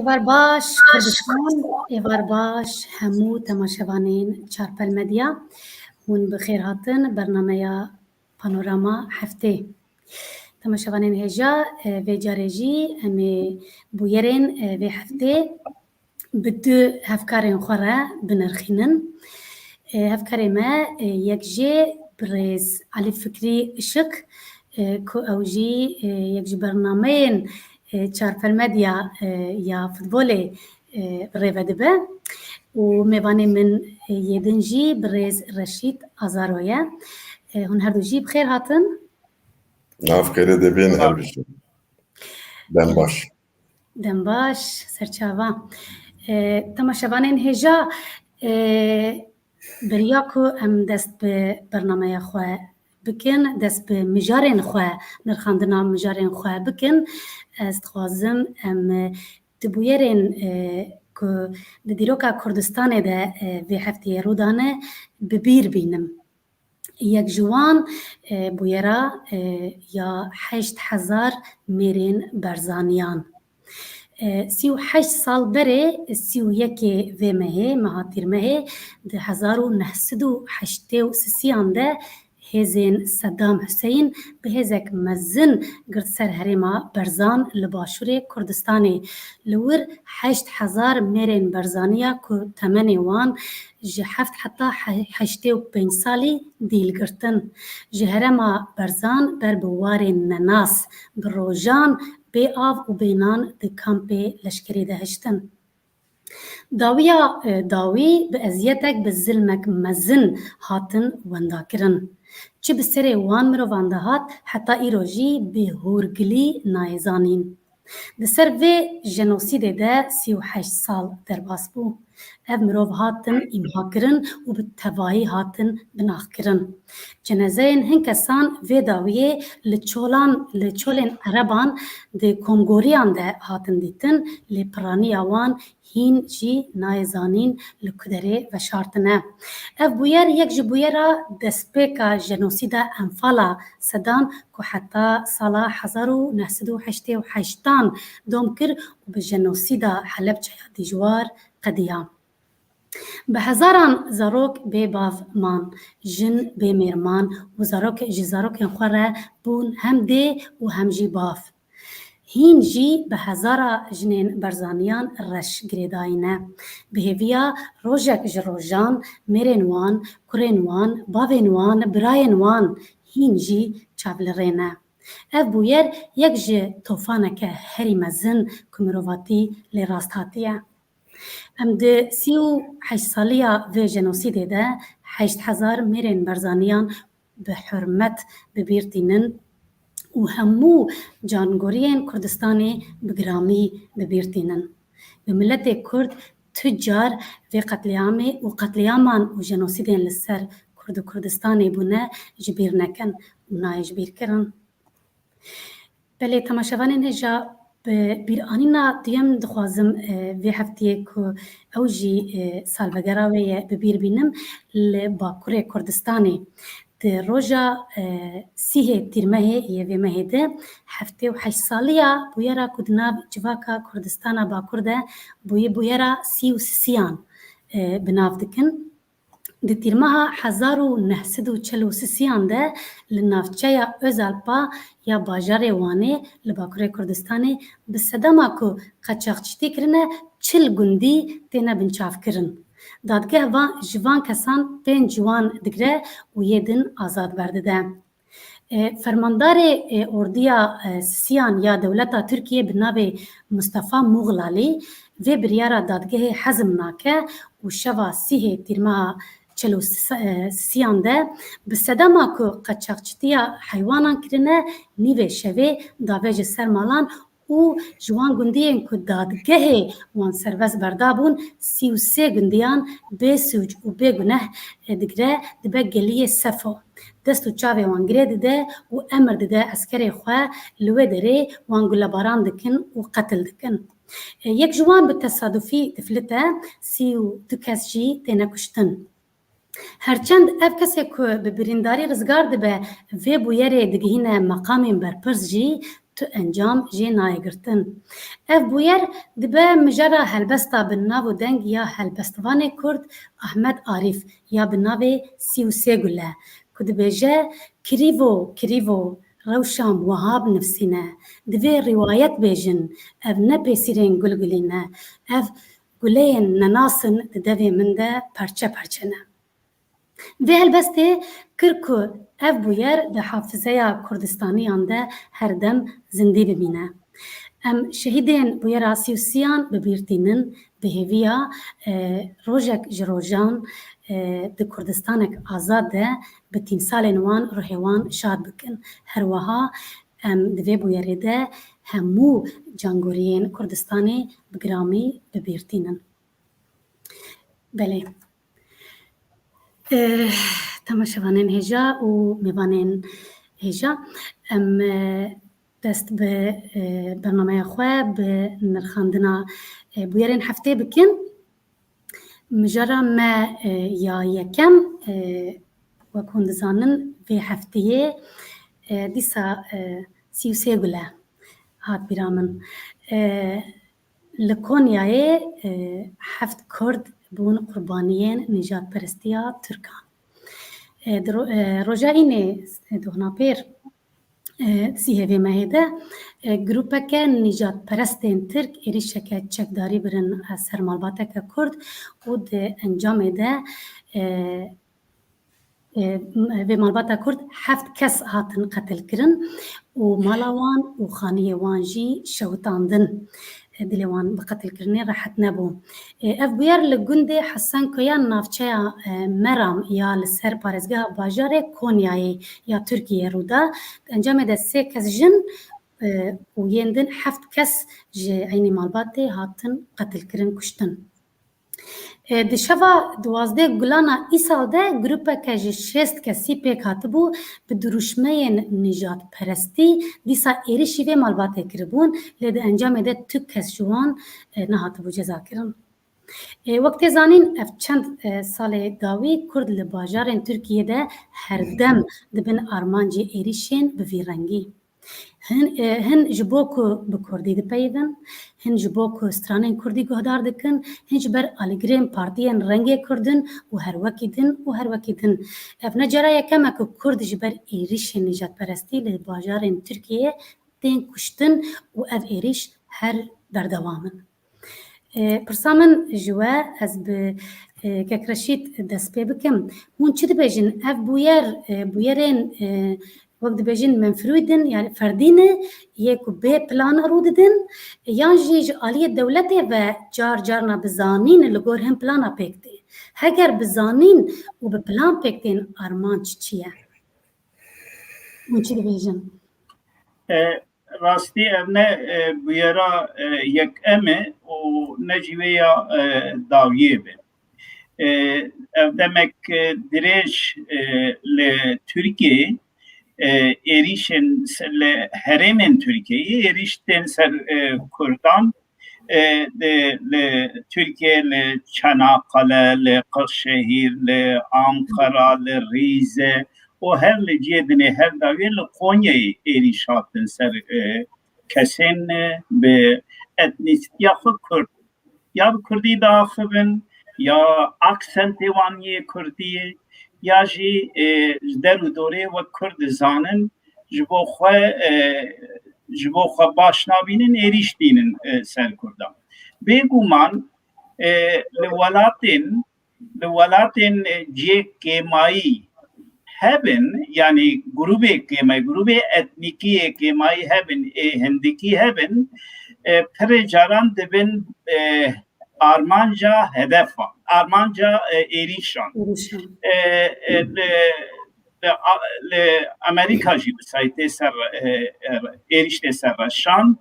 Evar baş Kurdistan, evar baş hemû temaşevanên Çarpel Medya hûn bi xêr hatin bernameya Panorama heftê. Temaşevanên hêja vê carê jî em ê bûyerên vê heftê bi du hevkarên xwe re binirxînin. Hevkarê me yek jê Birêz Elî Fikrî Işık ku ew jî yek ji bernameyên Çarpel Medya ya futbolê rêve dibe û mêvanê min yê din jî Birêz Reşîd Azaro ye. Hûn her du jî bi xêr hatin. Navkere debên her bişî. Dem baş. Dem baş, serçava. Temaşevanên hêja beriya ku em dest bi bernameya xwe bikin, dest bi mijarên xwe, nirxandina mijarên xwe bikin. Ez dixwazim em di bûyerên ku di dîroka Kurdistanê de vê hefteyê rû dane bi bîr bînim. Yek ji wan bûyera ya 8,000 mêrên berzaniyan. 38 sal berê 31 vê mehê meha tîrmehê di 1983 de hêzên Seddam Hüseyin bi hêzek mezin girt ser herêma Berzan li Başûrê Kurdistanê. Li wir 8,000 mêrên berzaniya ku temenê wan ji 7 heta 85 salî dîlgirtin. Ji herêma Berzan ber bi warên nenas, bi rojan, bê av û bênan di kampê leşkerî de hiştin. Dawiya dawî bi eziyetek bi zilmek mezin hatin wendakirin. Çi bi serê wan mirovan de hat, heta îro jî bi hûrgilî nayê zanîn. Di ser vê jenosîdê de 38 sal derbas bû. Ev mirov hatin îmhakirin û bi tevahî hatin binaxkirin. Cenezeyên hin kesan vê dawiyê li çolên Ereban di komgoriyan de hatin dîtin, lê piraniya wan hîn jî nayê zanîn li ku derê veşartine. Ev bûyer yek ji bûyera destpêka jenosîda Enfala Sedan ku heta sala 1988 dom kir û bi jenosîda Helepçeya dijwar qediya. Bi hezaran zarok bê bav man, jin bê mêrman û ji zarokên xwe re bûn hem dê û hem jî bav. Hîn jî bi hezara jinên berzaniyan reş girêdayîne. Bi hêviya rojek ji rojan mêrên wan, kurên wan, bavên wan, birayên wan hîn jî çavlirê ne. Ev bûyer yek ji tofaneke herî mezin ku mirovatî lê rast hatiye. Em di 38 saliya vê jenosîdê de 8,000 mêrên berzaniyan bi hurmet bi bîr tînin û hemû cangoriyên Kurdistanê bi giramî bi bîr tînin. Bi milletê Kurd tu car vê qetliamê û qetliaman û jenosîdên li ser Kurd û Kurdistanê bûne ji bîr nekin û nayê ji bîr kirin. Belê temaşevanên hêja bi bîranîna duyem dixwazim vê hefteyê ku ew jî salvegera wê ye bi bîr bînim li Bakurê Kurdistanê. Di roja sîhê tîrmehê yê vê mehê de 78 saliya bûyera ku di nav civaka Kurdistana Bakur de bûyî bûyera 33 bi nav dikin. Di tîrmeha 1943 de li navçeya Özalpa ya bajarê Wanê li Bakurê Kurdistanê bi sedema ku qaçaxçîtî kirine 40 gundî têne binçavkirin. Dadgeh ji van kesan 5 ciwan digre û yê din azad berdide. Fermandarê orduya Siyan ya dewleta Tirkiye bi navê Mustafa Muğlalî vê biryara dadgehê hezm nake û şeva sîhê tîrmeha 43 de bi sedema ku qaçaxçîtiya heywanan kirine nîvê şevê dave ji ser malan û ji wan gundiyên ku dadgehê wan serbest berdabûn 33 gundiyan bê sûc û bê guneh digre dibe geliyê Sefo. Dest û çavê wan girê dide û emir dide eskerê xwe li wê derê wan gulebaran dikin û qetil dikin. Yek ji wan bi tesadufî difilite, 32 kes jî têne kuştin. Herçend ev kesê ku bi birîndarî rizgar dibe vê bûyerê digihîne meqamên berpirs jî تو انجام جی نایگرتن اف بویر دبه مجرا هلبستا بالناو دنگ یا هلبستوان کرد احمد عارف یا بالناو سیوسه گله کدبیجه کریوو روشام وهاب نفسینه دوی روایت بیجن اف نپیسیرین گلگلینه اف گلین نناسن دوی منده پرچه نه و هلبسته کرکو اف بویر ده حافظه کردستانیان ده هر دم زنده ببینه ام شهیدین بویر سیوسیان ببیرتینن به هویا روژک جروجان ده کردستانک آزاد ده به تیمسال نوان روحوان شاد بکن هر وها ام دوی بویره ده همو جانگورین کردستانی بگرامی ببیرتینن بله تماشاوانین هجا و میوانین هجا ام دست به برنامه خواه به نرخاندنا بویرین هفته بکن مجرا ما یا یکم وکون دزانن به هفته دیسا 33 گله هات بیرامن لکونیای هفت کرد بون قربانیین نجات پرستیا ترکان روژا اینه دوهنا پیر سیهوی مهده گروپه که نجات پرستین ترک ایریشه که چکداری برن سرمالباته که کرد و ده انجام ده به مالباتا کرد 7 کس هاتن قتل کرن و مالاوان و خانیه وانجی شوتاندن دلوان بقتل کرنی راحت نبو اف بویر لگنده حسن کویان نافچه مرام یا لسر پارزگاه باجار کونیای یا ترکیه رودا انجام ده 3 کس جن و یندن 7 کس عینی مالباته هاتن قتل کرن کشتن دشوا 12 گلانا ایسال ده گروپه که 6 کسی پیک هاتبو به دروشمه نجات پرستی دیسا ایریشی و مالباته کربون لده انجام ده تو کس جوان نهاتبو جزا کرن وقت زانین اف چند سال داوی کرد لباجارن ترکیه ده هر دم دبن آرمانجی ایریشین بوی رنگی هن جبوکو بکردی دپیدن هن جبوکو استرانین کردی گهدار دکن هن جبر آلگرین پارتیان رنگی کردن و هر وکیدن اف نجرا یکم اکو کرد جبر ایریش نجات پرستی لباجارن ترکیه دین کشتن و اف ایریش هر بردوامن پرسامن جوا از به ککرشید دست پی بکم هون چی دبیجن اف بویرین وقت بيجين منفرودن يعني فردين يكو بي بلان روددن يانجي آلية دولته و جارنا بزانين اللي هم بلانا بيكتي هگر بزانين و بپلان بيكتين آرمان چيا منچي بيجن راستی نه بيرا يك امه و نجويا داويه به demek direş لتركيا ایریشن هرمن Türkiye'yi erişten ser Kurdan Türkiye le Çanakkale le Kırşehir le Ankara le Rize o her le cedine her davi le Konya'yı erişaten ser kesin be etnisya Kürt ya Kürdi dağıbın ya aksenti vaniye Kürdiye یا جی در دوره و کرد زانن جبو خو باش نابینن ایریش دینن سر کردان بگومان لولاتن جی کمایی هبن یعنی گروه کمایی گروه اتنیکی کمایی هبن هندکی هبن پر جاران دبن Armanca hedef var. Armanca erişan. Amerika gibi sayte ser erişte serraşan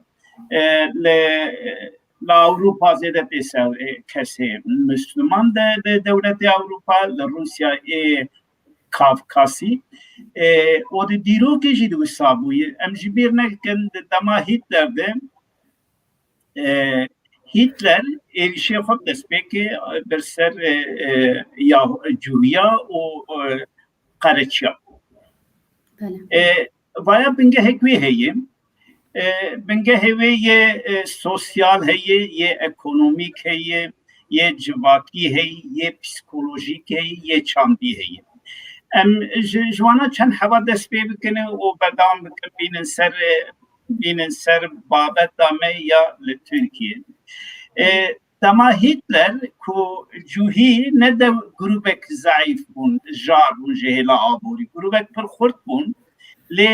la Avrupa zedete ser kese Müslüman de devleti Avrupa la Rusya Kafkasi o de diro ki jidu sabu emjibir nekken dama Hitler'de Hitler erişe خود دسپیک بر سر یا جویا و قرچیا. ویا بنگه هکوی هیم بنگه هوی یه سوسیال هیه یه اکونومیک هیه یه جواکی هیه یه پسیکولوژیک هیه یه چاندی هیه جوانا چند حوا دست پی بکنه و بدام بکن بینن سر بابت دامه یا لترکیه دما هیتلر کو جوهی نه ده گروبک ضعیف بون جار بون جهلا آبوری گروبک پر خورد بون لی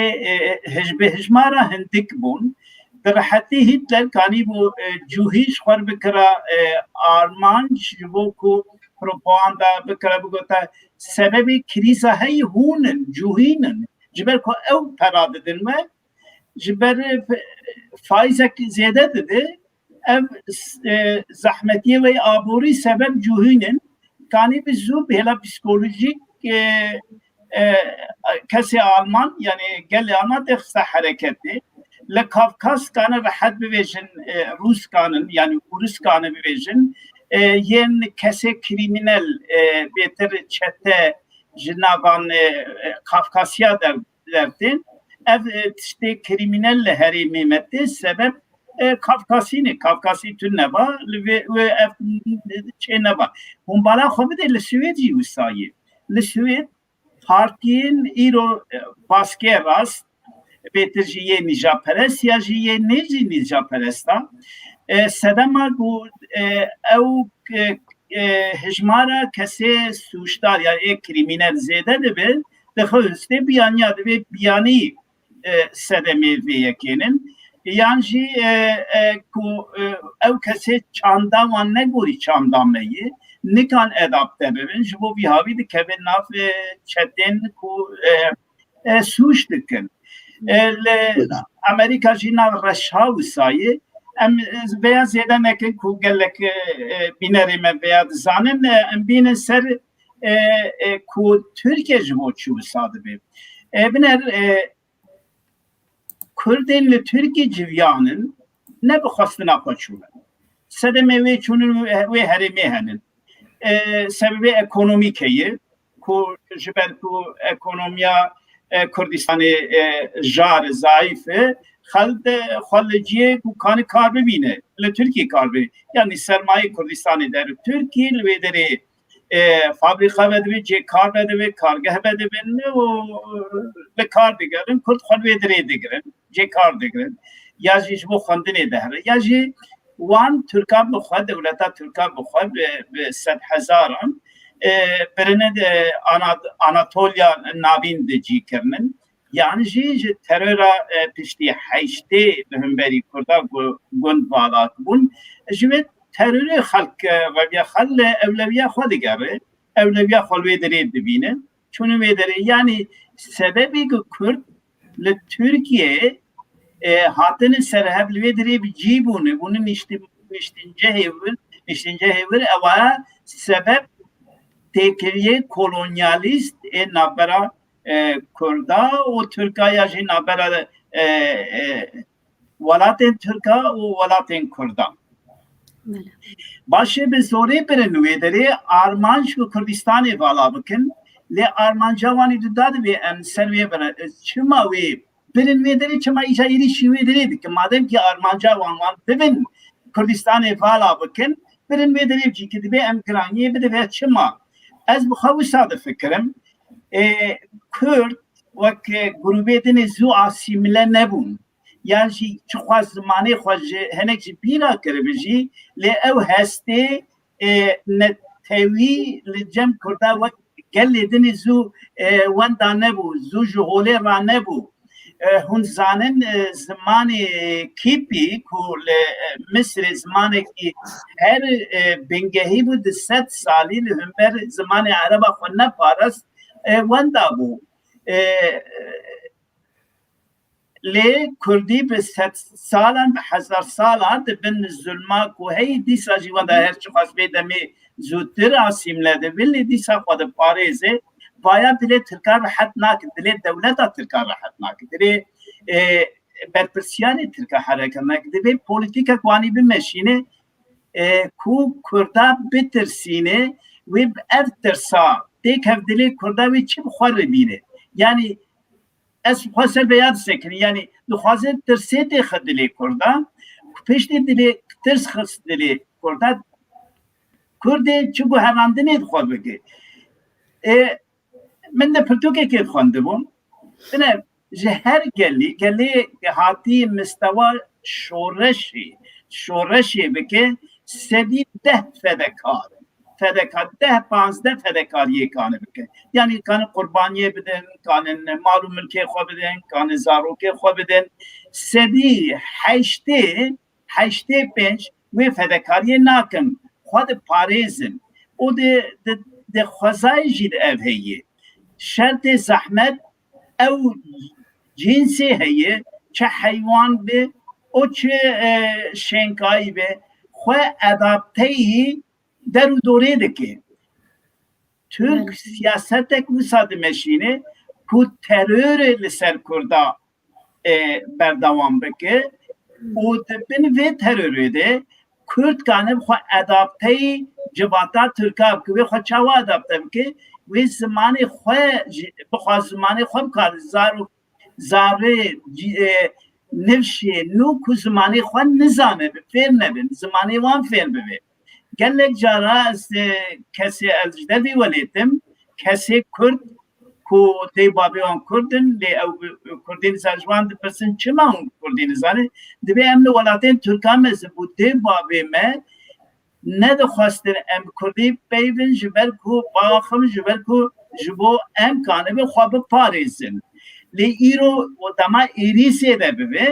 هجمارا هندک بون در حتی هیتلر کانی بو جوهیش خور بکرا آرمان جبو کو پروپاگاندا بکرا بگوتا سبب کریزا هی هونن جوهینن جبر کو او پراده دنمه جبر فایزک زیاده ده ev zahmetiye ve aburi sebep cuhinin kani bir zub hela psikolojik kesi Alman yani gel Alman teksta hareketi le Kafkas kanı rahat bivejin Rus kanın yani Rus kanı bivejin yen kese kriminal beter çete jinavan Kafkasya dertin ev işte kriminalle herimimette sebep Kafkasi tünne ve çene var. Humbala xwe de li Swêdî wîsayê. Li Swêd partiyen îro baskê rast bêtir jî yê nîjaperest ya jî yê nê jî nîjaperesta sedema ku ew hejmara kesê sûcdar ya ê krîmînel zêde dibe dixweste biyaniya dibe biyanî sedemê vê yekênin yani ku ev kese çanda wan negori çandameyi nikan adapte bibin ji bo bihavî dikevin nav çetin ku sûç dikin li Amerika jî nav reşha wîsayê em veya zêde nekin ku gelek bînerê me veya dizanin em bînin ser ku Türkiye ji bo çû wisa dibe biner Kurdên li Türkiye civiyanın ne bixwastina xwe çûne. Sedemê wê çûnin wê herêmê henin. Sebebê ekonomîk heye ku ji ber ku ekonomiya Kurdistanê jar zayıf e xwe ku kanî kar bibîne li Türkiye kar bibîne. Yani sermayê Kurdistanê der Türkiye li wê derê fabrika vedibî cê kar vedibî kargeh vedibin li kar digerin Kurd xwe li wê derê digirin cê kar digirin ya jî ji bo xwendinê dehre ya jî wan Türkan bi xwe dewleta Türkan bi xwe bi sed hezaran birine de Anatolya navîn de cî kirinin yani jî ji terora piştî heştê li hemberî Kurda gund balak bûn ji wê terörü xalk ve xal evleviya xwe digere evleviya xwe wê derê dibîne çûnû wê derê yani sebebî ku Kurd li Türkiye hatinin serhev li wê derê bi cî bûne bunun niştince hevir ewa sebep têkiriye kolonyalist navbera Kurda û Türkaya jî navbera welatên Türka û welatên Kurda Başê bi zorê birin wê derê armanc ku Kurdistanê vala bikin lê armanca wanî du da dibe em ser wê birin çima wê birin wê derê çima îca êrişî wê derê dikin madem ki armanca wan bibin Kurdistanê vala bikin birin wê derê cî dibe em giraniyê bidibe çima ez bi xwe wisa difikirim Kurd wek grûbê dinê zû asîmile nebûn yani jî çi xwe zimanê xwe ji hinek jî bîra kiribî jî lê ew hestê netewî li cem Kurda wek gelê dinê zû wenda nebû zû ji holê ra nebû hûn zanin zimanê kîpî ku li Misrê zimanekî her bingehî bû di sed salî li hember zimanê Ereba xwe neparast wenda bû lê Kurdî bi sed salan bi hezar salan dibin zulma ku hey dîsa jî wenda her çi xwast vê demê zûtir asîmle dibin lê dîsa xwe di parêze vaya dilê Tirkan rehet nakin dilê dewleta Tirkan rehet nakin dilê berpirsiyanê Tirka hereket nakin divê polîtîkek wanî bimeşîne ku Kurda bitirsîne wê bi ev tirsa têk hev dilê Kurda wê çi bixwe ribîne yani از خواستر بیاد سکن یعنی دخوازه ترسیت خدلی کرده پشت دلی ترس خست دلی کرده کرده چگو هراندنی دخواه بگه من ده پرتوکه که خونده بوم بنا جهر گلی هاتی مستوى شورشی بکه 10 فدکار 10-15 فدکار یکانه بکه یعنی کان قربانیه بدن کان مال و ملکی خو بدن کان زاروکه خو بدن 8 و فدکاری ناکن خود پاریزن او ده خوزای جید او هیه شرط زحمت او جنسی هیه چه حیوان به او چه شنکایی به خواه ادابتهی در دوره دکه Türk siyasetek müsaade meşine ku terör لسر کردا بردوام بکه و دبن و terörü de Kürt kanım خو ادابته جباتا ترکا که خو چاوا ادابته بکه و زمانی خو بخوا زمانی خو کار زاره نفشه نو کو زمانی خو نظامه فهم نبین زمانی وان فهم ببین گلک جارا از کسی الجدوی ولیتم کسی کرد کو تی بابی آن کردن لی او کردین زنجوان دپرسن چما اون کردین زنه دبی امن ولاتین ترکان مزبو تی بابی ما ندخواستن ام کردی بیون جبر کو باخم جبر کو جبو ام کانه به خواب پاریزن لی ایرو و دما ایریسی ده ببی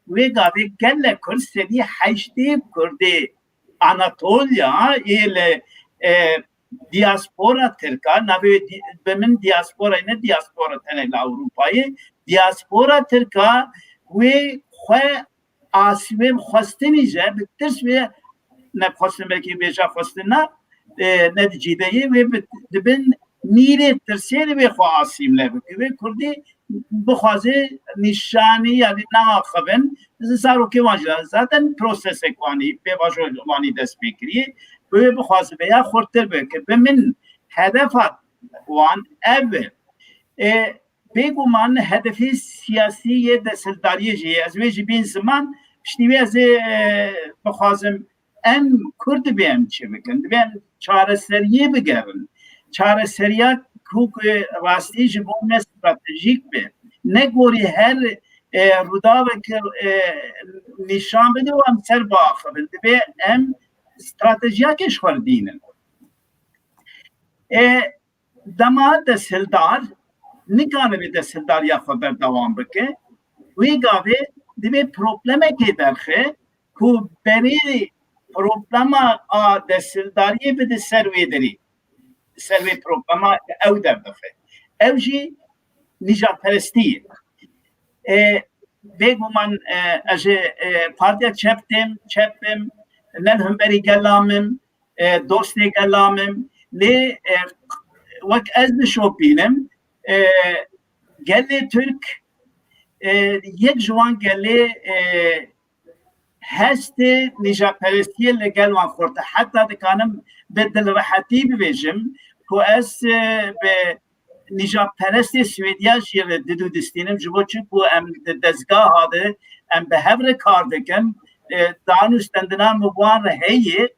وی گاوی گلک کرد سدی 8 کردی Anatolia ile diaspora Türka navi bemin diaspora ne diaspora tenel Avrupa'yı diaspora Türka ve xwe asibim xwastinice bitirs ve ne xwastin belki beja xwastina ne dicideyi ve dibin mire tirseli ve xwe asimle ve kurdi بخوازه نشانی یعنی ناخبن زاروکی واجد zaten proses ekwani به واجد دست بکریه به بخوازه بیا خورتر بکر به من هدفات وان اول بگو من هدفی سیاسی دستداری جیه از ویجی بین زمان پشتیوی از بخوازم ام کرد بیم چه بکن بیم چاره سریه بگرن چاره سریه کوک راستی جبون استراتژیک به نگوری هر رودا و نشان بده و هم سر باخر به ام استراتژیا کش خردینن دما دستدار نکانه به دستدار یا خبر دوام بکه وی گاوه دیگه پروبلمه که درخه کو بری پروبلما دستداری بده سروی داری سروی پروگراما او در دفعه او جی نجات پرستیه بگو من از پارتیا چپم نلهم بری گلامم دوستی گلامم لی وک از نشوپینم گلی ترک یک جوان گلی هست نجات پرستیه لگل وان خورده حتی دکانم بدل راحتی ببیجم که از به نجات پرست سویدیا جیر دیدو دستینم جبو چکو ام دزگاه هاده ام به هفر کار دکم دانستندنا مبوان رهیه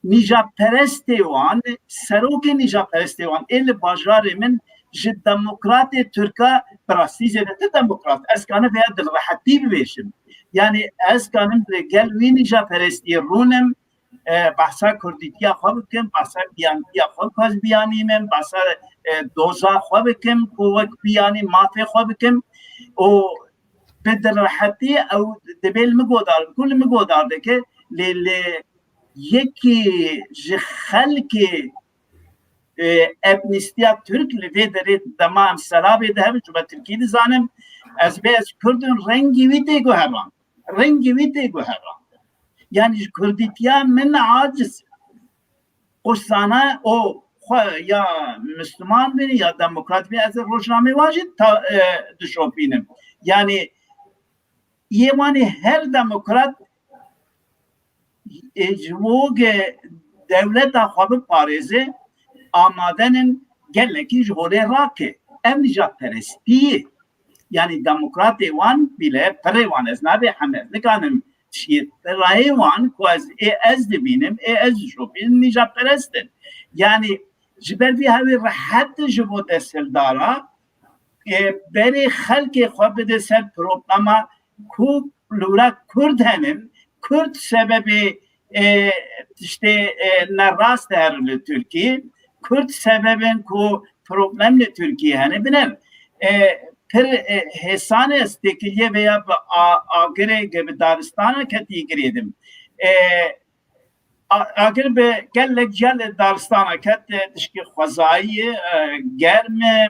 نجات پرست وان سروک نجات پرست وان ایل باجار من جد دموکرات ترکا براستی زیده دموکرات از کانه به دل راحتی ببیجم یعنی از کانم گل وی نجات پرستی رونم بحثا کردیتیا خواه بکم بحثا بیانتیا خواه کاز بیانیمم بحثا دوزا خواه بکم کوک بیانی مافی خواه بکم و به در راحتی او دبیل مگودار کل مگودار دکه لیلی یکی خلق ابنیستیا ترک لیوی داری دمام سلابی ده هم چوبا ترکی دزانم از به از کردن رنگی ویده گو هران yani Kürditiya min aciz Kursana o ya Müslüman biri ya demokrat bir az rojname vacid düşopinim yani yemani her demokrat ecvog devlet ahvabı Paris'e amadenin geleki jhore rake ev nicat peresti yani demokrat wan bile perevan ez nabe hamet nikanim şi rayvan ku ez dibînim ez jopin nija perestin yani ji ber vî hevî rehet ji bo desthirdara berê xelkê xwe bide ser problema ku lûra Kurd henin Kurd sebebê işte nerast her li Türkiye Kurd sebebin ku problem li Türkiye hani biner pir hesane estekiliye veya agire gibi Daristan'a keti giredim agir be gelek gel Daristan'a ket dişki xwazayı germe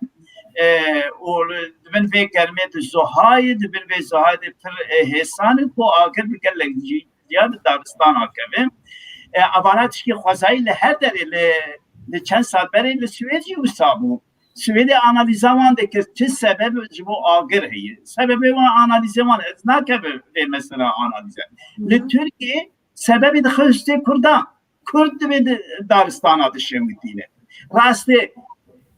o dibin ve germe zuhayı dibin ve zuhayı pir hesane ku agir be gelek ya Daristan'a kevim avana dişki xwazayı le her deri le çend saat beri le Süveyci usabu Süveyde analizaman de ki çi sebep bu agir heyi. Sebebi var analizaman ez nakebe ve mesela analize. Le Türkiye sebebi de xiste Kurda. Kurd ve Daristan'a dışemdine. Rastı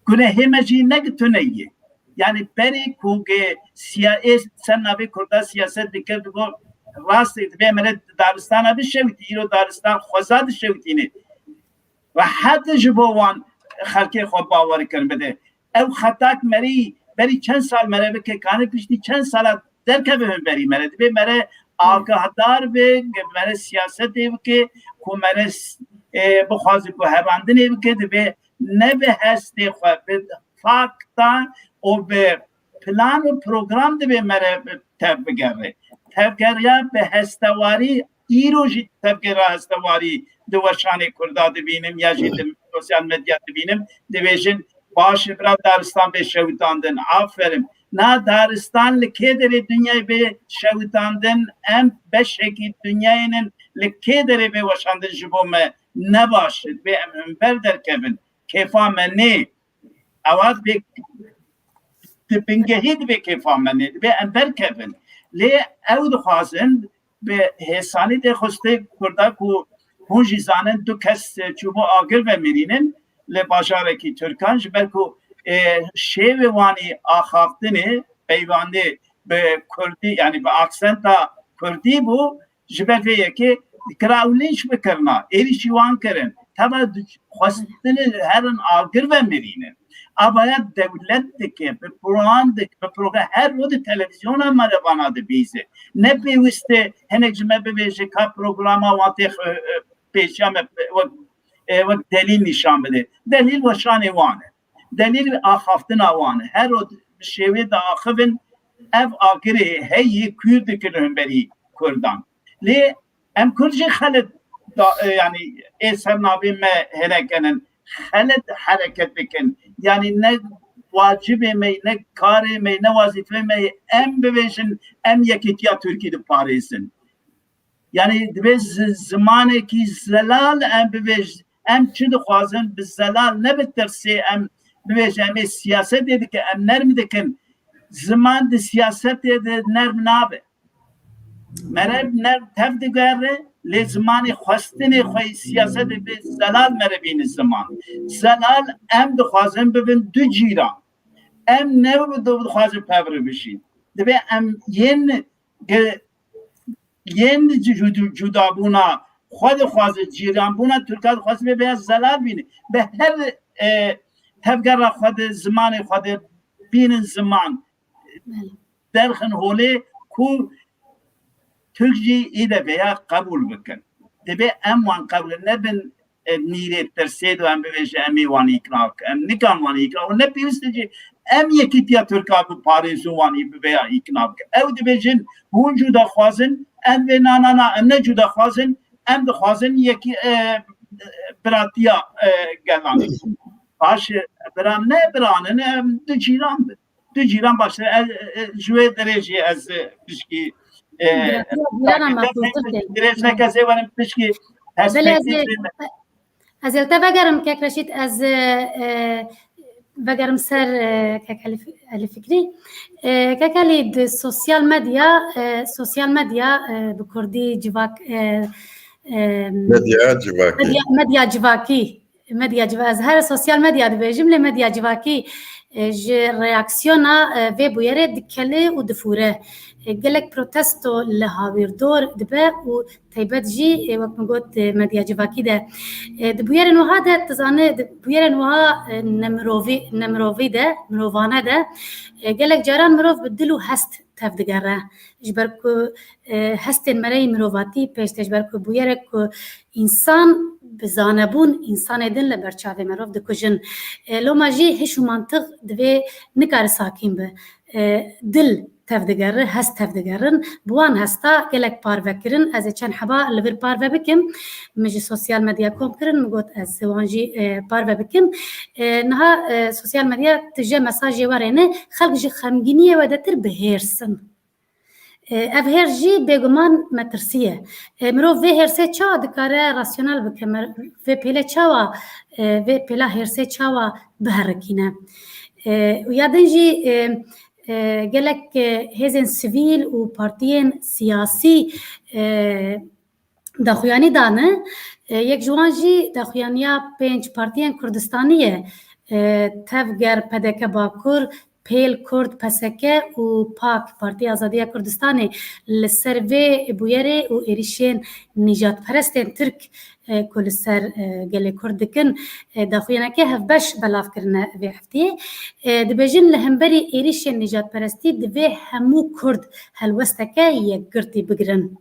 günehemeci ne gitüneyi. Yani beri kuge siyaset sen nabi Kurda siyaset dikkat bu rastı ve mere Daristan'a dışemdine. İro Daristan xwaza dışemdine. Ve hatta jibovan خلقی خود باور کن بده او خطاک مری بری چند سال مره بکه کانی پیشتی چند سال در که بهم بری مره به مره آگاهدار به مره سیاست دیو که کو مره بخوازی کو هراندن دیو که به نه به هست خود به فاکتا و به پلان و پروگرام دی به مره تب بگره تبگریا به هستواری ایروژی تبگرا هستواری دوشانی کرداد بینم یا جیدم sosyal medyada benim division başı biraz Daristan be şevitandın aferin na Daristanlı kederi dünyayı be şevitandın em beşeki dünyanın le kederi be başandın jibome ne başıd be em berder kevin kefame ne avad be tipingehid be kefame ne be em ber kevin le evd xazın be hesani de xoste kurda ku Hunji zanen du kes çubu agir ve mirinin le bajareki Türkan belki şevi vani ahaftini peyvandi be Kurdi yani be aksenta Kurdi bu jibelveye ki kravlinç bekarna erişivan keren tabi xwastini herin agir ve mirinin abaya devlet ki be program her rodi televizyona malevana de bize ne peviste henecme bebeje ka programa vate پیشام و دلیل نشان بده دلیل و شان وانه دلیل آخافتن وانه هر شیوه دا آخفن اف آگره هی کرد کلهم بری کردان لی ام کرجی خلد yani eser nabi me herekenin خلد حرکت بکن yani ne vacibe me ne kare me ne vazife me em bebeşin em yekitiya Türkiye'de Paris'in yani biz zamanı ki zelal em bevej em çi dixwazin bi zelal ne bitirse em bevej em siyaset dedik em nermi dikin zaman de siyaset de nerm nabe mereb ner tev digare le zamanı xwastini xwe siyaset bi zelal merebin zaman zelal em dixwazin bibin du cîran em ne dixwazin pevre bişin dibe em yeni juda buna خود خواز جیران بونا ترکات خواست به زلال بینه به هر تفگر خود زمان خود بین زمان درخن هوله کو ترکی ایده بیا قبول بکن دبی اموان قبول نبن نیره ترسید و ام بویش امی وانی اکناک ام نکان وانی اکناک و نپیوسته جی ام یکی تیا ترکا به پاریس وانی بیا اکناک او دبیجن هون جدا خوازن ام و نانا ام نه جدا خوازن ام دخوازن یکی براتیا گلانی باش برام نه برانه نه دو جیران بود دو جیران باشه جوه درجه از پشکی درجه نکسی ورم پشکی از التا بگرم که رشید از بگرم سر که فکری که سوسیال مدیا بکردی جواک مدیا جواکی از هر سوسیال مدیا دبیجم لی مدیا جواکی ji reaksiyona vê bûyerê dikele û difûre. Gelek protesto li hawirdor dibe û taybet jî wek min got medya civakî de di bûyerên wiha de tizane di bûyerên wiha nemirovî de mirovane de gelek caran mirov bi dil û hest tev digere ji ber ku hestên mereyî mirovatî pêşte ji ber ku bûyerek ku însan bi zanebûn însanê din li ber çavê mirov dikujin. Loma jî hêş û mantiq divê nikare sakîn be. Dil tev digerin, hest tev digerin, bi wan hesta gelek parvekirin. Ez ê çend heba li vir parve bikim. Min ji sosyal medya kom kirin, min got ez wan jî parve bikim. Niha sosyal medya tije mesajê warê ne xelk ji xemgîniyê we de tir bihêrsin. Ev hêr jî bêguman metirsiye. Mirov vê hêrsê çawa dikare rasyonel bike, vê pêle çawa vê pêla hêrsê çawa biherikîne. Ya din jî gelek hêzên sivîl û partiyên siyasî daxuyanî dane. Yek ji wan jî daxuyaniya 5 partiyên Kurdistanî ye. Tevger, PDK Bakur, Pêl Kurd, PSK û PAK Partiya Azadiya Kurdistanê li ser vê bûyerê û êrişên nîjadperestên Tirk ku li ser gelê Kurd dikin daxuyaneke hevbeş belav kirine vê hefteyê. Dibêjin li hemberî êrişên nîjadperestî divê hemû Kurd helwesteke yekgirtî bigirin.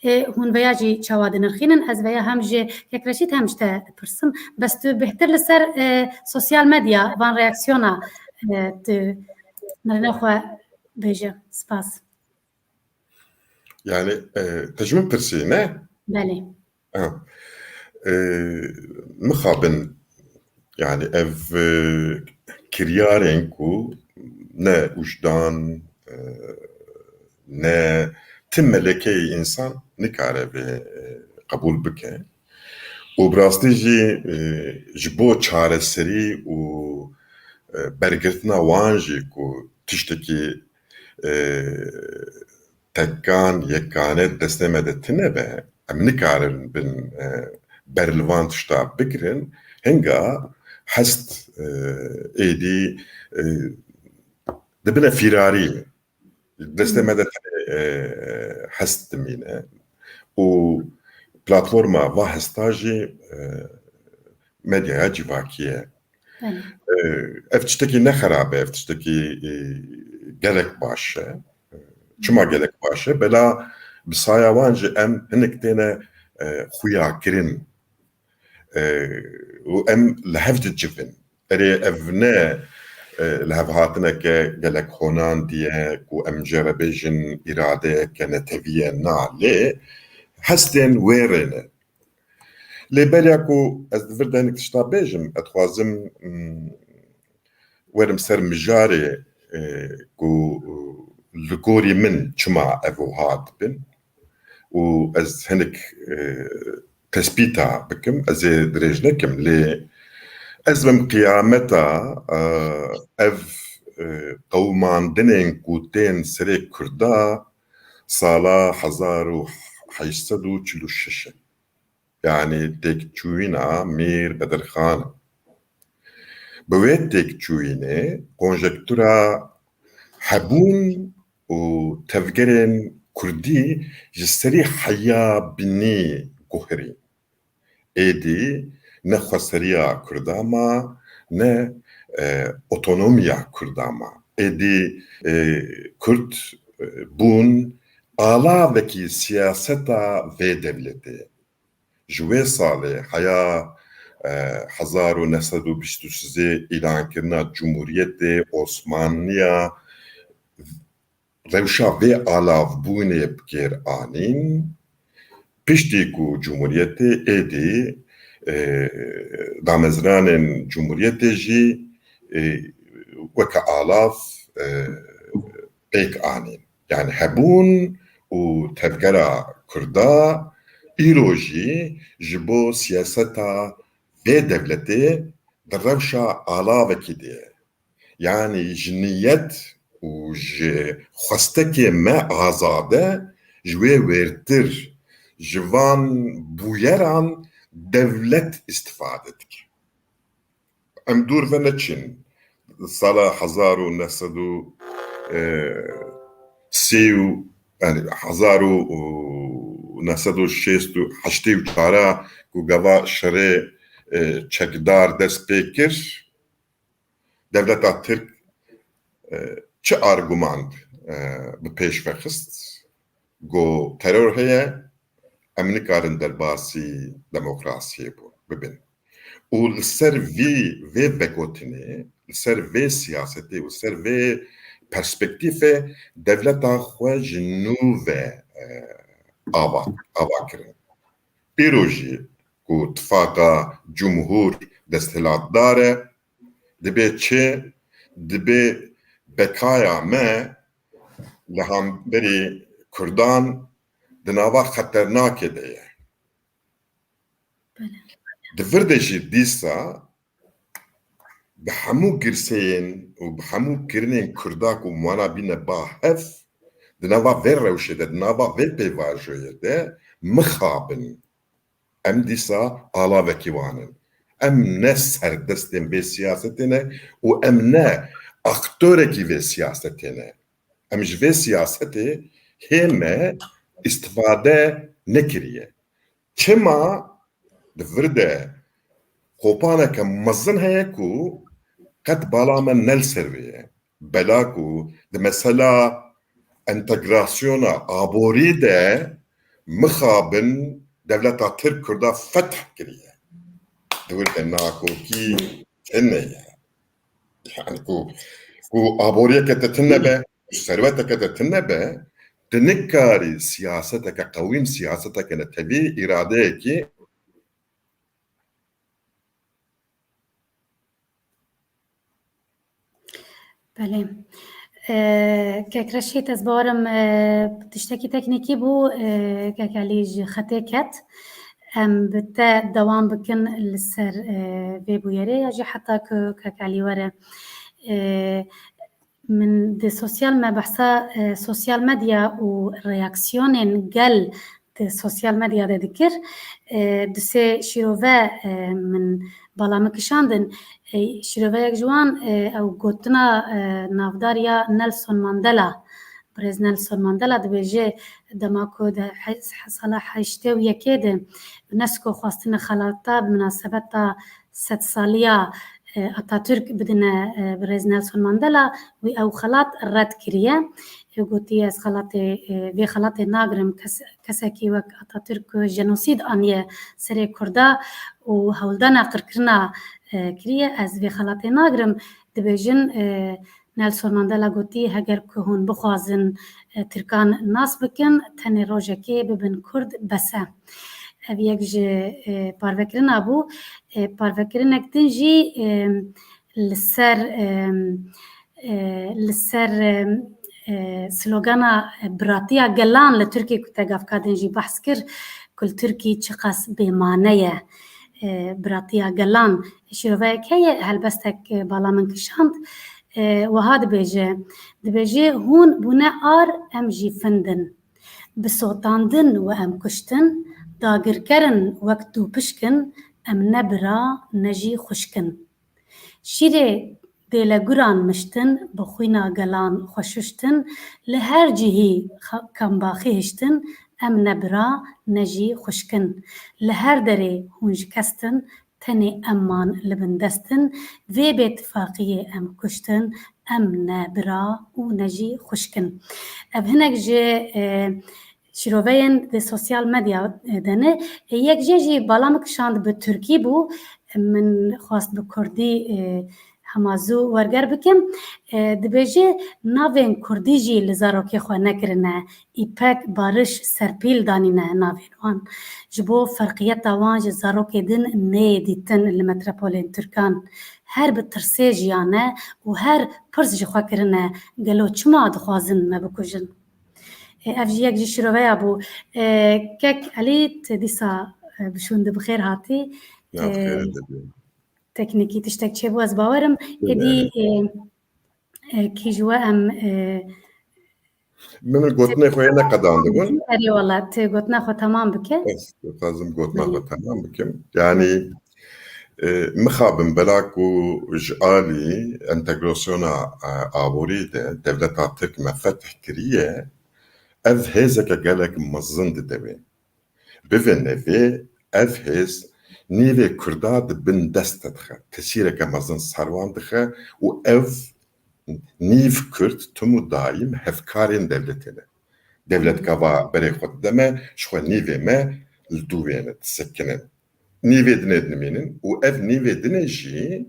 Hûn veya jî çawa dinirxînin, ez veya hem ji Yekreşît hem ji te pirsim. Bes tu bêhtir li ser sosyal medya van reaksiyona tu nirêne xwe bêje. Spas. Yani tecrübe pirsî ne? Belê. Mixabin yani ev kiryarên ku ne ujdan ne tim melekeyê însan nikare vê qebûl bike û bi rastî jî ji bo çareserî û bergirtina wan jî ku tiştekî tekan yekane destê me de tune be em nikarin bin ber li van tişta bigirin hinga hest êdî dibine fîrarî destê me de hest dimîne û platforma va hesta jî medyaya civakî ye. Ev tiştekî nexerab e, ev tiştekî gelek baş e. Çima gelek baş e? Bela bi saya wan jî em hinek têne xuyakirin û em li hev dicivin. Erê ev ne li hev hatineke gelek honan diye ku em jê re bêjin îradeyeke neteviye na lê hestên wêrê ne. Lêberiya ku ez divir de hinek tişta bêjim, ez dixwazim werim ser mijarê ku li gorî min çima ev wiha dibin û ez hinek tespîta bikim, ez ê dirêj nekim lê ez vim qiyameta ev qewmandinên ku tên serê Kurda sala 1846 e. Yani têkçûyîna Mîr Bedirxan. Bi wê têkçûyînê konjektûra hebûn û tevgerên Kurdî ji serî heya binî guherî. Êdî ne xweseriya Kurda ma ne otonomiya Kurda ma. Êdî Kurd bûn alavekî siyaseta vê devletê. Ji wê salê heya 1923 îlankirina Cumhuriyetê Osmaniya rewşa vê alavbûnê bigêranîn piştî ku Cumhuriyetê êdî damezranên Cumhuriyetê jî weke alav pêk anîn. Yani hebûn û tevgera Kurda îro jî ji bo siyaseta vê devletê di rewşa alavekî de ye. Yani ji niyet û ji xwestekê me azade ji wê wêrtir ji van bûyeran devlet istifade dike. Em dûr ve neçin. سال 1930 yani 1968 ku gava şerê çekdar dest pê kir, devleta Tirk çi argument bi pêş vexist got terör heye, em nikarin derbasî demokrasiyê bibin. û li ser vê vegotinê, li ser vê siyasetê û ser vê perspektîfê devleta xwe ji nû ve ava kirin. Îro jî ku tifaka cumhur desthilatdar e, dibe çi? Dibe bekaya me li hemberî Kurdan di nava xeternakê de ye. Di vir de jî dîsa bi hemû girseyên û bi hemû kirinên Kurda ku wana bîne bahev di nava vê rewşê de, di nava vê pêvajoyê de mixabin. Em dîsa alavekî wanin. Em ne serdestên vê siyasetê ne û em ne aktorekî vê siyasetê ne. Em ji vê siyasetê hême istifade nekiriye. Çima di vir de kopaneke mezin heye ku qet bala me nel ser vê ye. Bela ku di mesela entegrasyona aborî de mixabin devleta Tirk Kurda feth kiriye. Di wir de nakokî tune ye. Yani ku aboriyeke te tune be, serveteke te tune be, di nikarî siyaseteke qewîm siyaseteke ne tevî îradeyekî بله كاكرشيت از بارم تشتكي تكنيكي بو كاكاليج خطيكت ام بتا دوام بكن لسر بيبو يري اجي حتى كاكالي ورا من دي سوسيال ما بحثا سوسيال ميديا و رياكسيونين قل دي سوسيال ميديا دي ذكر دسي شيروفا من بلامكشاندن شیروەیەک جوان ئەو گوتنا ناوداریا نەلسۆن ماندەلا برێز نەلسۆن ماندەلا دەبێژێ دەماکۆ ساڵە هەشتێ و یەکێ de نەسکۆ خواستنە خەڵاتە مناسبەتا سەد ساڵیا ئەتاتورک بدنە برێز نەلسۆن ماندەلا وی ئەو خەڵات ڕەت کریە گوتی ئەس خەڵاتێ vê xelatê nagrim kesekî wek ئەتاتورک jenosîd aniye serê Kurda û hewldana qirkirina kiriye ez vê xelatê nagrim dibêjin Nelson Mandela gotî heger ku hûn bixwazin Tirkan nas bikin tenê rojekê bibin Kurd bes e. Ev yek ji parvekirina bû parvekirinek din jî li ser slogana biratiya gelan li Tirkiye ku tegavka din jî behs kir ku li Tirkî çi qas bêmane ye biratiya gelan şîroveyek heye helbestek bala min kişand wiha dibêje hûn bûne ar em jî findin bisotandin û em kuştin dagirkerin wek dû pişkin em ne bira ne jî xuşkin şîrê dêleguran miştin bi xwîna gelan xweşuştin li her cihî kambaxî hiştin em ne bira ne jî xuşkin li her derê hûn ji kestin tenê emman li bin destin vê bêtifaqiyê em kuştin em ne bira û ne jî xuşkin. Ev hinek ji şîroveyên di sosyal medya de ne yek jê jî bala min kişand bi Tirkî bû min xwast bi Kurdî hemazû werger bikim dibêje navên Kurdî jî li zarokê xwe nekirine îpek bariş serpîl danîne navên wan ji bo ferqiyeta wan ji zarokê din neyê dîtin li metropolên Tirkan her bi tirsê jiyane û her pirs ji xwe kirine gelo çima dixwazin me bikujin. Ev jî yek jî şîroveya bû kek Elî tu dîsa bişûnde bi xêr hatî teknîkî tiştek çêbû ez bawerim êdî kî ji we em min gotinê xwe ne qedandibûn erê wala tu gotina xwe temam bike dixwazim gotina xwe temam bikim yani مخابن بلاكو جالي انتجراسيونا آبوري دولتا ترك مفتح كريه اف هزك قالك مزند دوين بفن نفي اف هز نيفي كرداد بن دست دخه تسيرك مزن سروان دخه و اف نيف كرد تمو دايم هفكارين دولتنا دولت كوا بري خود دمه شخو نيفي ما لدوين تسكنن نيفي دنمينن و اف نيفي دنجي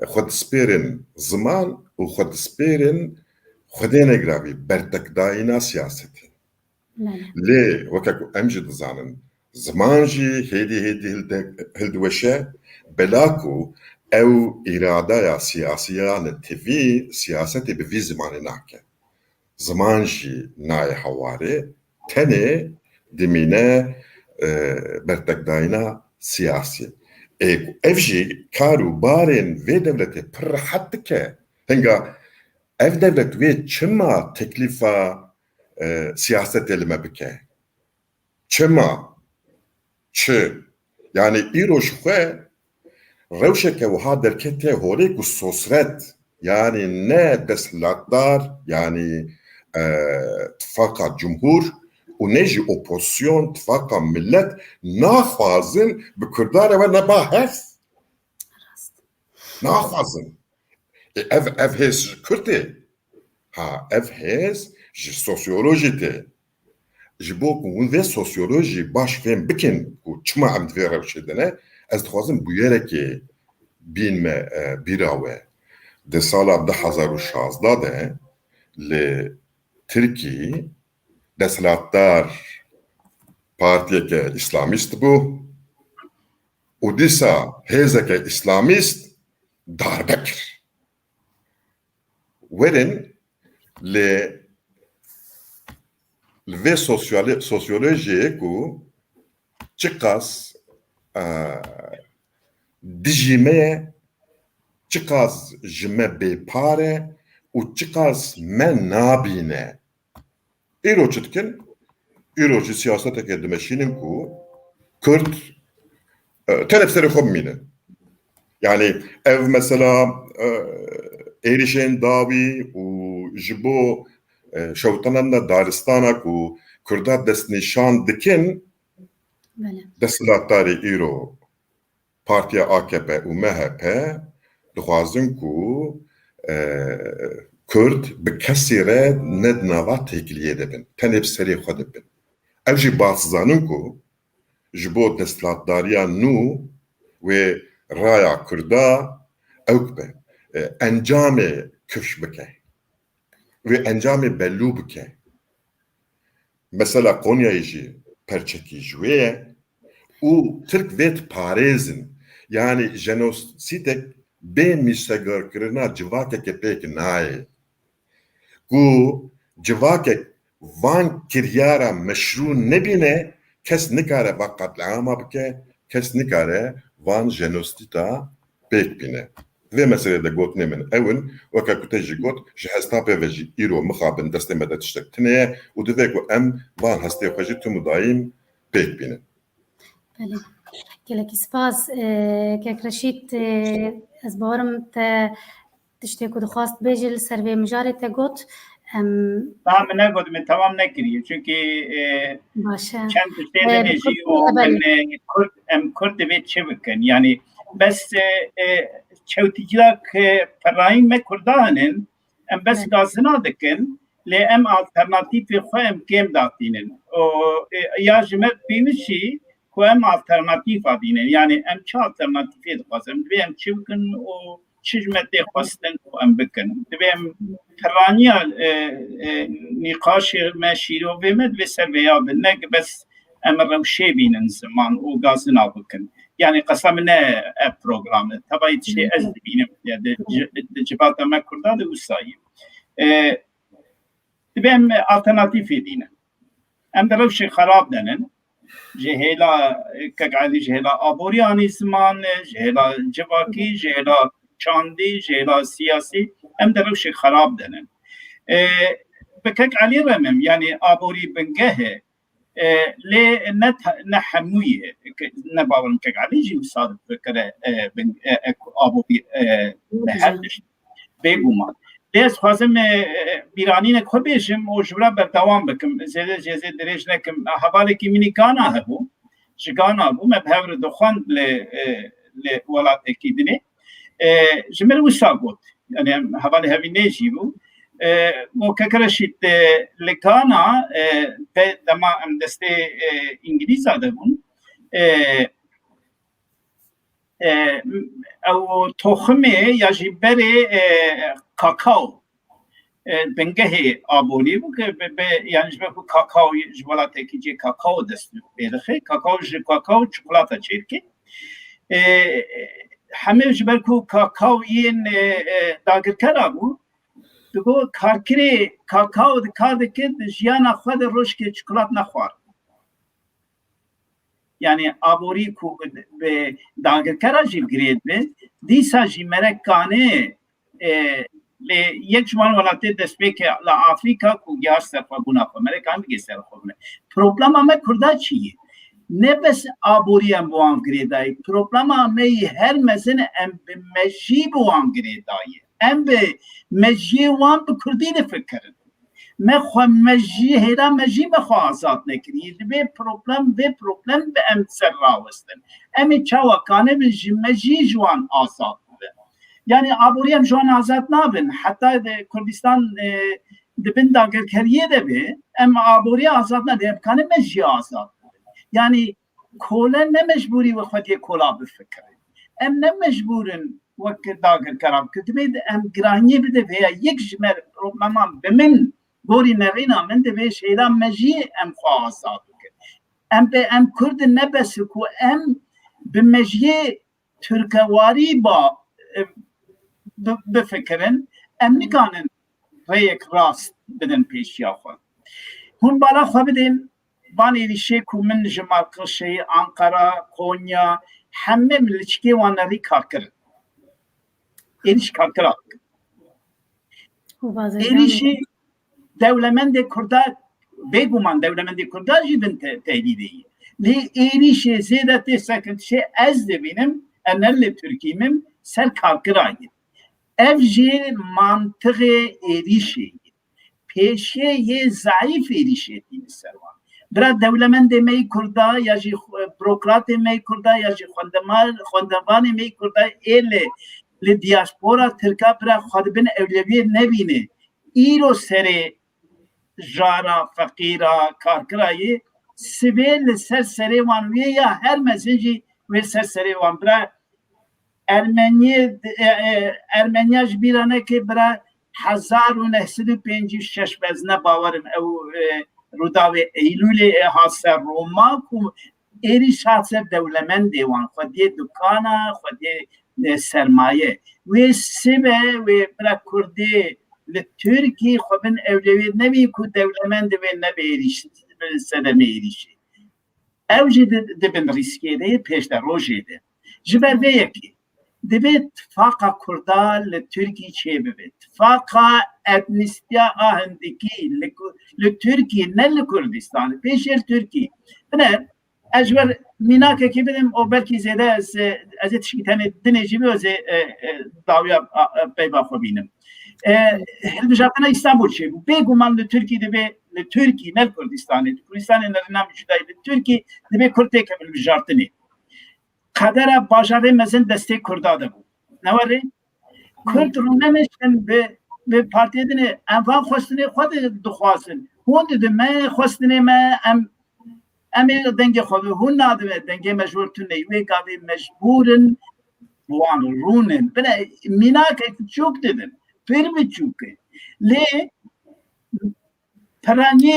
خود سبيرن زمان و خود سبيرن خدينا قرابي برتك داينا سياستي ليه وكاكو امجد زانن زمان جي هيدي هلدوشة بلاكو او إرادة سياسية نتفي سياستي بفي زمان ناكي زمان جي ناي حواري تاني دمينة برتك داينا سياسي افجي كارو بارين في دولتي پر حدك هنگا ev devlet ve çima teklifa siyaset elime bike. Çima yani İroşwe revşeke ve ha derkete hore ku sosret yani ne deslatlar yani tifaka cumhur و نجي اوبوزيون تفاقا ملت ناخوازن بكردار و نباهف ناخوازن ev hez Kürt'e ha ev hez ji sosyolojide ji bo ku ve sosyoloji baş fem bikin ku çima em dve rewşedine ez dixwazim bu yerekê bînme bîrawe di sala 2016 de li Tirkî deslatdar partiyeke İslamîst bû û dîsa hêzeke İslamîst darbe kir Werin le ve sosyolojiye ku çıkas dijime çıkas jime bepare u çıkas men nabine İro çıtkin İroci siyaset akademişinin ku Kürt tenefseri homminin yani ev mesela erişen davi u jibo şevtananda Daristana ku Kürda dest nişan dikin deslatari İro Partiya AKP u MHP dixwazin ku Kürt bi kesî re nednava têkiliyê dibin tenê bi serê xwe dibin ev jî bazzanin ku ji bo destlatdariya nû wê raya Kürda ew be encamê küş bike ve encamê bellû bike mesela Konyayê jî perçekî ji wê ye û Tirk vê parêzin yani jenosîdek bê mîşegarkirina civakeke pêk nayê ku civakek van kiryara meşrû nebîne kes nikare va qetleama bike kes nikare van jenosîda pêk bîne vê meselê de gotinê min ewin weka ku te jî got ji hestapê ve jî îro mixabin destê me de tiştek tune ye û divê ku em van hestê xwe jî tim û daîm pêk bînin. Gelekî spas kek Reşîd ez bawerim te tiştê ku dixwast bêjî li ser vê mijarê te got Tamam ne godim tamam ne kiriyor çünkü baş e çend tiştê de jî û em Kürt divê çi bikin yani bes çewtîcilak perayîn me Kurda hinin em bes gazina dikin lê em alternatîfê xwe em kêm datînin ya ji me bînişî ku em alternatîfa dînin yani em çi alternatîfê dixwazin divê em çi bikin û çi ji me tê xwestin ku em bikin divê em peraniya nîqaşê me şîrovê me divê ser vêya bin ne bes em rewşê bînin ziman û gazina bikin yani qesam ne ev programı tabii tiştê ez dibînim di civata me Kurda de wîsayî divê em alternatîfê dînin em di rewşê xerab denin ji hêla kekalî ji hêla aboriyanî ziman ji hêla civakî ji hêla çandî ji hêla siyasî em di rewşê xerab denin bi kekalî remim yani aborî bingehê لي نحمويه نباورم كعليجي مصادف فكره ابو بهرش بگومان دست خوازم بیرانین خوبیشم و جبرا بردوام بکم زیاده جزء درش نکم حوالی که منی گانا هبو جگانا بو مبهور دخان ل ولات اکیدنی جمر وساقوت يعني حوالی همی نیجی بو مكرشت لكانا دما ام دسته انجليز ادبون او تخمه يجي بري كاكاو بنگه آبونی بو که یعنی جبه کاکاو جوالاته که جه کاکاو دست بیدخه کاکاو جه کاکاو چکولاتا چیرکه همه جبه کاکاو این داگر کرا بو دو کارکری کاکاو دکار دکد جیانا خود روش که چکولات نخوار یعنی آبوری کو به داگر کرا جیب گرید به دیسا جی مرکانه یک جمان ولاته دست به که لآفریقا کو گیاش سرفا گنا خو مرکان بگی سر خونه پروبلم همه کرده چیه نه بس آبوری هم بوان گریدایی پروبلم همه هر مزن هم به مجی بوان گریدایی هم به مجی وان به کردی نفکرن مخوا مجی هیرا مجی بخوا آزاد نکرید به پروبلم به هم سر راوستن امی چاوکانه به مجی جوان آزاد yani aburi hem şu an azat nabın hatta Kurdistan dibin dagirkeriye de be hem aburi azat ne de kanı mecyi azat yani kolen ne mecburi ve xwediyê kola bifikre em ne mecburin wek dagirkeran kutibê em giraniyê bide veya yek ji me probleman bi min gorî nevîna min divê şêra meciyê em xwe azad bikin em Kurdin ne bes ku em bi meciyê Türkewarî ba بفکرن ام نکانن ریک راست بدن پیشیا خو هون بالا خو بدین وان ایریشه کو من جمارکشی انقره کونیا همه ملچکی وانری کارکر ایریش کارکر ایریشی دولمند کرده بگومان دولمند کرده جیبن تهدیدی لی ایریشی زیادت سکرتشی از دبینم انل ترکیمم سر کارکرایی evji mantığı erişi peşeye zayıf erişi dini servan bira devlemen demeyi kurda ya ji bürokrat demeyi kurda ya ji xwendevan demeyi kurda ele li diaspora Türka bira xwedibin evleviye nevîne îro serê jara feqîra karkirayê sivê li ser serê wan wê ya her mezin jî wê ser serê wan bira Ermeniya ji bîranekê bira 1956 bezne bawerim ew rûdawê Eylûlê hat ser Roma ku êrîş hat ser dewlemendê wan xwediyê dukana xwediyê sermaye wê sibe wê bira Kurdê li Tirkî xwe bin ewlewî nevî ku dewlemendê wê nebe êrîş sedemê êrîşê ew jî dibin rîskê de pêş de rojê de ji ber vê yekê دبی اتفاق کردال لترکی چه ببید اتفاق اتنیستیا آهندگی لترکی نه لکردستان پیشر ترکی بنر اجور میناکه که بدم او بلکی زیاده از تشکیتن دنیجی به از داویا بیبا خو بینم هلبجاتنا استانبول چه بگو من لترکی دبی لترکی نه لکردستان کردستان نه نام جدای لترکی دبی کرده که هلبجاتنی قدر باجاره مزن دسته کرده بود نواره کرد رو نمیشن به پارتی دنه انفان خواستنه خود دخواستن هون دیده من خواستنه من ام دنگ خود هون نادمه دنگ مجبور تونه یوی گاوی مجبورن بوان رونن بنا میناک چوک دیدن پر می چوکه لی پرانی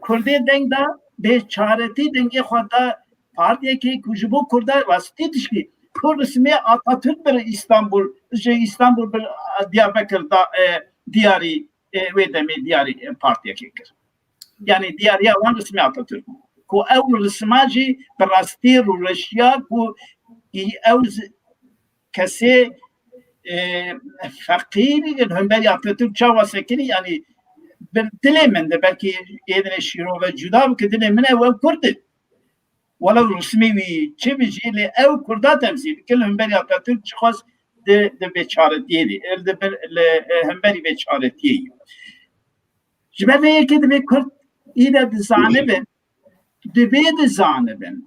کرده دنگ دا به چارتی دنگ خود دا partiye ki kujubu kurda vasıtı tişki Kurd ismi Atatürk bir İstanbul bir Diyarbakır'da diyari ve demi diyari partiye kekir. Yani diyariya olan ismi Atatürk. Ku ev ismacı berasti Rusya ku ev kese fakiri hümberi Atatürk çava sekini yani دلێ من دە بەلکی ئێدنێ شیرۆڤە جودا بکە دلێ منە ئەو کوردت وەڵە ڕسمیوی چێ بژێ لێ ئەو کوردا تەمسیل کرد لە هەمبەری ئاتاتورک چ خواست دە بێچارەتیە لە هەمبەری بێچارەتیە ji ber vê yekê divê Kurd îre dizanibin divê dizanibin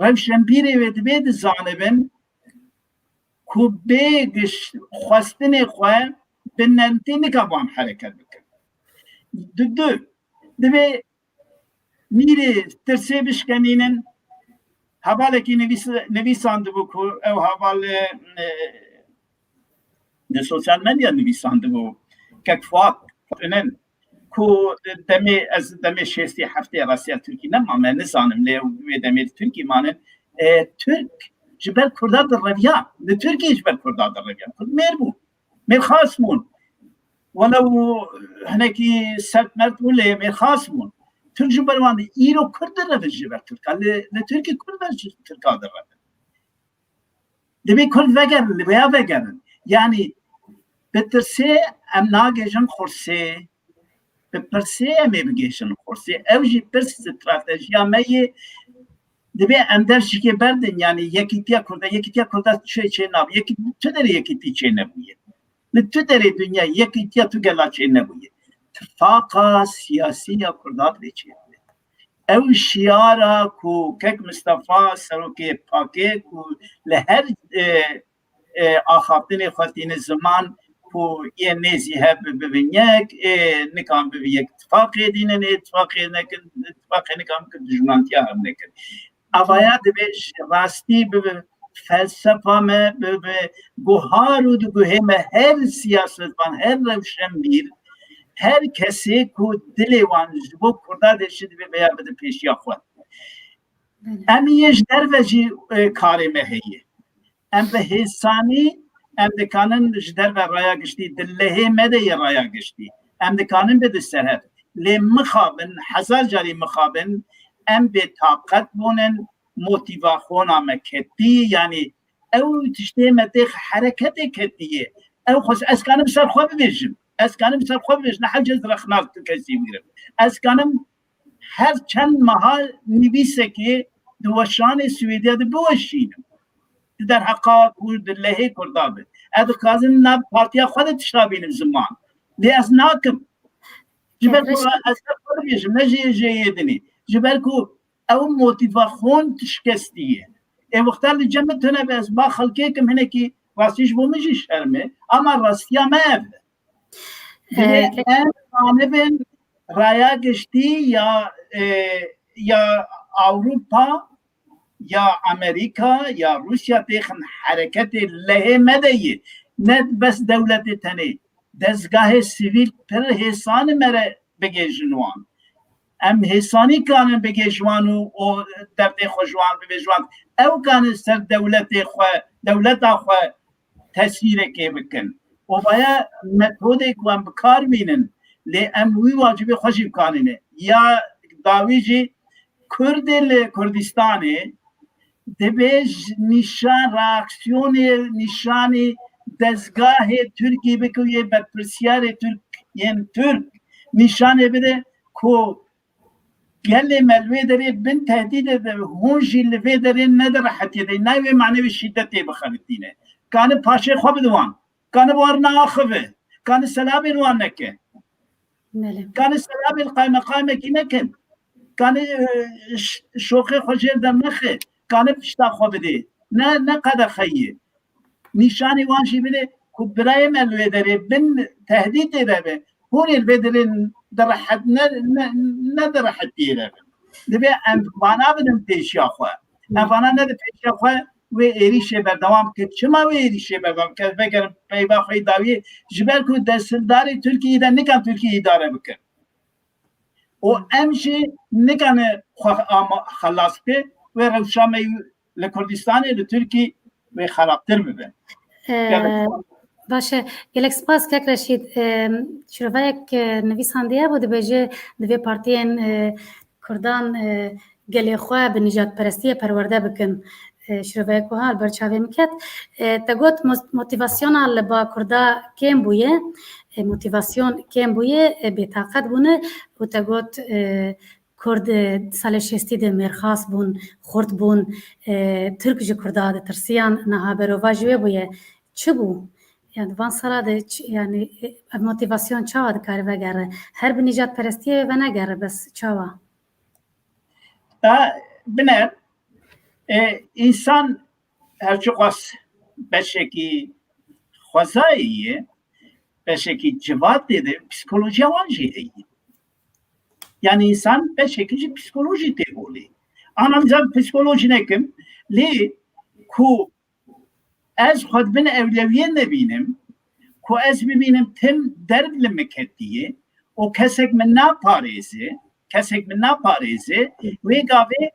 rewşenbîrê wê divê dizanibin ku bê xwestinê xwe bi nentê nika wan hereket bikin du divê mîrê tirsê bişkenînin hevalekî nivîsandibû ku ew heval di sosyal medya nivîsandibû kekfat ku demê ez demê şêstî heftê rasiya Tirkî nemame nizanim lê wê demê Tirkî manin Türk ji ber Kurda direviya li Tirkiyê ji ber Kurda direviya Kurd mêr bû mêr xas bûn welew hinekî sertmert bû lê mêr xas bûn Türk ji ber wan îro Kurd direvin ji ber Tirka li Tirkî Kurd ber ji Tirka direvin divê Kurd vegerin li vêya vegerin yani bi tirsê em nagêjin xursê bi pirsê em ê bigêjin xursê ew jî pir stratejiya me yê divê em derşikê berdin yani yekîtiya Kurda çê nab tu derê yekîtî çê nebûye li tu derê dunya yekîtiya tu gela çê nebûye tifaka siyasî ya Kurda divê çê ew şiara ku kek Mustafa serokê pakê ku li her axaftinê xwetîne ziman ku yê nêzî hev bibînyek nikan bibîyek ittifaqê dînin ittifaqê nekin ittifaqê nikan bikin dijmantiya hev nekin avaya divê rastî bi felsefa me bi guhar û diguhê me her siyasetvan her rewşenbîr her kesê ku dilê wan ji bo Kurda de şi divê veya bide pêşiya xwe em yê ji derve jî karê me heye em bi hêsanî em dikanin ji derve raya giştî dillehê me de yê raya giştî em dikanin bide serhev lê mixabin hezar carî mixabin em bê taqet bûnin motivasyona me ketî yani ew tiştê me tê hereketê ketiye ew xwes ez kanim ser xwe bibêjim ez kanim ser xwe bibêjim ne hecez rexnar tu kesî bigirim ez kanim her çend meha nivîsekê di weşanê Swêdiya de biweşînim در حقا Kurd lehê Kurda be ez dixwazim nav partiya xwe de tişta bînim ziman lê ez nakim ji ber ku ez xwe dibêjim ne jê jêyê dinê ji ber ku ew motivasyon tişkestiye wexta li cem tune be ez ba xelkêkim hinekî rastî ji bo min jî şerm e ama rastiya me ev em zanibin raya giştî ya Avrupa ya Amerika ya Rusya têxin hereketê lehê me de yê ne bes dewletê tenê dezgahê sivîl pir hêsanî me re bigêjin wan em hêsanî kanin bigêj wan û o derdê xwe ji wan bibêj wan ew kanin ser dewletê xwe dewleta xwe tesîrekê bikin û vaya metodê ku em bikar bînin lê em wî wacibê xwe jî bikanîne ya dawî jî Kurdê li Kurdistanê divê nîşan reaksiyonê nîşanê dezgahê Tirkî bikiriye berpirsyarê yên Türk nîşanê bide ku gelê me li vê derê bin tehdîdê de hûn jî li vê derê ne de rehetiyê de navê manevê şîddetê bixelitîne kanî paşê xwe bide wan kanî war neaxive kanî selamên wan neke kanî selamên qaymeqamekî nekin kanî şoxê xwe jêr dem nexe kanî pişta xwe bidê ne qede xeyê nîşanê wan jî bide ku birayê me li vê derê bin tehdîdê de be hûn ê li vê derê ne de rehetiyê de bin divê em vana bidin pêşiya xwe em vana nede pêşiya xwe wê êrişê berdewam bike çima wê êrişê berdewam bike vegerin peyva xwe dawiyê ji ber ku destdarê Tirkiyeyê de nikan Tirkiyeyê îdare bikin û em jî nikane xwe xelas bike wê rewşa me li Kurdistanê li Tirkî wê xerabtir bibe باشه gelek spas kek Reşîd şiroveyek nivîsandiye bû dibêje divê partiyên Kurdan gelê xwe bi nîjadperestiyê perwerde bikin şiroveyek wiha li ber çavê min ket te got motivasyona li ba Kurda kêm bûye موتیواسیون کم بویه بطاقت بونه و تا گوت کرد سال شستی ده مرخاص بون خورد بون ترک جی کرده ده ترسیان نها بروا جوه بویه چه بو؟ yani van sala de yani motivasyon çava da kar vegere her bir nicat perestiye ve ne gere bes çava. Biner insan her çok az beşeki xwezayê beşekî civat dedi psikolojiya wan jî heye. Yani insan beşekî jî psikolojî tê bolê. Analizam psikolojî nekim lê ku ez xwe bin evleviyê nebînim ku ez bibînim tim derd li me ketiye û kesek min naparêze wê gavê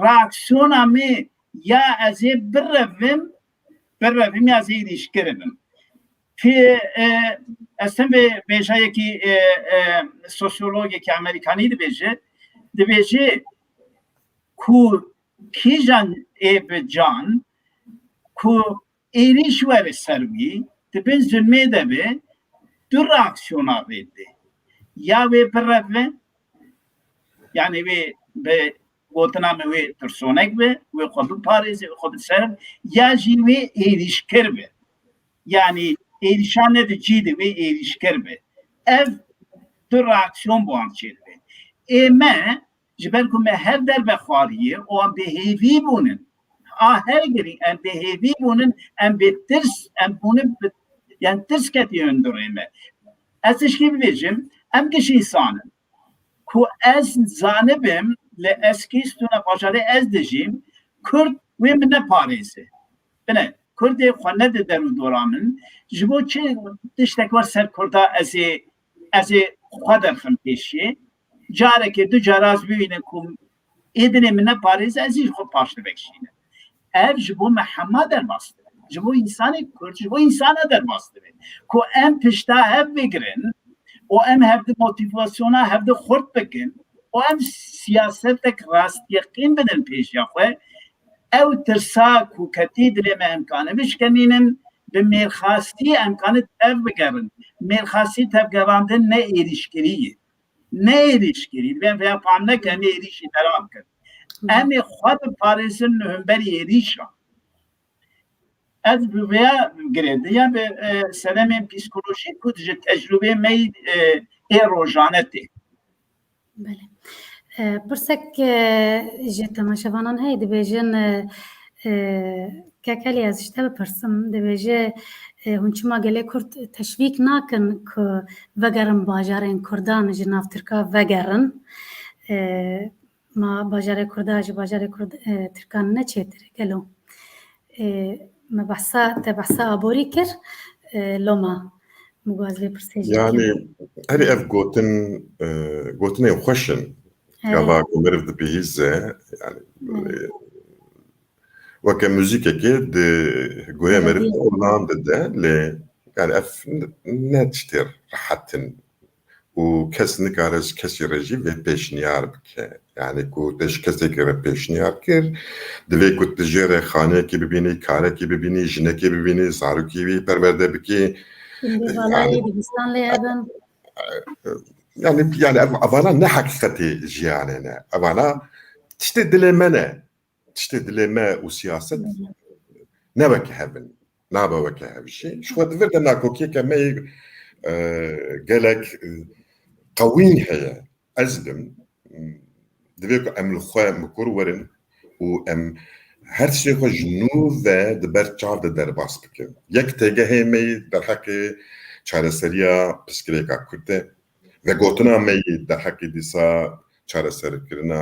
reaksiyona me ya ez ê birevim ya ez ê êrîşkiribim. Estem ve bêjayekî sosyologekî Amerikanî dibêje ku kîjan ê bi can ku êrîş were ser wî dibin zulmê de be du reaksiyona vê de ya wê bireve yani wê bi gotina me wê tirsonek be wê xwe biparêze wê xwe biserim ya jî wê êrîşkir be yani êrîşan ne de cî de wê êrîşkir be ev du reaksiyon bu an çêdibe me ji ber ku me her derve xwariye û em bêhêvî bûnin her gerî em bêhêvî bûnin em bê tirs em bûnin yani tirs ketiye hundirê me ez tişkî bibêjim em giş însanin ku ez zanibim li eskîstûna bajarê ez dijîm Kurd wê min neparêze bine Kurdê xwe nede derûdora min ji bo çi tiştek war ser Kurda ez ê xwe derxim pêşî carekê du car ez bibînim ku êdinê min neparêze ez jî xwe paş dibekşînim ev ji bo me hema derbas dibe ji bo însanê Kurd ji bo însana derbas dibe ku em pişta hev bigirin û em hevdî motivasyona hevdî xurt bikin û em siyasetek rastiyaqîn bidin pêşiya xwe ew tirsa ku ketî dilê me emkanê bişkenînin bi mêrxasî emkanê tev bigerin mêrxasî tevgerandin ne êrîşkirî ben veya fam neke em êrîşî dera bikin em ê xwe biparêzin li hemberî êrîşa ez bi vêya girêdiye ya bi seremên psikolojîk ku ji tecrübê me ê rojane tê Pirsek ji temaşevanan heye dibêjin kekelî ez ji te bipirsim dibêje hûn çima gelê Kurd teşvîk nakin ku vegerin bajarên Kurdan ji nav Tirka vegerin ma bajarê Kurda ji bajarê Tirkan neçêtir gelo me te behsa aborî kir loma mugaz vê pirsêjî yani herî ev gotinê xweş in gava ku meriv dibihîze yani weke muzîkekê di goya meriv de olan dide lê yani ev ne tiştê rehetin û kes nikare ji kesî re jî vê pêşniyar bike yani ku te ji kesekê re pêşniyar kir divê ku tu jê re xaneyekê bibînî karekê bibînî jinekê bibînî zarokê wî perwerde bikî yani evana ne hakikatê jiyanê ne evana tiştê dilê me ne tiştê dilê me û siyaset ne weke hevin nabe weke hev jî ji xwe divir de nakokiyeke me gelek qewîn heye ez dim divê ku em li xwe mikur werin û em her tiştê xwe ji nû ve di ber çav de derbas bikin yek têgehê me derhekê çareseriya pirsgirêka Kurd e ve gotina me derhekê dîsa çareserkirina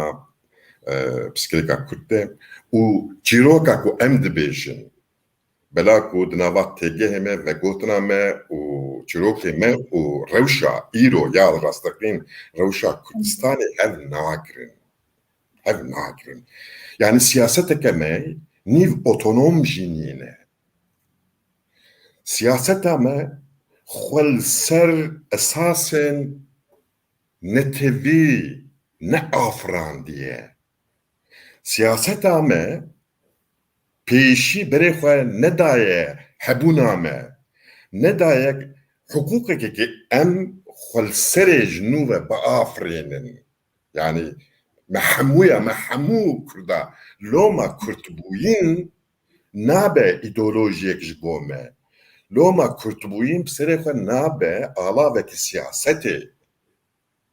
pirsgirêka Kurd e û çîroka ku em dibêjin bela ku di nava têgehê me ve gotina me û çîrokê me û rewşa îro ya rastaqîn rewşa Kurdistanê hev nagirin yani siyaseteke me nîv otonom jî nîne siyaseta me xwe li ser esasên netevî neafirandiye siyaseta me pêşî berê xwe nedaye hebûna me nedaye حقوقك ام خلسر جنوب بافرينن يعني محمو كردا لوما كرتبوين نابه ايديولوجيك جبومه لوما كرتبوين بسرخ نابه آلاوك سياستي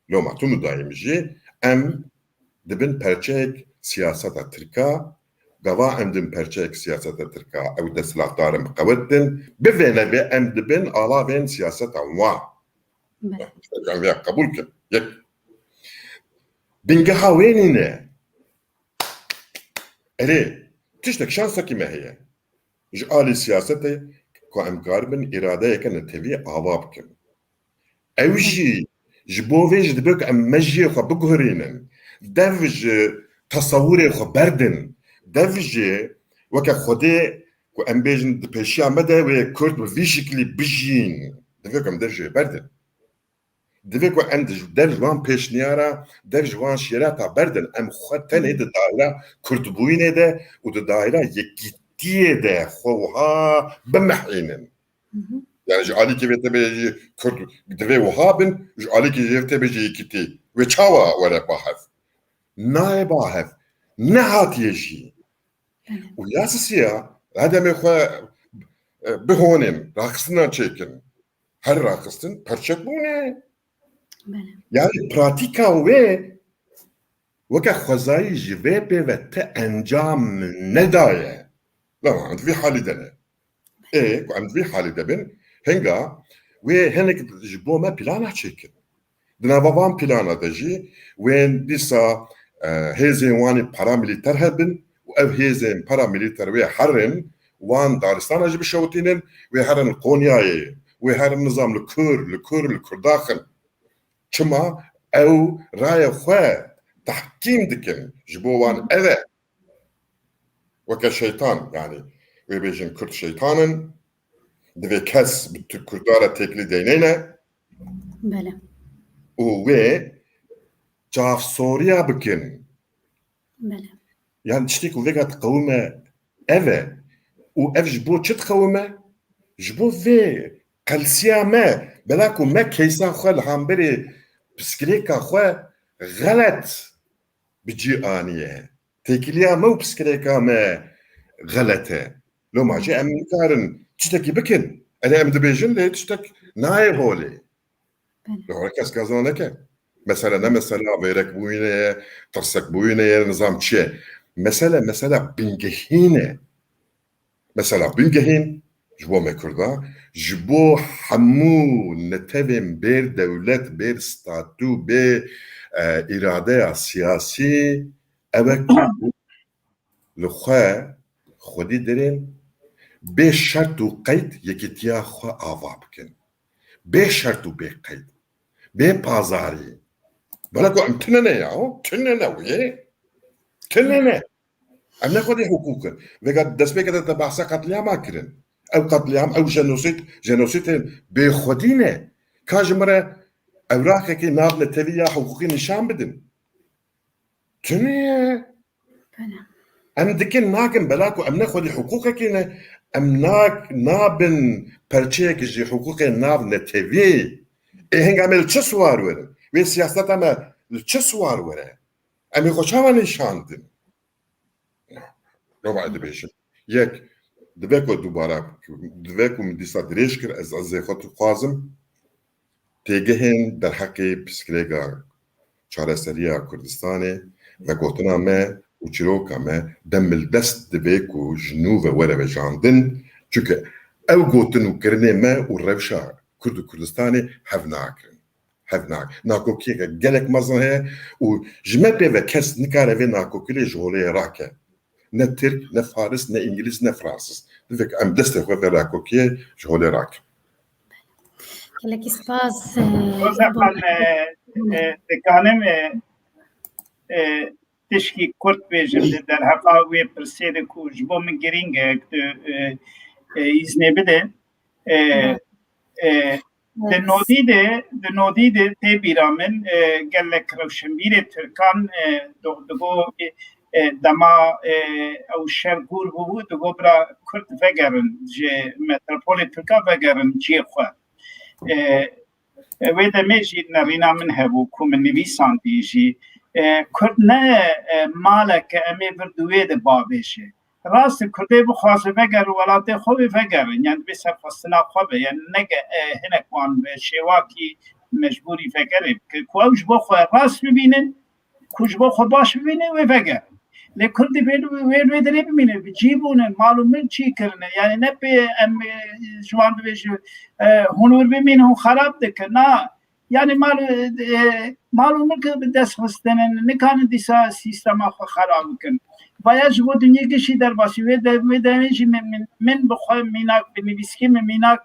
لوما تونو دايم جي ام دبن پرچek siyaseta Türka gava em din perçek siyaseta Türka ew destlatdarın qewetin bivêne vê em dibin ala vên siyaseta wan em vê qebûl kin yek bingeha wênî ne erê tiştek şansekî me heye ji alî siyasetê ku em karibin îradeyeke netevî ava bikin ew jî ji bo vê ji dibe ku em mejiyê xwe biguherînin dev ji tasawurê xwe berdin dev jî weke Xwedê ku em bêjin di pêşiya me de wê Kurd bi vî şeklî bijîn divê ku em dev jê berdin divê ku em dev ji wan pêşniyara dev ji wan şîreta berdin em xwe tenê di daîra Kurdbûyînê de û di daîra yekîtiyê de xwe wiha bimehînin yani ji alîkê vê tebê Kurd divê wiha bin ji alîkê jê tebê jî yekîtî wê çawa were bahev naye bahev nehatiye jî û yasisiya hedemê xwe bihonin raxistinan çêkin her raxistin perçek bûne yani pratika wê weke xwezayî ji vê pê te encam nedaye lama em divê halî de ne ku em divê halî de bin hinga wê hinek ji bo me plana çêkin di nava van plana de jî wên dîsa hêzên wanê paramilîter hebin û ev hêzên paramilîter wê herin wan daristana jî bişewitînin wê herin Konyayê wê herin nizam li Kurdaxin çima ew raya xwe tehkîm dikin ji bo wan ev e weke şeytan yani wê bêjin Kurd şeytanin divê kes bi Kurdara têkilî deyneyne û wê çavsoriya bikin yani tiştê ku vêga diqewime ev e û ev ji bo çi diqewime ji bo vê qelsiya me bela ku me keysa xwe li hamberê piskirêka xwe xelet bicî aniye têkiliya me û piskirêka me xelet e loma jî em nikarin tiştekî bikin erê em dibêjin lê tiştek naye holê li hor kes gaza neke mesela ne mesela wêrekbûyînê tirsekbûyînê nizam çi ye mesela bingehîn mesela bingehîn ji bo me Kurda ji bo hemû netevên bêr dewlet bêr statû bê îradeya siyasî ew e li xwe xwedî derên bê şert û qeyd yekîtiya xwe ava bikin bê şert û bê qeyd bê pazarî bela ku em tunene ya tunene wê tunene em nexwedî hukûkin vêga destpêkê te behsa qetliyama kirin ew qetliyam ew jenosîdên bêxwedî ne ka ji me re ewrakekê nav netevî ya hukûkî nîşan bidin tuneye em dikin nakin bela ku em nexwedî hukûkekê ne em nabin perçeyekî ji hukûkên nav netevî ê hinga me li çi swar werin wê siyaseta me li çi swar were em ê xwe çawa nîşandin Roma dibêjin yek divê ku dubara divê ku min dîsa dirêj kir ez ezê xwe dixwazim têgihên derheqê piskirêka çareseriya Kurdistanê ve gotina me û çîroka me dem dest divê ku ji nû ve were vejandin çünkü ew gotin û kirinê me û rewşa Kurd û Kurdistanê hev nakirin hev nak nakokiyeke gelek mezin heye û ji me pê ve kes nikare vê nakokilê ji holê rake ne Türk ne Faris ne İngiliz ne Fransız divê em destê xwe vê nakokiyê ji holê rakin gelekî spas dikanim tişkî Kurd bêjin li derheqa wê pirsê de ku ji bo min girîng e îznê bide di nodî de tê bîra min gelek rewşenbîrê Türkan digo dema ew şergûr bûbû digo bira Kurd vegerin ji metropolê Türka vegerin ciyê xwe و دمیجی نرینا من هبو کم نویسان دیجی کرد نه مالک امی بردوی ده بابشه راست کرده بخواسته فگر ولات خوبی فگر یعنی بسر خستنا خوبه یعنی نگه هنک وان شواکی مجبوری فگره که کوش بخو راست ببینن کوش بخو باش ببینن و فگر لکردی وی دری ببینه بجیبونه معلومه چی کرنه یعنی نه به جوان بشه هنور ببینه و خراب دکه نه یعنی معلومه که به دست خستنه نکانه دیسا سیستما خراب کن باید جو دنیا کشی در باسی و دمیجی من بخواه میناک بنویسکی میناک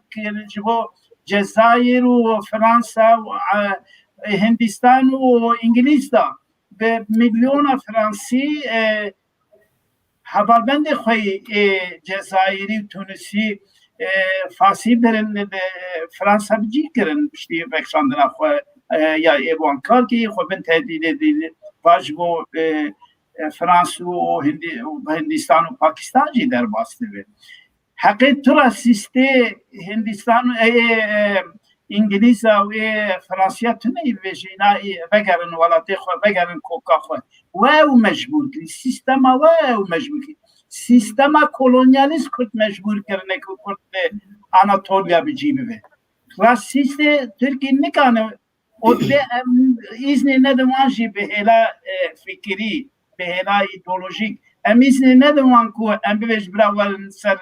جو جزایر و فرانسه و هندستان و انگلیس دا به میلیون فرانسی حوالبند خوی جزایری و تونسی فارسی برن فرانسه بجی کرن بشتی بکشاندن خو یا ایوان کار که خو بن تهدید واجبو فرانس و هندستان و پاکستان جی در باسته بید حقیقت تو سیسته هندستان انگلیس و فرانسیا تو نیویجی نه بگرن ولاتی خو بگرن کوکا خو و مجبور کردی سیستم و مجبور کردی سیستم کولونیالیست کرد مجبور کرده که کرد آناتولیا بجی ببه راستیست ترکی نکانه ادبه ایزنی ندوانجی به هلا فکری به هلا ایدولوژیک ام ایزنی ندوان که ام ببیش براول سر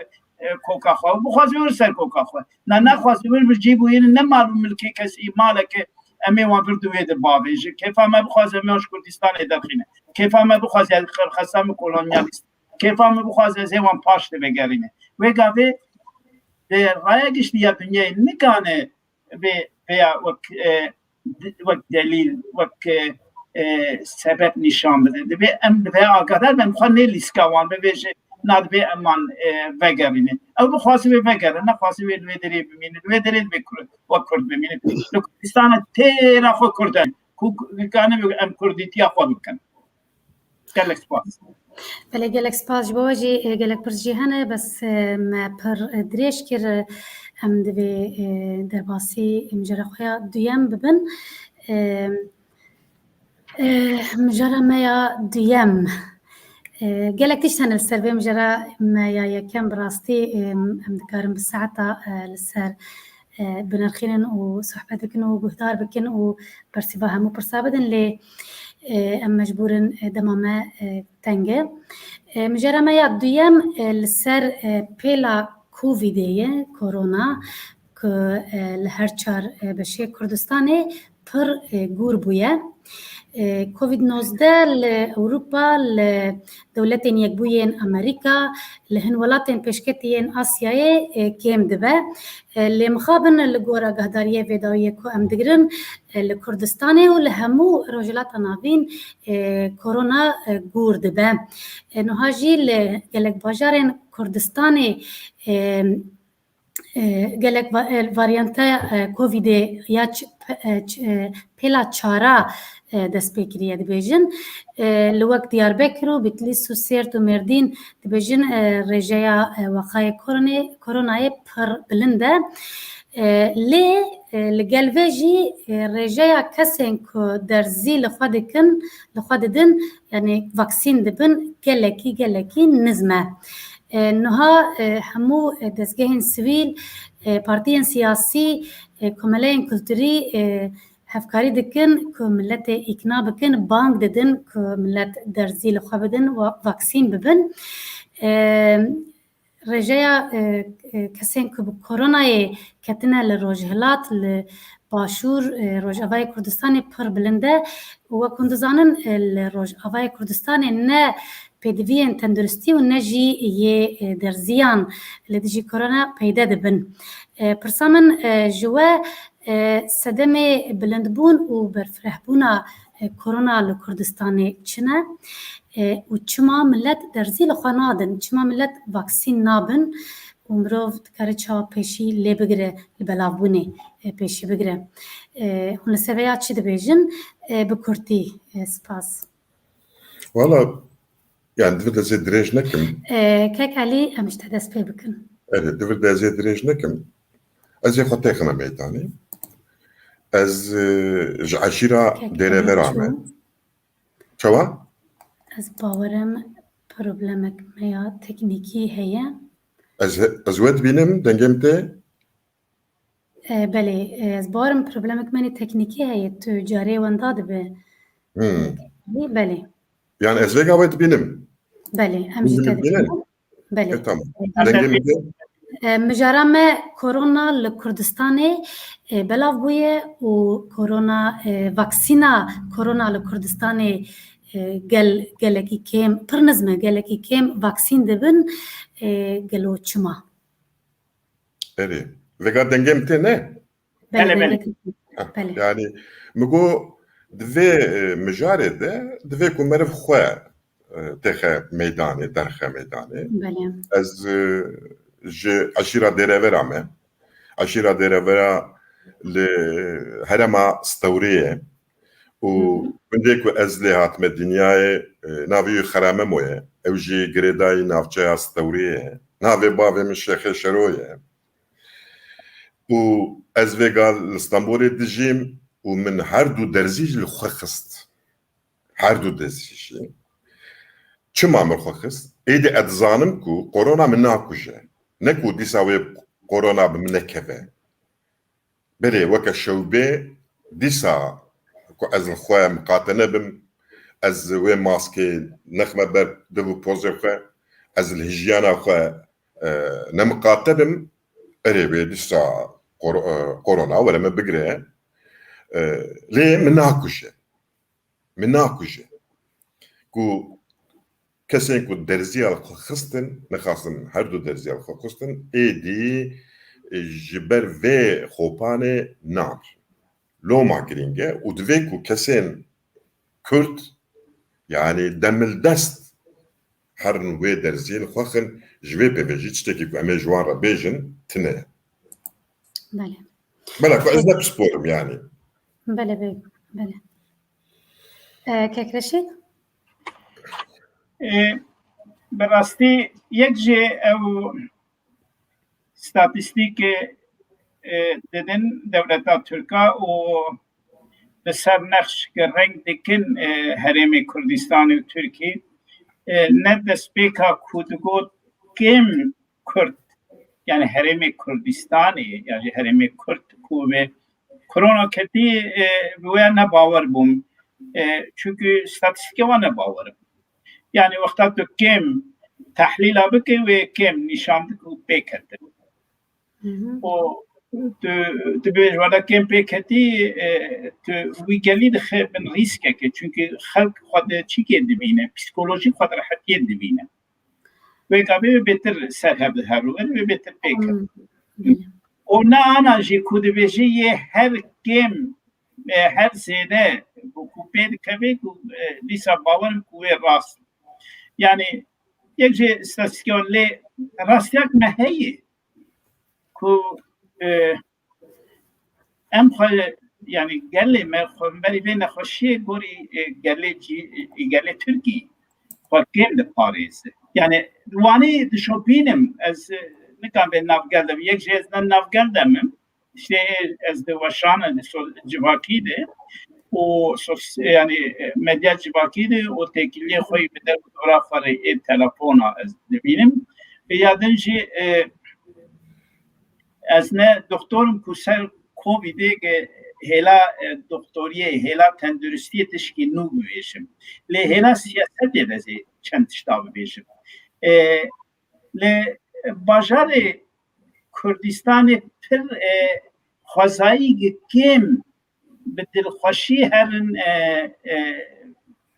کوکا خو بخواستی بر سر کوکا خو نه نخواستی بر بجیبو یعنی نمالوم ملکی کسی مالک امی وان بردوی ده بابیج کیف هم بخواست امیش کردستان ادخینه کیف هم بخواست خستم کولونیالیست کیف هم بخواست از ایوان پاشته بگرینه و گاوه ده رایگش دیا دنیا نکانه به وقت دلیل وقت سبب نشان بده به ام به آگادر من خواهد نیلیسکوان ببیشه ناد به امان وگرینه او بخواست به وگره نخواست به دویدری بمینه دویدری بکرد و کرد بمینه کردستان تیرا خو کردن کانه ام کردیتیا خو بکن گلک سپاس بله گلک سپاس جواجی گلک پرجی هنه بس ما پر دریش کر ام دوی در باسی مجرد خویا دویم ببن مجرد میا دویم قالك تيشتن السر مجرى ما يكن براستي ام دكارم بالساعة للسر بنرخين وصحبتكن وبهدار بكن وبرسيباها مو برسابدن لي ام مجبورن دماما تنجي مجرى ما يدويم السر بيلا كوفيدية كورونا ك لهرچار بشي كردستاني پر گوربویه کووید-19 لأوروبا لدولتين يكبوين أمريكا لهن ولاتين بشكتين آسياي كيم دبا لمخابن لجورا قهدارية فيداوية كو أم دقرن لكردستاني ولهمو رجلات نافين كورونا جور دبا نهاجي لجلك باجارين كردستاني گلک واریانتا کووید یا پیلا چارا دست بکریه دبیجن لوقت دیاربکر و بیتلیس و سرت و مردین دبیجن رجایا وقای کورونای پر بلنده لی لگلویجی رجایا کسین که در زی لخواددن یعنی واکسین دبن گلکی نزمه نها همو دستگاه سویل پارتیان سیاسی کمالین کلتوری هفکاری دکن که ملت اقناع بکن بانک ددن که ملت در زیل خواه بدن و واکسین ببن رجایا کسین که کورونای کتنه لروجهلات باشور روج آوای کردستان پر بلنده و کندزانن روج آوای کردستان نه پیدوین تندرستی و نجی یه در زیان لدیجی کرونا پیدا دبن پرسامن جوا صدم بلندبون و برفرهبونا کرونا لکردستان چنه و چما ملت در زیل خوانادن چما ملت واکسین نابن و مروف دکاره چا پیشی لی بگره لبلابونه پیشی بگره هون لسویات چی دبیجن بکرتی سپاس والا يعني دفر دازي دريج نكم كيك علي مش تدس بي بكن دفر دازي دريج نكم ازي خطيخنا ميتاني از ji eşîra derêvera me çawa Ez bawerim problemek me ya teknîkî heye. ez wê dibînim dengêm tê Belê, ez bawerim problemek menî teknîkî heye. Tu carê wenda dibe. Belê. yani ez vêga wê dibînim Belê, em jî te dibînin dibînin. Belê. tamam dengê min de Mijara me korona li Kurdistanê belav bûye û korona vaksîna korona li Kurdistanê gelekî kêm pir nizme gelekî kêm vaksîn dibin gelo çima. erê vêga dengêm tê ne Belê. yani min got divê mijarê de divê ku meriv xwe têxe meydanê derxe meydanê Belê. ez ji eşîra derêvera me eşîra derêvera li herema Stewreyê û gundê ku ez lê hatime dinyayê navê wî Xerame moye ew jî girêdayî navçeya Stewreyê ye navê bavê min Şêxê Şero ye û ez vêga li Stenbolê dijîm û min her du derzî ji li xwe xist her du derzî jî çima min xwe xist êdî ez dizanim ku korona min nakuje ne ku dîsa wê korona bi min nekeve berê weke şewbê dîsa ku ez li xwe miqate nebim ez wê maskê nexme ber div û pozê xwe ez li hijyana xwe nemiqate bim erê wê dîsa korona were me bigire lê min nakuje ku kesên ku derziya li xwe xistin nexwastin her du derziya li xwe xistin êdî ji ber vê xopanê nan loma girîng e û divê ku kesên Kurd yani demildest herin wê derziyê li xwe xin ji vê pêvêjî tiştekî ku em ê ji wan re bêjin tune ye Belê. bela ku ez ne pisporim yani Belê. Kekreşî? Bi rastî yek jê ew statîstîkê didin dewleta Tirka û bi ser nexş gireng dikin Herêmê Kurdistanê û Tirkî ne destpêka ku digot kêm Kurd yani Herêmê Kurdistanê ya jî Herêmê Kurd ku vê korona ketî bi wê ne bawer bûm çünkü statîstikê wan ne bawerim yani wexta tu kêm tehlîla bike wê kêm nîşandik û pêketin û tu bêj wela kêm pêketî tu wî gelî dixe bin rîskekê çünkü xelk xwe di çîkê dibîne psikolojîk xwe di rehetiyê dibîne wê gavê wê bêtir serhev diherûin wê bêtir pêket û ne ana jî ku dibêjî yê her kêm her zêde ku pê dikeve ku dîsa bawerim ku wê rast yani yek jê statîstikê wan lê rastiyak me heye ku em xwe yani gelê me berî vê nexweşiyê gorî gelê Tirkî xwe kêm diparêze yani wanê dişopînim ez nikan vê navgel de yek jê ez ne navgel demim işte ez di weşana civakî de û yani medya civakî de û têkiliyê xwe bi der fotoğraflarê telefona ez dibînim vê ya din jî ez ne doktorim ku ser Covidê hêla doktoriyê hêla tenduristiyê tişkî nû bibêjim lê hêla siyasetê de zê çend tişta bibêjim lê bajarê Kurdistanê pir xwezayî kêm bi dilxweşî herin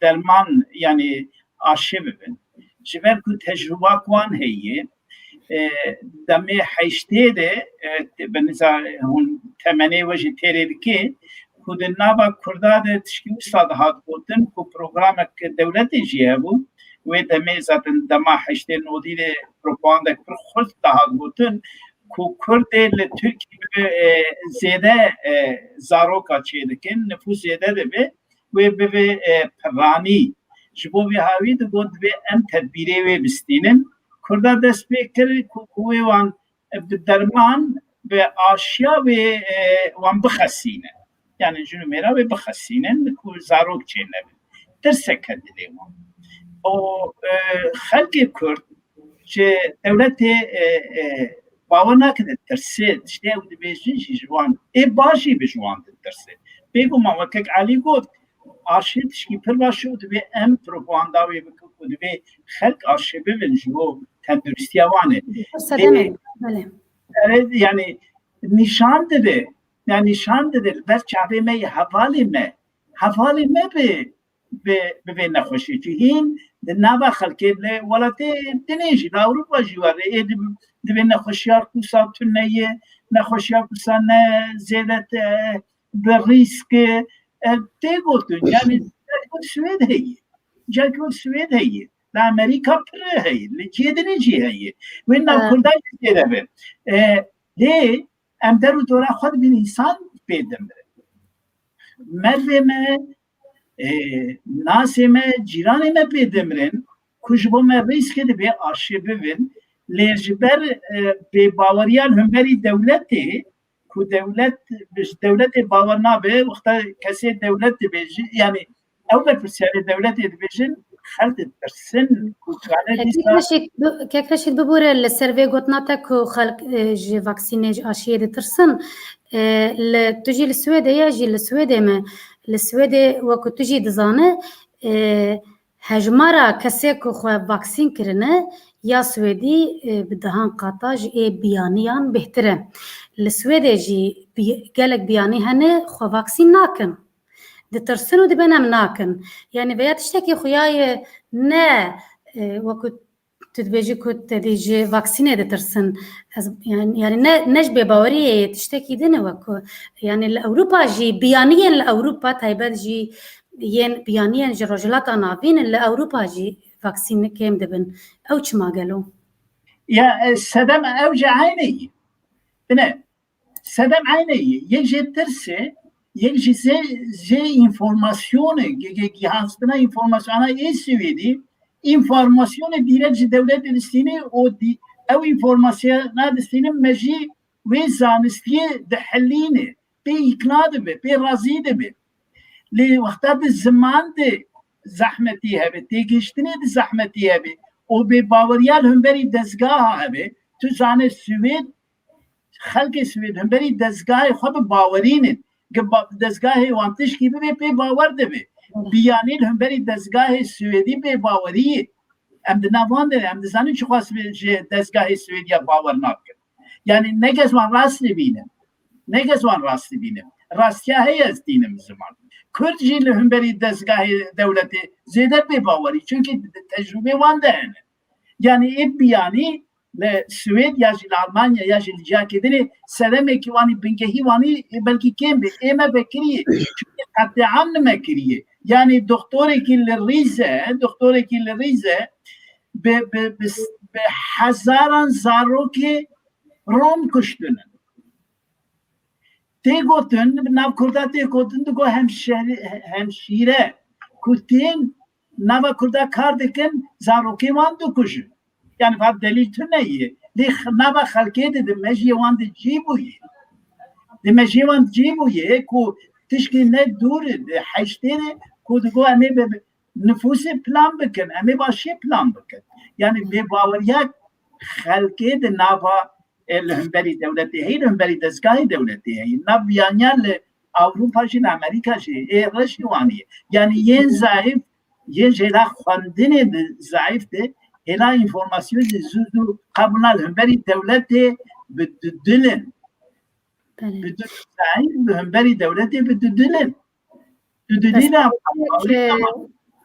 derman yani aşê bibin ji ber ku tecrüba wan heye demê heştê de bi niza hûn temenê we jî têrê dike ku di nava Kurda de tişkî wisa dihat gotin ku programek dewletê jî hebû wê demê zaten dema heştê nodî de propagandek pir xurt dihat gotin ku Kurdê li Tirkiyê zêde zaroka çê dikin nüfus zêde dibe wê bibe piranî ji bo vê havî digot divê em tedbîrê wê bistînin Kurda dest pê kir ku wê wan bi derman bi aşiya wê wan bixesîne يعني جنو ميرا بخسينن كو زاروك جنب ترسك هدليهم او خلق كرد جه دولت باورنا كده ترسد شتي او دبيجن جوان اي باشي بجوان ترسد بيگو ما وكك علي قلت arşiv tişki pir başı o dibe em propaganda ve o dibe halk arşivi ve jo tenduristiya vane. Evet yani nişan dedi. Yani nişan dedi. Bes çabe me havali me be nexoşi cihin de nava halkle wala te teneji la Avrupa jiware e dibe nexoşiyar kusa tüneye nexoşiyar kusa ne zedet be risk تيغوتن يعني جاكو السويد هي لامريكا بر هي لجيدني جي هي وين كلدا جيدبه ليه ام درو دورا خود بين انسان بيدم مرمه ناسمه جيرانه بيدمرن كوجبو ما ريسك دي ارشيفين لجبر بباوريان همبري دولتي کو دولت باور نابه وقتا کسی دولت بیجی یعنی اول پرسیاری دولت بیجن خلد درسن کو كيف رشيد ببور السيرفي قطناتك وخلق جي فاكسيني اشياء ترسن تجي للسويد يجي للسويد ما للسويد وكو تجي دزانه هجمارا كسيكو خو فاكسين كرنه يا سويدي بدهان قاطاج اي بيانيان بهتره السويد جي قالك بياني هنا خو فاكسين ناكن دي ترسنو دي بنام ناكن يعني بيات تشتكي خوياي نا وكنت تتبيجي كنت ديجي فاكسيني دي ترسن يعني نجبي باوري تشتكي دينا وكو يعني الأوروبا جي بيانيا الأوروبا تايبات جي ين بيانيا جي رجلات نافين الأوروبا جي فاكسين كيم دبن أو ما قالوا يا سدام أوجع عيني بنا سدام عيني يجي ترسي يجي زي انفورماسيون يجي هاستنا انفورماسيون أنا يسويدي انفورماسيون ديرج دولة فلسطينية أو دي أو انفورماسيون فلسطينية مجي وزانستيه دحلينه بإقناع به برازيد به لوقتها الزمان ده زحمتي هبه تيجشتني ده زحمتي هبه وبباوريال هم بري دزگاه هبه تو زانه سويد خلق سويد هم بري دزگاه خود باورینه دزگاه وانتش کی به باور ده به بیانیل هم بري دزگاه سويدي به باوریه ام ده نوان ده ام ده زانه چه خواست به دزگاه سويديا باور نکن yani ne gezman rastlı binem ne gezman rastlı binem rastya heyaz dinem zaman Kürtçiyle hümberi dezgahı devleti zeder bir bavari çünkü tecrübe vardı yani hep bir yani le Süveyt ya Almanya ya Jakedini seleme ki vani bingehi vani belki kembe eme bekriye çünkü katliam ne mekriye yani doktor ekille Rize be hazaran zaroki Rom kuştunun تيغوتن ناف كردا تيغوتن دو همشيره كوتين ناف كردا كاردكن زاروكي وان دو كوج يعني فاد دليل تنيه دي ناف خلقي دي مجي وان دي جيبويه كو تشكي ند دور حيشتينه كو دو امي نفوسي بلان بكن امي باشي بلان بكن يعني بباوريات خلقي دي نافا الهمبري دولتي هي الهمبري دزگاه دولتي هي نبيانيال أوروبا جن أمريكا جي إيه رشوانية يعني ين زعيف ين جلا خواندني زعيف ده هلا إنفورماسيون زودو قبلنا الهمبري دولتي بدلن بدل زعيف الهمبري دولتي بدلن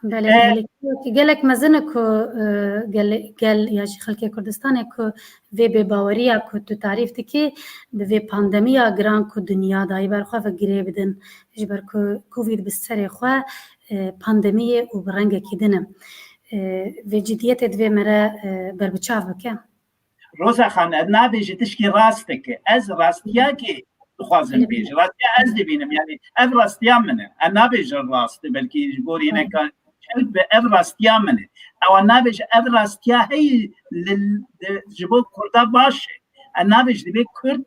بله گلک مزنه کو گل یا خلک کردستان کو و به باوریا کو تو تعریف کی به پاندمیا گران کو دنیا دای بر خو فگری بدن جبر کو کووید بسر خو پاندمی او برنگ کیدنه و جدیت دو مره بر بچاو که روزا خان ادنا بیجی تشکی راسته که از راستیا که خوازم بیجی راستیا از دبینم یعنی اف راستیا منه انا بیجی راسته بلکی گوری نکن به اف راستیا منه او انا بیجی اف راستیا هی جبو کرده باشه انا بیجی به کرد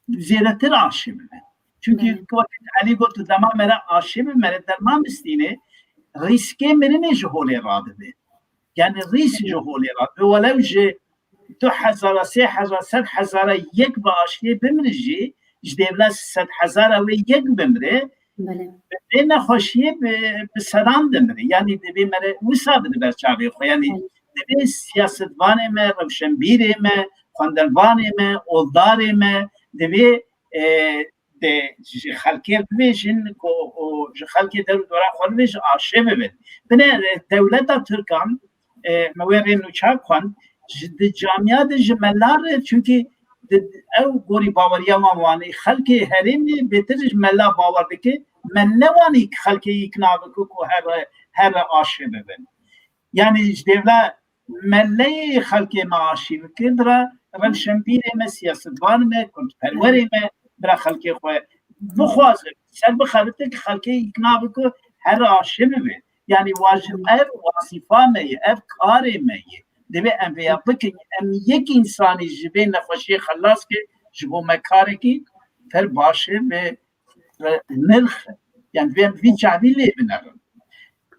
زیادتر آشه منه Çünkü وقت علی گفت دما مرا آشیب مرا درمان بستینه ریسکه مرنه جهولی راده به یعنی ریس جهولی راده به ولو جه 2000 3000 100000 یک با آشیب بمره جه جدیولا 100000 و یک بمره به نخوشیه به سلام دمره یعنی دبی مره وسابه در چاوی خو یعنی دبی سیاستوانه ما روشنبیره ما خواندنوانه ما اولداره ما دبی de خلکی بیشین کو خلکی دورا خورش آرشیو بید. بنه دولت ترکان موارد نوچه کن جد جامعه جملار çünkü او گوری باوریا وانی خلکی هرمی بهتر جملا باورده که من نوانی خلکی ikna بکو کو هر آرشیو بید. Yani devlet ملی خلکی معاشی کردره روشنبیره ما سیاستوان ما کنترلوری ما برای خلکی خواه بخوازه سر بخارته که خلکی اقناع بکن هر آشم بید یعنی واجب اف وصیفه میه اف کار میه دوی ام بیا بکن ام یک انسانی جبه نخوشی خلاص که جبو مکاره که پر باشه به نرخ یعنی دوی ام وی جعبی لی بنرم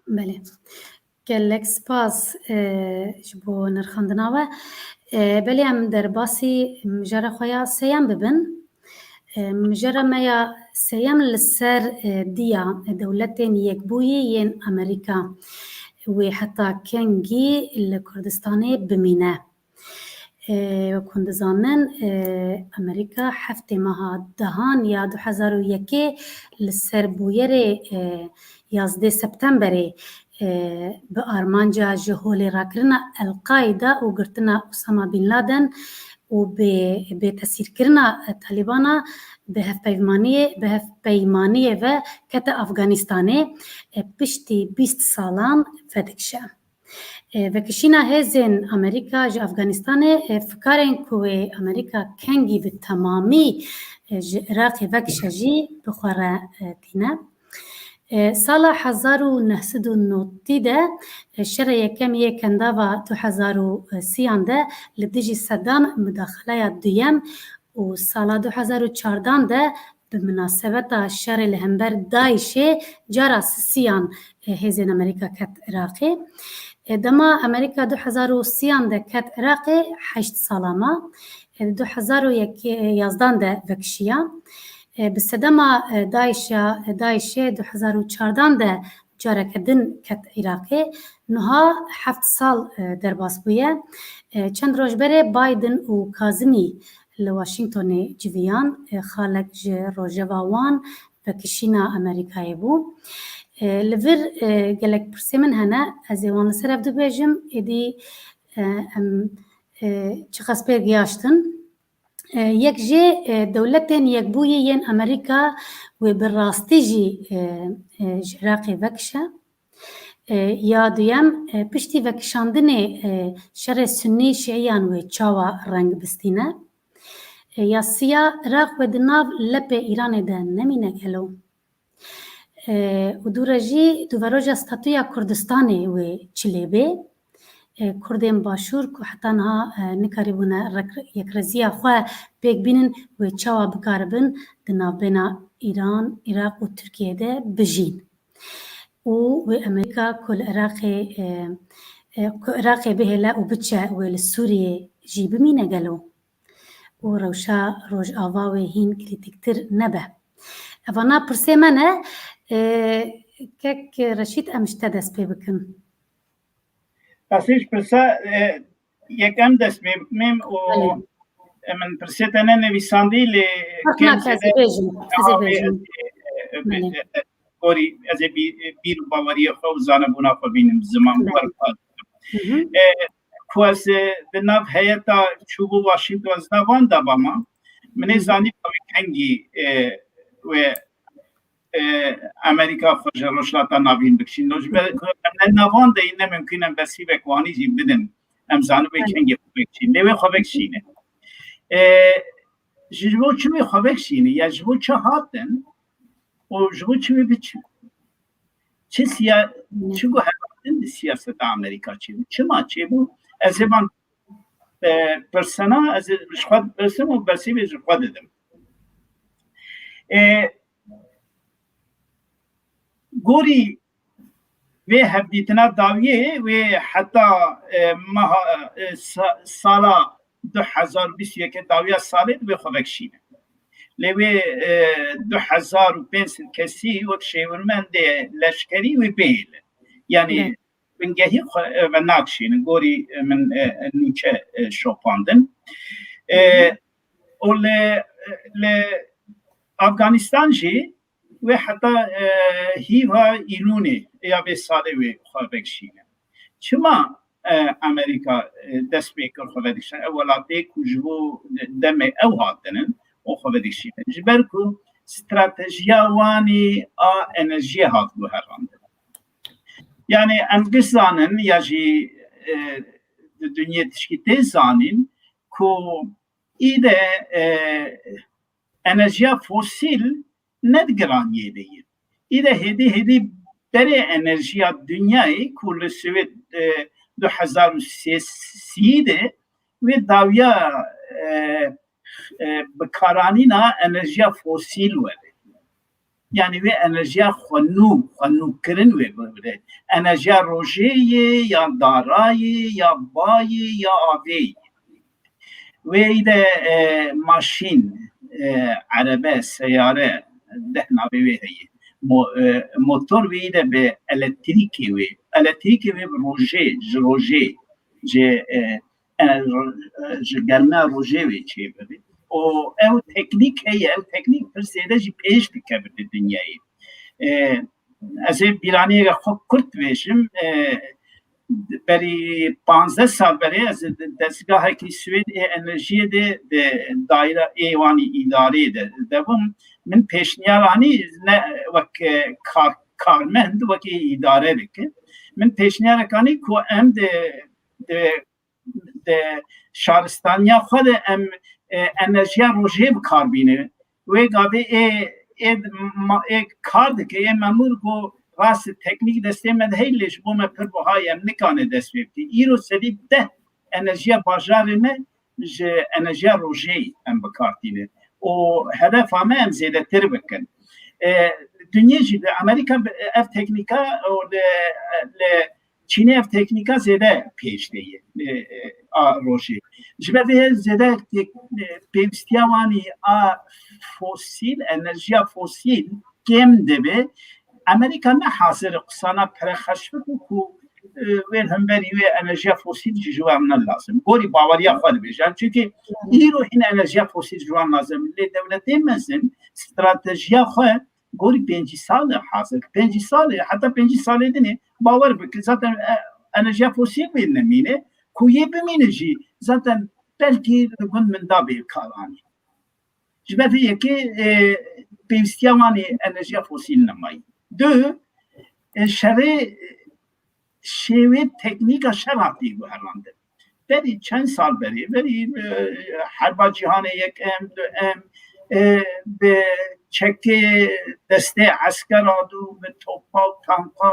بله گلک سپاس جبو نرخاندناوه بله ام در باسی مجره خویا سیام ببن مجرى ما سيام للسر ديا دولتين يكبويين أمريكا وحتى كنجي الكردستاني بميناء وكنت زانن أمريكا حفتي مها دهان يا 2001 للسر بويري يازدي سبتمبري بأرمانجا جهولي راكرنا القاعدة وقرتنا أسامة بن لادن وبتسير كرنا طالبانا بهف پیمانیه و کت افغانستانه پشتی 20 سالان فدکشه و کشینا هزین امریکا جو افغانستانه فکرین که امریکا کنگی به تمامی عراق وکشه جی بخوره تینه سال 1990 ده شر یکم کنداوا 2030 ده لدیجی صدام مداخله دویم و سال 2014 ده بمناسبت شر الهمبر داعش جرى سيان هزين أمريكا كات عراقي دما أمريكا 2030 ده كات عراقي 8 سالما 2011 ده وكشيا بالسدما داعش 2014 ده جرى كدن كات عراقي نها 7 سال درباس بويا چند روز بره بايدن و كاظمي لواشنطن جویان خالق روجوا وان و کشینا امریکایی بو لور گلک پرسیمن هنه از وان لسر افدو بیجم ادی چخص پیگیاشتن یک جه دولتین یک بوی ین امریکا و براستی جی عراقی وکشه یا دویم پشتی وکشاندن شر سنی شیعیان و چاوا رنگ بستینه یا سیا عراق و دناو لپ ایران ده نمینه گلو و دورجی دوروج استاتویا کردستانه و چلیبه کردین باشور که حتی نها نکاری بونه یک رزیه خواه بیگ بینن و چاوا بکاربن دناو بین ایران عراق و ترکیه ده بجین و امریکا کل عراقی بهلا و بچه و لسوریه جی بمینه گلو و روشا روش آواوی هین کریتیکتر نبه اوانا پرسه منه که رشید امشته دست پی بکن پسیش پرسه یکم دست پی بکنیم و من پرسه تنه نویساندی لی ازی بیجم گوری از بیرو باوری خو زانبونا خو بینم زمان برپاد کواس دناب هیئتا چوبو واشنطن از نوان دباما من زانی کنگی و امریکا خوش روشلاتا نوین بکشین من نوان ده اینه ممکنه بسی بکوانی جی بدن امزانو بکنگی خوب بکشین لیوه خوب بکشینه جبو چمی خوب بکشینه یا جبو چه هاتن و جبو چمی بچه چه گو هراتن دی سیاست امریکا چه ما چه بو از من پرسنا از خود برسم و برسی به خود دادم گوری و هبدیتنا داویه و حتی سالا 2021 داویه ساله به خوبکشینه لوی 2005 کسی وقت شیورمند لشکری و بیل یعنی بنگهی و ناکشین گوری من نوچه شوپاندن و افغانستان جی و حتی هیوا ایلونه یا به ساله و خوبکشینه چما امریکا دست بیکر خوبکشینه اولاتی کجبو دم او هاتنن و خوبکشینه جبر کو استراتژیا وانی انرژی هات بو هرانده yani em gizanin ya jî dünya tişkîtê zanîn ku îde enerjiya fosîl nedgiraniyê de ye. İde hêdî derê enerjiya dünyayê ku li Swêd 2030 de ve dawiya bikaranîna enerjiya fosîl were. Yani ve enerjiya xwenû kirin ve böyle enerjiya rojeye ya darayê ya bayê ya avê ve de maşîn arebe seyare dehnavê ve heye motor ve de be elektrîkê ve rojê ji germa rojê ve çêbirî o ev teknik heye ev teknik bir zêde jî pêş dike bi dünyayê ez ê bîraniyê xwe kurt veşim berî 15 sal berê ez destgahekî Swêd ê enerjiyê de daîra êwanî îdareyê de debûm min pêşniyaranî ne wek karmend wekî îdare dike min pêşniyarekanî ku em de şaristaniya xwe de em enerjiya rojê bikarbîne wê gavê ê kar dike ê memûr ku rast teknîk destê me dihê lê ji bo me pir wiha em nikane dest pê bikî îro sedî 10 enerjiya bajarê me ji enerjiya rojê em bikardîne o hedefa me em zêdetir bikin dünya jî li Amerîka ev teknîka li Çinê ev teknîka zêde pêş de ye a rojê ji ber vê zêde pêwistiya wanî a fosîl enerjiya fosîl kêm dibe Amerika ne hazır qisana perexeş bikû ku wê hemberî wê enerjiya fosîl ji wan ne lazim gorî baweriya xwe dibêje çünkü îro hîn enerjiya fosîl ji wan lazim lê dewletê mezin stratejiya xwe gorî 5 sal hazır 5 sal heta 5 salê dinê bawer bike zaten enerjiya fosîl wê nemîne ku yê bimîne jî zaten belkî gund min da bê karanî ji ber vê yekê pêwistiya wanê enerjiya fosîl nemayî du şerê şêwê teknîka şer hatî guherandin berî çend sal berê berî herba cîhanê yekem duem bi çekê destê eskera dû bi topa û tanka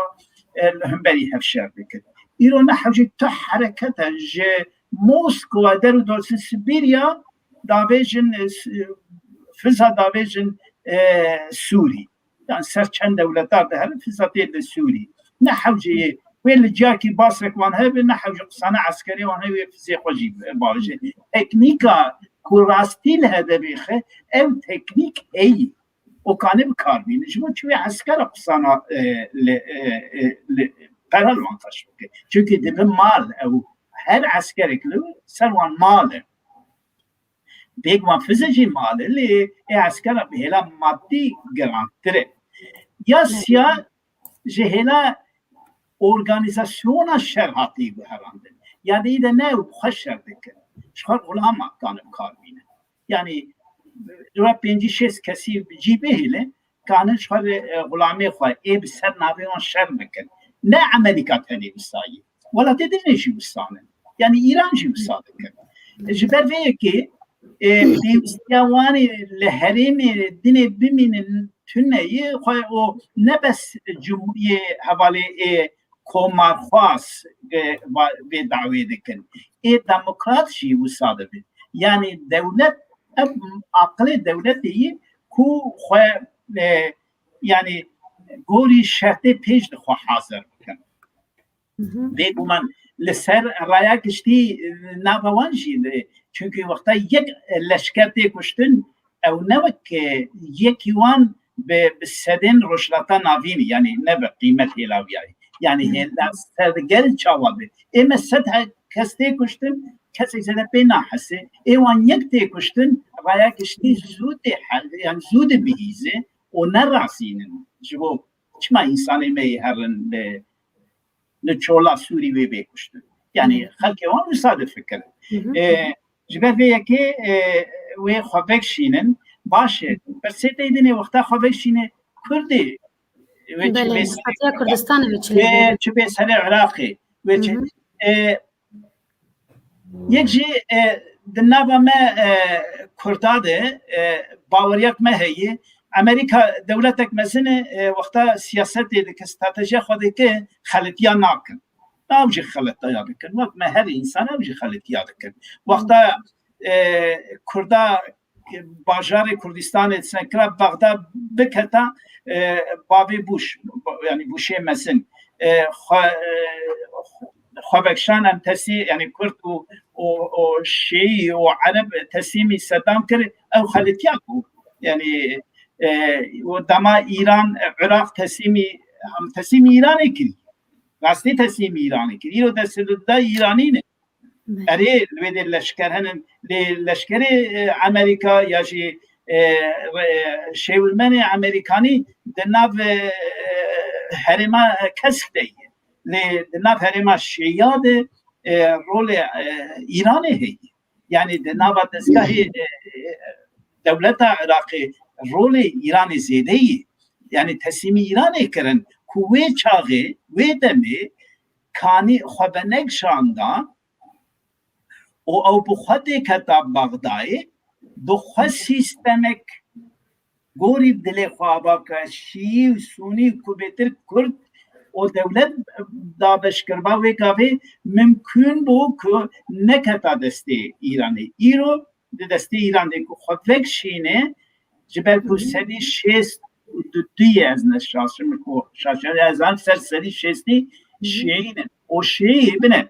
li hemberî hevşer dikir îro ne hewcê tu herekete ji Moskova deru dorsî Sibirya davêjin fiza davêjin Sûrî yani ser çend dewletar de herin fizatê de Sûrî ne hewcê wê li ciyakî basrek wan hebe ne hewcê qisana eskerî wan hebe fizê xwe jî bajê teknîka ku rastî li hedefê xe ev teknîk heye o kanê bikarbîne ji bo çi wê eskera qisana li perhal wan xweş bike çünkü dibe mal ew her eskerek li ser wan mal e bêg wan fize jî mal e lê ê eskera hêla maddî girantir e ya siya ji hêla organizasyona şer hatî guherandin yani îde ne xweş şer dikin ji xwe gulama kanê bikarbîne yani dura 5-6 kesî cî bihêle kanê ji xwe gulamê xwe ê bi ser navê wan şer bikin ne Amerîka tenê wîsayî welatê dinê jî wîsanin yani İran jî wîsa dikin ji ber vê yekê pêwistiya wanê li herêmê dinê bimînin tuneyê xwe o ne bes cumhuriyê hevalê komarxwaz vê dawê dikin ê demokrat jî wisa dibin yani dewlet ev aqilê dewletê yê ku xwe yani گوری شهده پیش دخوا حاضر بکن بگو من لسر رایا کشتی نابوان جیده چونکه وقتا یک لشکر دی کشتن او نوک یکی وان به سدن رشلتا ناوینی یعنی نه به قیمت هلاویایی یعنی سرگل چاواده اما صد کس دی کشتن کسی زده به نحسه ایوان یک دی کشتن رایا کشتی یعنی زود بهیزه و نراسینن جبو چما انسانی می هرن لچولا سوری وی بکشتن یعنی خلقی وان مصادف فکر جبر وی که وی خوابک شینن باشه بس دیدنی وقتا خوابک شینه کردی بله حتی کردستان و چه به سر عراقی و چه یک جی دنبا ما کرداده باوریت ما هیه امریکا دولتك مثلا وقتا سیاست دیده که استراتژی خودی که خلطیا ناکن ناوجی خلطیا بکن وقت ما هر انسان ناوجی خلطیا بکن وقتا کردا باجار کردستان سنکرا بغداد بکتا بابی بوش یعنی بوشی مثلا خوابکشان هم تسیم یعنی کرد و شیعی و عرب تسیمی صدام کرد او خلطیا کو یعنی و دما ایران عراق تسلیم ایرانی کردی راستی تسلیم ایرانی کردی رو دست دا ایرانی نه اره لوید لشکر امریکا یا جی شیولمن امریکانی دناب حرما کسب دیگه دناب حرما شیاد رول ایرانی هی یعنی دناب دستگاه دولت عراقی رول ایران زیده ای یعنی تسلیم ایران کردن کوه چاغه و دمه کانی خوابنگ شاندان او بخواد کتاب بغدای بخواد سیستمک گوری دل خوابا که شیعی و سونی کبیتر کرد و دولت دابش کربا و کافی ممکن بو که نکتا دسته ایرانی ایرو دسته ایرانی که خودوک شینه جبر کو سری شست دوی از نشاشم کو شاشر از آن سری شستی شیعه او شیعه بنه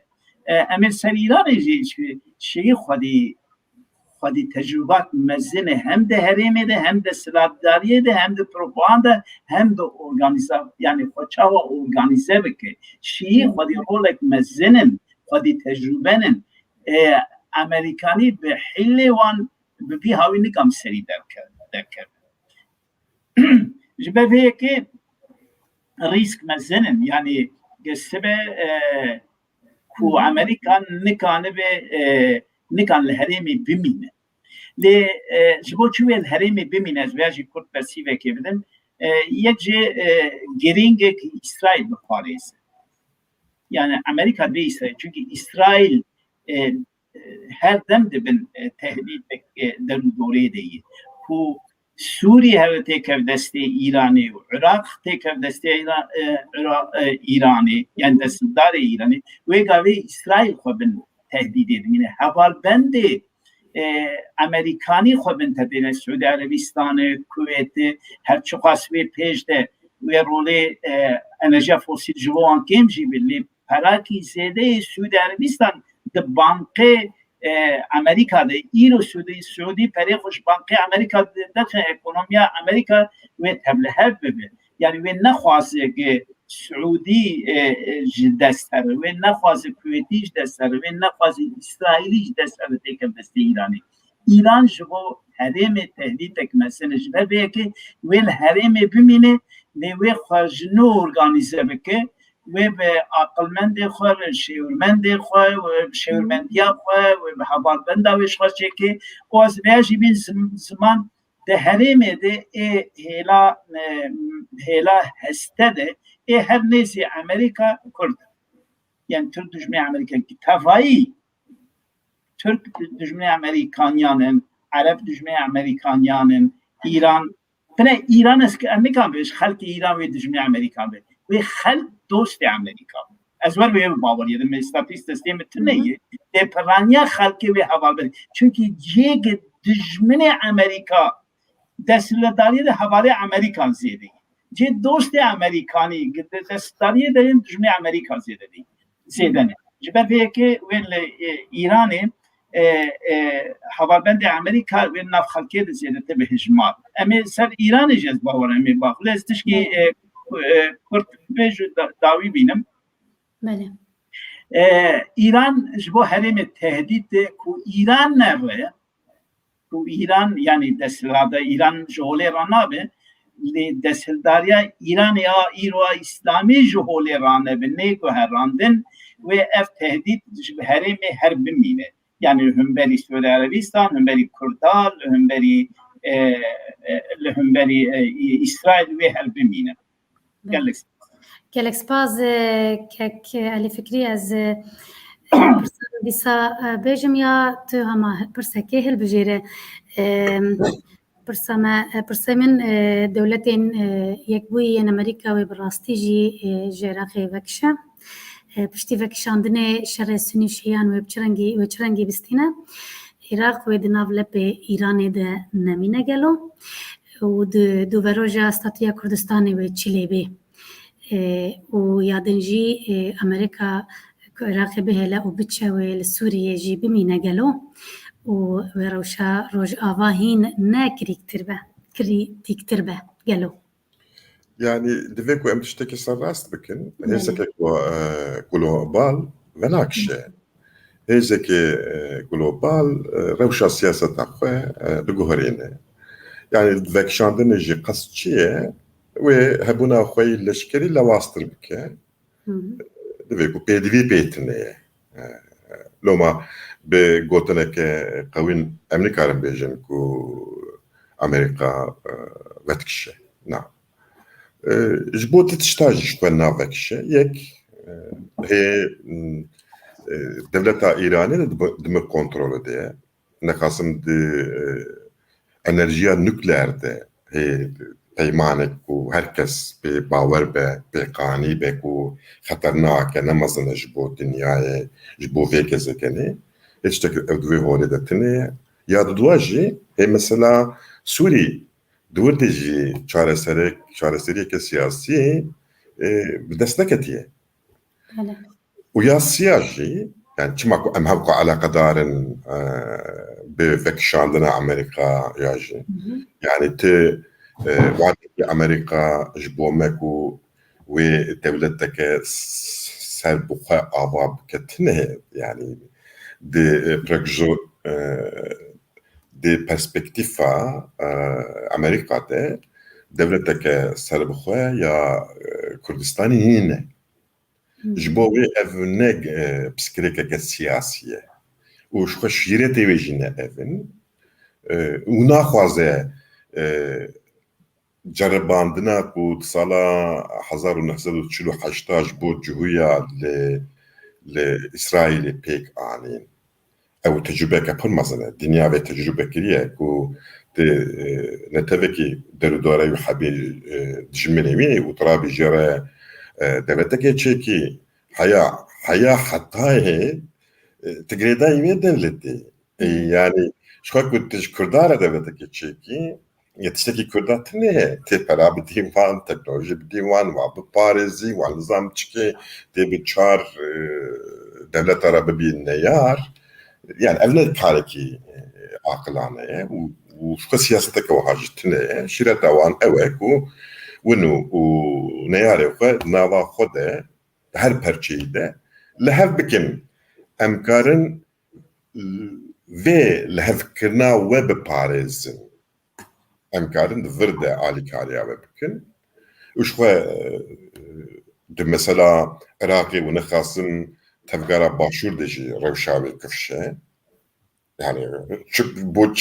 امیر سری ایرانی جیش شیعه خودی تجربات مزنه هم ده حریمه ده هم ده سلابداریه ده هم ده پروپاگاندا هم ده ارگانیزا یعنی خودچاوا ارگانیزه بکه شیعه خودی رولک مزنن خودی تجربهن امریکانی به حیله وان بی هاوی نکام سری درکرد جبه به که ریسک مزنن یعنی گسته کو امریکان نکان لحریمی بمینه لی جبو چوی الحریمی بمینه از ویاجی کرد پرسیوه که بدن یک جه گرینگه که اسرائیل بخواریزه یعنی امریکا به اسرائیل چونکه اسرائیل هر دم دبن تهدید در دوره دیگه کو سوریه هر تکر دسته ایرانی و عراق تکر دسته ایرانی یعنی دستدار ایرانی و گاوی اسرائیل خوبن تهدید دیگه حوال بند امریکانی خوبن تبین سعودی عربستان کویت هر چه قاسوی پیش ده و رول انرژی فسیل جوان کم جی بلی پراکی زیده سعودی عربستان ده بانک امریکا ده ایرو سعودی پری خوش بانک امریکا داخل اکونومیا امریکا و تبلیغ ببین یعنی و نخواسته که سعودی دستر و نخواسته کویتیش دستر و نخواسته اسرائیلیش دستر تکم دست ایرانی ایران شو حریم تهدید تک مثلا جبه بیه که ویل حریم بمینه لیوی خواجنو ارگانیزه بکه و به عقلمند خواه و شیورمند خواه و شیورمندیا خواه و به حبالبنده ویش خواه چه که و از بیشی بین زمان ده حریم ده هیلا هسته ده هر نیزی امریکا کرد یعنی ترک دجمه امریکان که تفایی ترک دجمه امریکانیانن عرب دجمه امریکانیانن ایران بنا ایران است که امریکان بیش خلق ایران و دجمه امریکان بیش و خلق دوست امریکا از ور به باوریه ده استاتیست سیستم تنیه ده پرانیا خلقی و حوال بده چونکه یک دجمه امریکا دستلداری ده حواله امریکان زیده جه دوست امریکانی دستاری داریم دشمن امریکا زیدنی جبر که ول ایران حوالبند امریکا و نف خلقی زیدته به هجمات اما سر ایران جز باور امی باخ لستش که کرد بیش داوی بینم بله ایران جبو حریم تهدید کو ایران نره کو ایران یعنی دستلده ایران جهوله رانابه دستلداریا ایران یا ایروا اسلامی جهوله رانابه نیکو هراندن و اف تهدید حریم حرب مینه yani هم بری سعودی عربستان هم بری کردال هم بری اسرائیل و هر بمینه گلک سپاس که علی فکری از پرسا بیجم یا تو همه پرسا که هل بجیره پرسا من دولتین یک بوی امریکا و براستی جی جراقی وکشه پشتی وکشاندن شر سنی شیعان و چرنگی بستینه عراق و دناو لپ ایران ده نمینه گلو و دو وروجه استاتیا کردستان و چیلی بی و یادنجی امریکا عراق بهلا و بچه و لسوریه جی بمینه گلو و وروشا روج آواهین نکری کتر به گلو يعني دفيكو ام تشتكي سراست بكن هيزك جلوبال وناكشه هيزك جلوبال روشا سياسة تقوى بجوهرينه يعني دفيك شاندن جي قصتشيه وهبونا خوي لشكري لواستر بك دفيكو بيدفي بيتنه لو ما بقوتنك قوين امريكا بيجن كو امريكا وتكشه نعم جبوت تشتاج كنا وكشه يك هي دولة إيرانية دم كنترول ده نقاسم د انرژیا نوکلیر ده هي پیمانه کو herkes به باور به قانی به کو خطرناک نمازن جبو دنیای جبو ویگزگنی هیچ تک ادوی هولی دتنه یاد دواجی هي مثلا سوری دوردجی çareseri که siyasi destek etiye. ويا سياجي يعني كما ام هبقوا على قدار بفكشاندنا امريكا ياجي يعني ت امريكا جبومكو ودولتك سربخه اباب كتنه يعني دي برجو دي perspektifa امريكا ده دولتك سربخه يا كردستاني هنا جبوي افنج بسكريكا سياسيه وشخ شيرتي وجينا افن وناخوازه جرباندنا كو صلا 1948 بو جهويا لاسرائيل بيك انين او تجربه كبرمزنا الدنيا بتجربه كريه كو نتفكي درودوري وحبي دجمني وترابي جرى دولتك تشيكي حياة حتى تقريدا يمدن لدي يعني شو كنت كردارة دولتك تشيكي يتشتكي كردات نه تبرا بديوان تكنولوجي بديوان وبباريزي والنظام تشكي دي بتشار دولة عربية النيار يعني أولاد كاركي عقلانة وشو سياستك وحاجتنا شيرة دوان أوكو ونو ونياري خو ناوا خوده هر پرچیده لهف بکن امکارن و لهف کرنا و بپارزن امکارن ورده آلی کاریا و بکن وش خو ده مثلا عراقی و نخاصن تفکارا باشور دجی روشاوی کفشه yani bu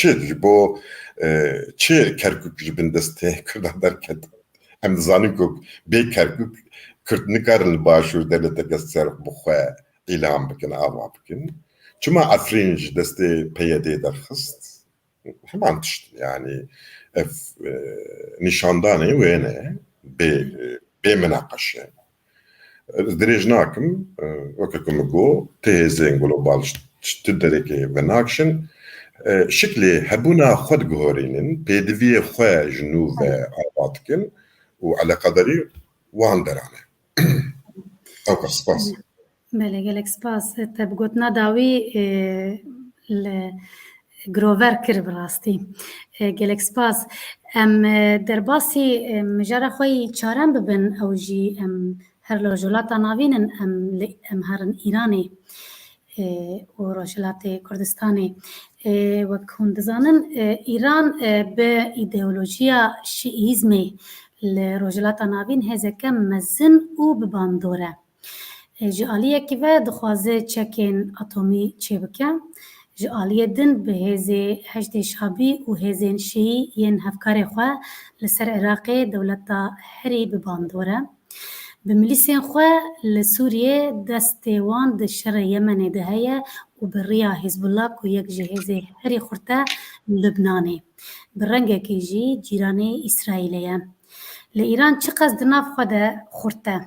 çi Kerkük jibindeste Kürdan derken hem zanim ku bê Kerkük Kürtnikarin başûr devleteke ser bixwe îlam bikin ava bikin çima Efrîn ji destê PYD derxist heman tişt yani ev nîşandanê wê ne bê menaqeşe dirêj nakim weke ku min got têzên global tu derekê venakşin şeklê hebûna xwe digihorînin pêdiviyê xwe ji nû ve ava dikin û وعلى قدري وان درانه او سپاس بله گلک سپاس تب گوتنا داوی گروور کر براستی گلک سپاس ام در باسی مجاره خوی چارم ببن او جی ام هر لوجولاتا ناوینن ام هرن ایرانی و روجلات کردستانی و کندزانن ایران به ایدئولوژیا شیعیزمی لروجلاتا ناوین هزکه مزن و بباندوره جالیه که و دخوازه چکین اتمی چه بکه جالیه دن به هزه هشت شابی و هزین شیعی ین هفکار خواه لسر عراق دولتا هری بباندوره بملیسین خواه لسوریه دستیوان ده شر یمن ده هیا و بریا حزب الله کو یک جهازه هری خورته لبنانه برنگه که جی جیرانه اسرائیلیه لإيران چه قصد ناف خدا خورته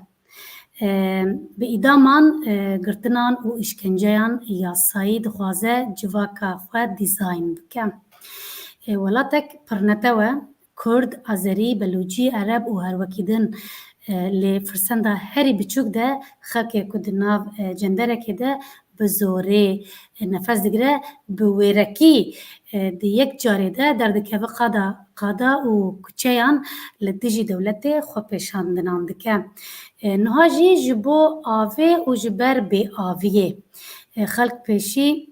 به ایدامان گرتنان و اشکنجهان یاسایی دخوازه جواکا خواه دیزاین بکه ولاتک پرنتوه کرد، آذری، بلوچی، عرب و هر وکیدن لفرسنده هری بچوک ده خاکه کد ناو جندره که ده بزوره نفس دگره بویرکی دی یک جاره ده دردکه و قادا و کچهان لدیجی دولته خو پیشاندنان دکه نهاجی جبو آوه و جبر بی آویه خلق پیشی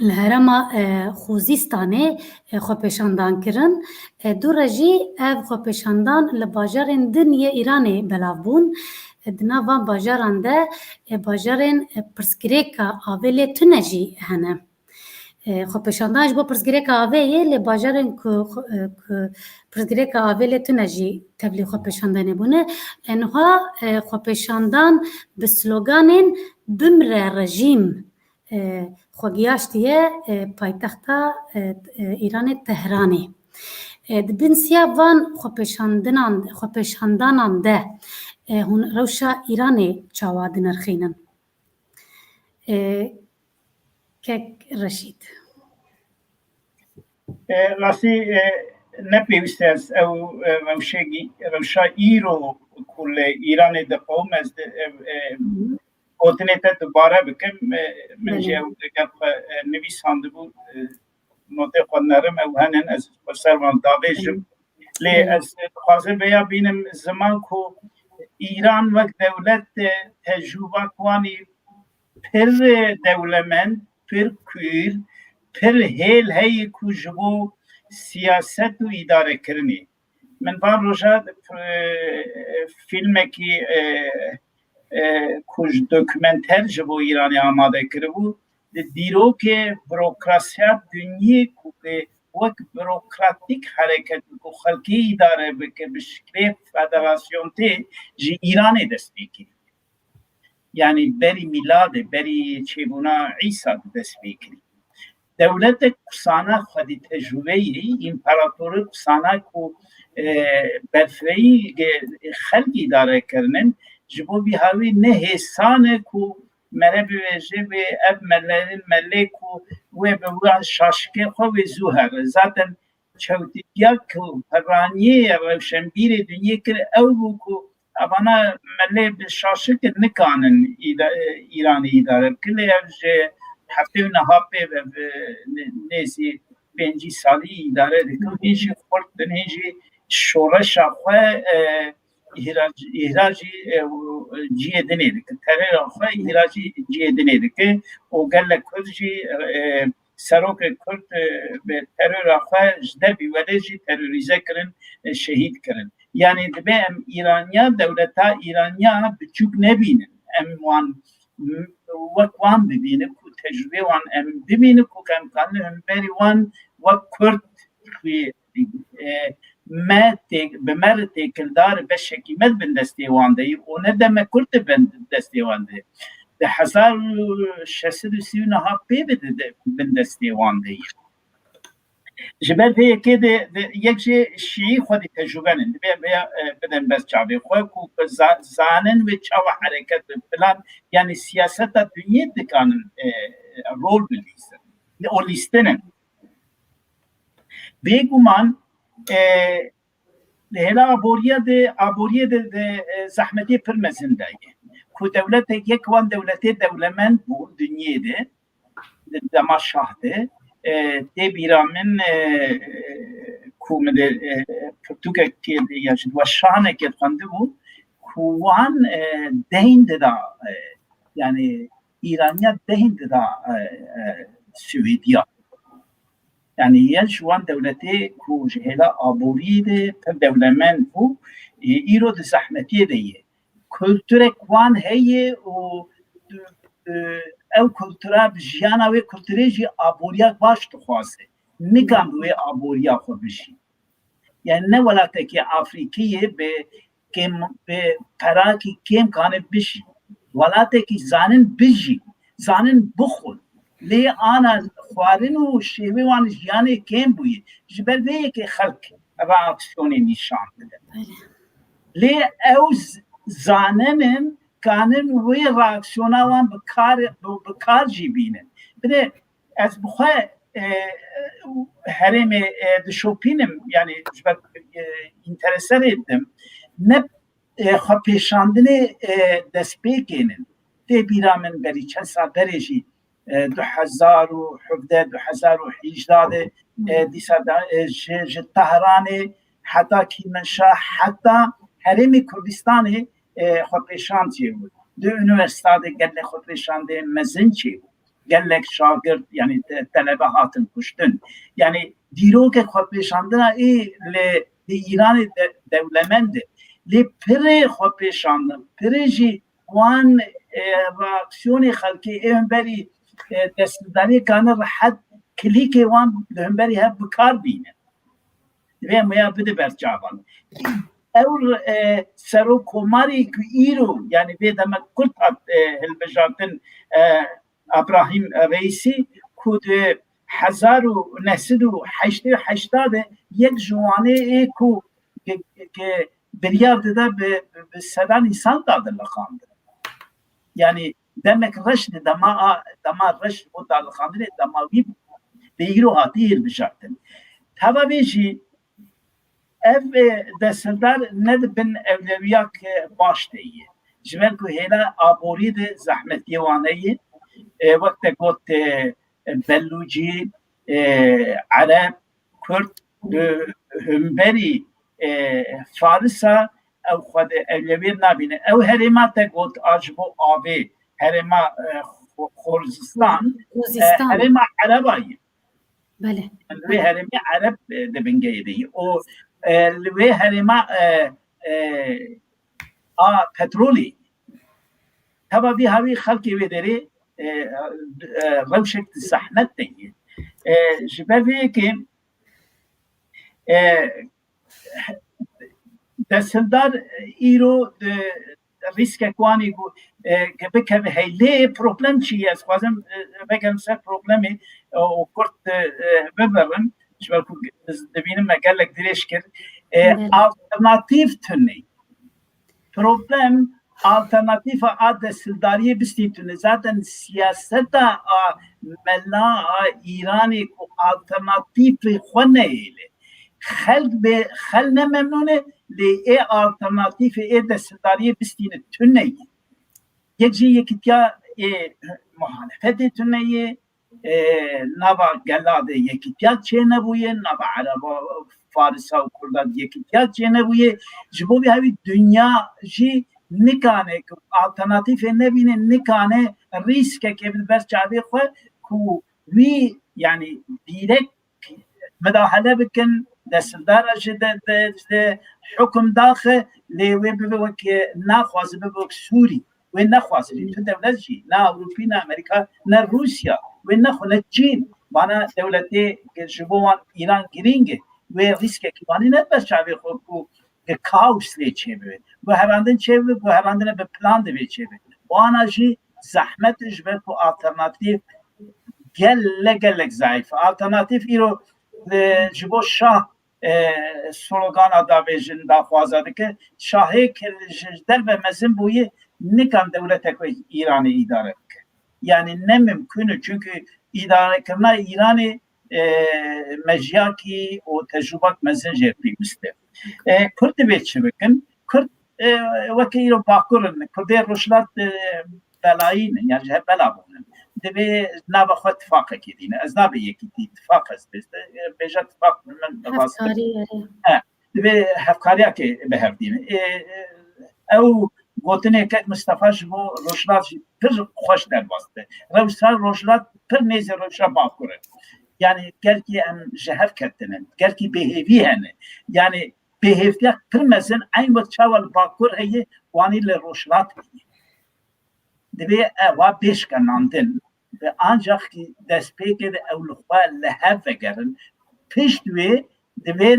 لهرما خوزیستانه خو پیشاندان کرن دو رجی اف خو پیشاندان لباجارن دنیا ایرانه بلاوبون دنا وان باجاران ده باجارن پرسکریکا آویله تنجی هنه خو پیشاندانش با پرسکریکا آویه لباجارن پرسکریکا آویله تنجی تبلی خو پیشاندانه بونه انها خو پیشاندان به سلوگانن بمره رژیم خوگیاشتیه پایتختا ایران تهرانی دبین سیابان خوپیشاندانان ده هون روشا ایرانی چاواد نرخینن که رشید راستی نپیوسته است او روشا ایرو کل ایران ده قوم از اوتنیت دوباره بکم من جاو دکت نویسنده بود نوته خود نرم او هنن از سروان داویجم لی از خوازه بیا بینم زمان کو ایران وقت دولت تجربه کوانی پر دولمند پر کور پر هیل هی کجبو سیاست و اداره کرنی من بار روشا فیلم کی کج دکمنتر جبو ایرانی آماده کرده بود دیرو که بروکراسیا دنیا که وقت بروکراتیک حرکت کو خلقی اداره بکه بشکل فدراسیون تی جی ایرانی دست بیکی یعنی بری میلاد بری چیبونا عیسی دست بیکی دولت کسانا خودی تجربه امپراتور کسانا کو برفری خلقی اداره کردن جبو بی هاوی نه حسانه کو مره بویجه به اب مله کو و به وان شاشکه خو زوهر zaten çavtiya ku paraniye roşenbir dünya kir ev ku abana melle be şaşık nikanen İran'ı idare kile evje hafte nahape ve nesi 5 sali idare dikin hiç korkten hiç şoreş akwa ihracı ciye denedik. Terör akwa ihracı ciye denedik. O gelle Kürtçi سروک کرد به ترور آخر جده بیودهی تروریزه کرن شهید کرن یعنی دبه ام ایرانیا دولتا ایرانیا بچوک نبینن ام وان وان ببینه که تجربه وان ام ببینه که کم کنه هم بری وان وک کرد به مرد تکلدار به شکیمت بندستی وانده و ندمه کرد بندستی وانده ده 1639 پی بندستی وانده جبر پیه که ده یک جه شیعی خودی تجربه نند بدن بس چاوی خواه که زانن و چاو حرکت بلان یعنی سیاست دنیا دکانن رول بلیستن او لیستنن بگومان لهلا عبوریه ده زحمتی پر مزنده کو دولت یک وان دولت دولمند بود دنیای ده دما شاه ده ده بیرامن کومده پرتوکه که یاشد و شانه که خونده بود کوان دهند دا yani İran'a dehinde da Suediya. Yani yer şu an devleti ku jehela aboride per devlemen bu iro de zahmetiye de ye. Kültüre kwan heye o ev kültüre bijana ve kültüreji aboriya baş tukhase. Nikam ve aboriya khobişi. Yani ne velateki Afrikiye be paraki kem kane bishi. ولاتێکی زانن بژی زانن بخۆن لێ ئانا خواردن و شێوەیان ژیانێ کێم بووی ji ber vê yekê xelk reaksiyonê nîşan bide lê ew zaninin kanin wê reaksiyona wan bi kar jî bînin bide ez bixwe herêmê dişopînim yani ji ber intereserê didim ne خپیشاندن دستپیکینن تی بیرامن بری چند سال بریجی 2017 2018 دیسا تهران حتی کیمنشا حتی حرم کردستان خپیشان چی بود دو üniversitede گله خپیشانده مزن چی بود گله شاگرد yani talebe hatın kuştun yani دیروک خپیشاندن ای ایران دولمنده لی پره خواه پیشاندم پره جی وان راکسیونی خلکی این بری دستداری کانه راحت کلیک وان هم بری هب بکار بینه و میا بده برچاوان اور سرو کماری که ایرو یعنی به دم کلت هلبجاتن ابراهیم رئیسی کود 1988 یک جوانه ای که بریار ده به سدان insan dağdırlıqandır. Yani demek reşt dama reşt o dağdırlıqandır dama bir deyiro hatir bişartın. Tababeji ev desildar ne de bin evleviyak baş deyi. Jibel ku hela abori de zahmetiye vaneyi vakte got belluci Arap Kürt hümberi فارسا او خود اولوی نبینه او هرما تگوت آجبو آبی هرما خورزستان هرما عربایی بله لوی هرما عرب دبنگه دی او لوی هرما پترولی تبا بی هاوی خلقی ویدری روشک زحمت دی جبه که دستدار ایرو ریسک کوانی که بکه هیله پروبلم چیه از خوازم بگم سر پروبلمی و کرد ببرم شبال که دبینم مگلک دریش کرد آلترناتیف تونی پروبلم آلترناتیف دستداری بستی تونه زادن سیاست ملا ایرانی که آلترناتیف خونه ایله خل نممنونه لی ای آلترناتیف ای دستداری بستین تونه یک جی یکیتیا محالفت تونه نبا گلاده یکیتیا چه نبویه نبا عربا فارسا و کرداد یکیتیا چه نبویه جبو بی هاوی دنیا جی نکانه که آلترناتیف نبینه نکانه ریسک که بر چاوی خواه که وی یعنی دیرک مداخله بکن دستدار جده حکم داخل لیوی ببوک نخوازه ببوک سوری و نخوازه تو دولت جی نه اروپی نه امریکا نه روسیا و نخو نه چین بانا دولتی که جبوان ایران گرینگه و ریسک که بانی ند بس چاوی خوب که کاوس لی چه بید و هراندن چه بید و هراندن به پلان دوی چه بید بانا جی زحمتش بید که آلترناتیف گلک ضعیف آلترناتیف ایرو جبو شاه سلوگان داویجن دا خوازاده که شاهی که در به مزن بویه نکان دولت که ایرانی اداره که یعنی نممکنه چونکه اداره کرنا ایرانی مجیاکی و تجربات مزن جه پیوسته کرد به چه بکن کرد وکی رو باکرن کردی روشلات بلاین یعنی جه بلا بودن دبی نبا خود اتفاق کردین از نبی یکی اتفاق است بیش اتفاق من راست دبی هفکاریا که بهردین او گوتنه که مصطفی بو روشلات پر خوش در واسطه روشلات پر نیز روشلات باکره yani gerki em jehev ketinin, gerki behevi hene. Yani behevtiya kırmezin aynı vakt çaval bakur heye vani le roşlat heye. Debe eva beş kanandın ve ancak ki despeke de evluğa lehev vegerin piştüve debe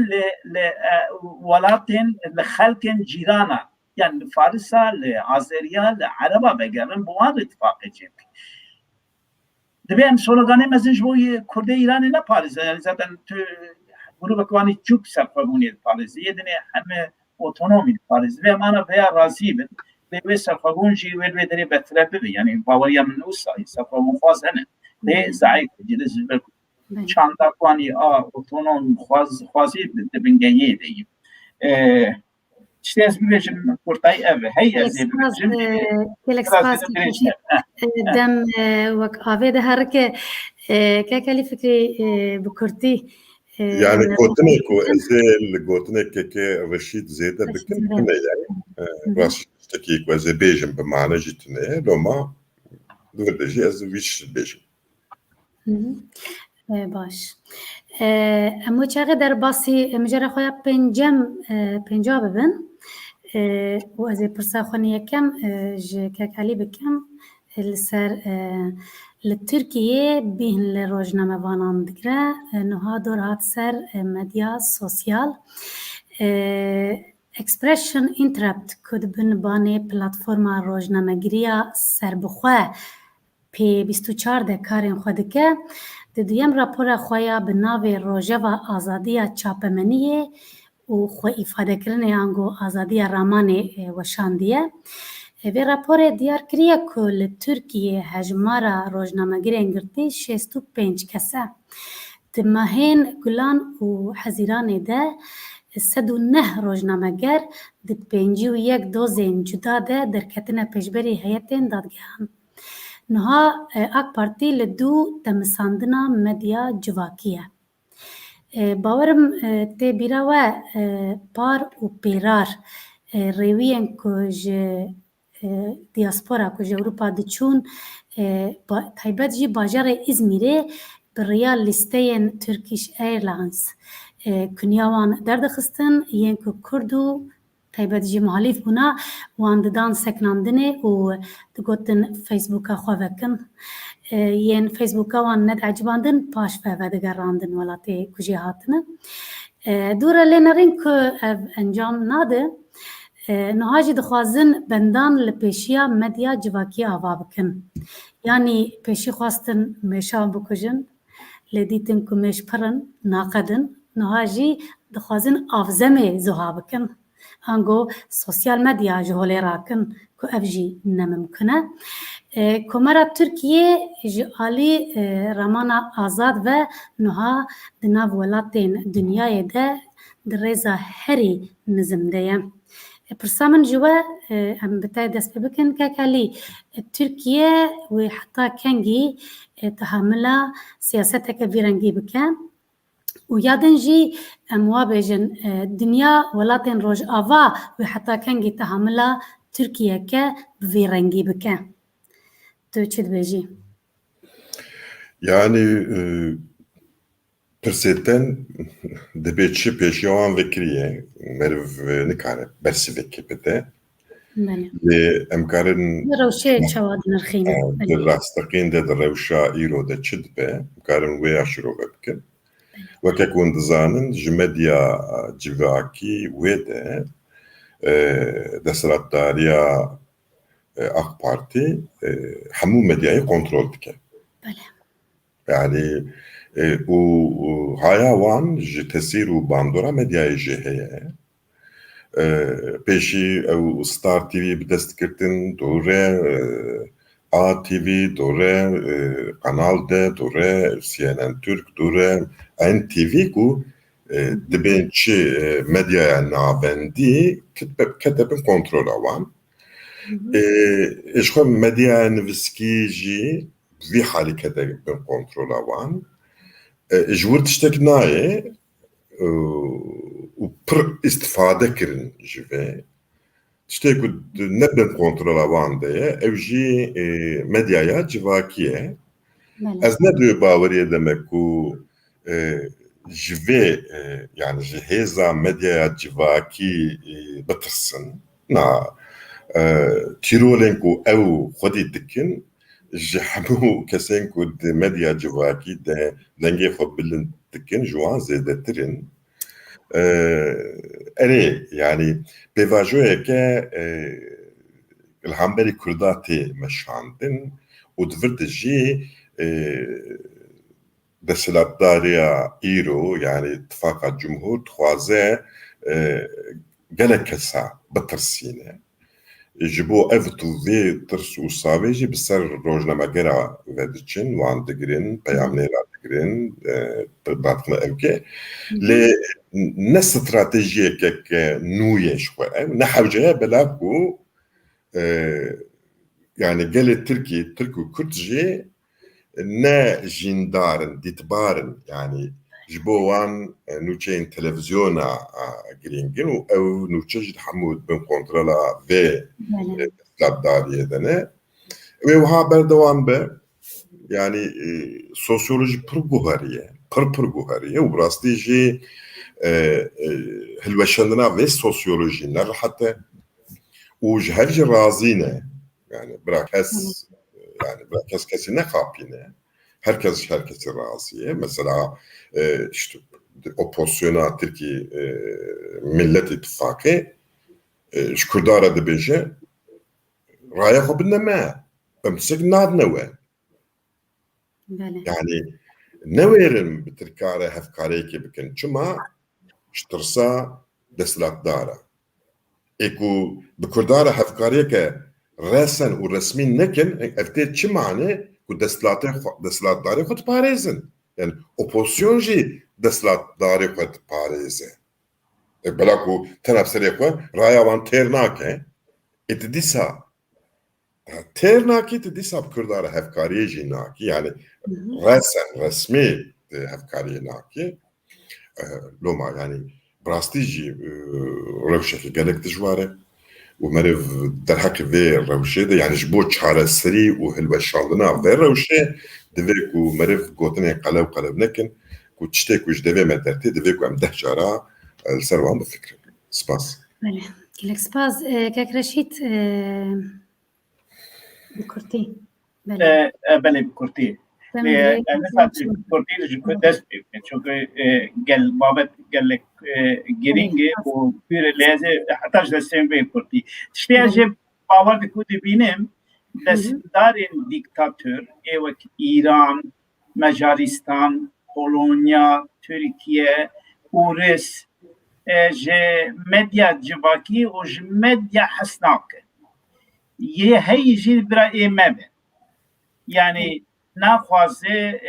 le valatin le halken cirana yani Farisa, le Azeriya, le Araba vegerin bu an ittifak edecek. Dibem sonradan mezej bu Kurde İran'ı ne Paris'e yani zaten grubu kvani çok serfabuniyet Paris'e yedine hem otonomi Paris'e ve mana veya razibin ve serfabunci ve deri betrebi yani bavariya min usa serfabun fazene ve zayıf ciliz çanta kvani otonom fazi dibingeyi deyim. İşte az bir vecim kurtay ev hey az دم وك عفيدة هركة كاكالي فكري بكرتي yani gotinek o ezel gotinek ke Reşit zede bikine yani Reşit'teki ve zebejim be mana jitine loma durdeci az viş bejim باش اما چاقه در باسی مجرد خواه پنجاب ببن و از پرسا خونی یکم کاکالی بکم لسر لترکیه بین لروجنامه وانان دگره نوها دور هات سر مدیا سوسیال اکسپریشن اینترپت کد بن بانه پلاتفورما روجنامه گریا سر بخواه پی 24 ده کارین خودکه دویم راپور خویا به ناو روژه و آزادی چاپمنیه و خو ifade کرنه آنگو آزادی رامان وشاندیه و راپور دیار کریه که ترکیه هجمارا روزنامه‌گران گرتی 65 کسه دماهین گلان و حزیران ده 109 روزنامه‌گر ده 51 دوزین جدا ده در کتنه پیشبری هیئتین دادگاهان نها اک پارتی لدو تمساندنا مدیا جواکیه باورم تی بیرا و پار و پیرار ریوین کج دیاسپورا کج اروپا دچون تایبت جی باجار ازمیره بریال لیستین ترکیش ایرلاینز کنیاوان دردخستن ین که کردو تایبت جی مخالف بونا وان ددان سکناندنه و دگوتن فیسبوکا خواه ین فیسبوکا وان ند عجباندن پاش فه دگراندن ولاتی کجی هاتنه دوره لینرین که انجام ناده نهاجی دخوازن بندان لپیشیا مدیا جواکی آوا بکن یعنی پیشی خواستن میشان بکجن لدیتن که میش پرن ناقدن نهاجی دخوازن آفزمه زها بکن آنگو سوسیال مدیا جهولی راکن که افجی نممکنه کمرا ترکیه جالی رمانا آزاد و نها دناو ولاتین دنیای ده درزا هری نظم ده پرسامن جوا ام بتاعي دست بكن كاكالي تركيا وحتى كانجي تحملها سياستها كبيرنجي بكان ويادنجي اموابجن دنيا ولاتن روج آوا وحتى كانجي تحملها تركيا كبيرنجي بكان تو چد بيجي yani Perseten debetçi peşiyan vekriye merv nikare bersi vekipede ve emkarın روشي شواد نرخيمة rastaqin de rewşa îro de çidbe emkarın ve aşro vebkin وككون دزانن جمديا جواكي ويده دسراتداريا AK Parti همو medyayı kontrol dike. Yani o hayavan ji tesiru bandora medyayı jeheye peşi Star TV bi dest kirtin dore ATV دوره قنال ده دوره CNN Türk دوره NTV کو دبین چه مدیا نابندی کتبن کنترل آوان اشخو مدیا نوسکی جی وی حالی کتبن کنترل آوان جور تشتک نایه و پر استفاده کرن جوه تشتێک نەبن کۆنتڕۆڵەوانندەیە ئەو ژی مەدیایە جڤاکیە ئەس نەدوێ باوەریە دەمەک و ji vê yani ji hêza medyaya civakî bitirsin na tîrolên ku ew xwedî dikin ji hemû kesên ku di medya civakî de dengê xwe bilind dikin ji wan zêdetirin erê yani pêvajoyeke ilhamberî Kurda tê meşandin û divirdi jî desthilatdariya îro yani İttifaka Cumhur dixwaze gelek kesa bitirsîne ji bo ev tu vê tirs û savê jî bi ser rojnamegera vediçin wan digirin peyamnêra digirin datxine evkê lê ne stratejiyekeke nû yê ji xwe ev ne hewceye belav ku yani gelê Tirkî Tirk û Kurd jî ne jîndarin dîtbarin yani ji bo wan nûçeyên televizyona girîngin û ew nûçe jî hemû bin kontrola vê desthilatdariyê de ne wê wiha berdewam be yani sosyoloji pir guheriye pir guheriye û rastî jî hilweşandina vê sosyolojî nerihete û ji hev jî razî ne yani bira kes kesî nexapîne herkes herkesî razî ye mesela işte opozisyona Tirkî Millet İttifakı ji Kurdara dibêje raya xwe bineme em tisek nadine we yani newêrin bi tirkare hevkareyekê bikin çima ji tirsa desthilatdara ê ku bi Kurdara hevkariyeke resen û resmî nekin ev tê çi mane ku desthilatdarê xwe diparêzin yani opozisyon jî desthilatdarê xwe diparêze bela ku tev serê xwe raya wan têr nake ê tu dîsa têr nakî tu dîsa bi Kurdara hevkariyê jî nakî yani resen resmî hevkariyê nakî loma yani rastî jî rewşekê gelek dijwar e û meriv derheqê vê rewşê de yani ji bo çareserî û hilweşandina vê rewşê divê ku meriv gotinên qelew nekin ku tiştê ku ji devê me dertê divê ku em 10 cara li ser wan bifikrin. Spas. Gelek spas kek Reşîd bi Kurtî belê bi Kurtî Kurtî ji ku dest pê bike çünkü gel babet gelek giring e û pîr lêze heta ji destên vê Kurtî tiştê ez jê bawer diku dibînim destdarên dîktatör ê wek İran, Macaristan, Polonya, Türkiye û Rûs ji medya civakî û ji medya hesnake yê heyî jî bira ê me be yani naxwaze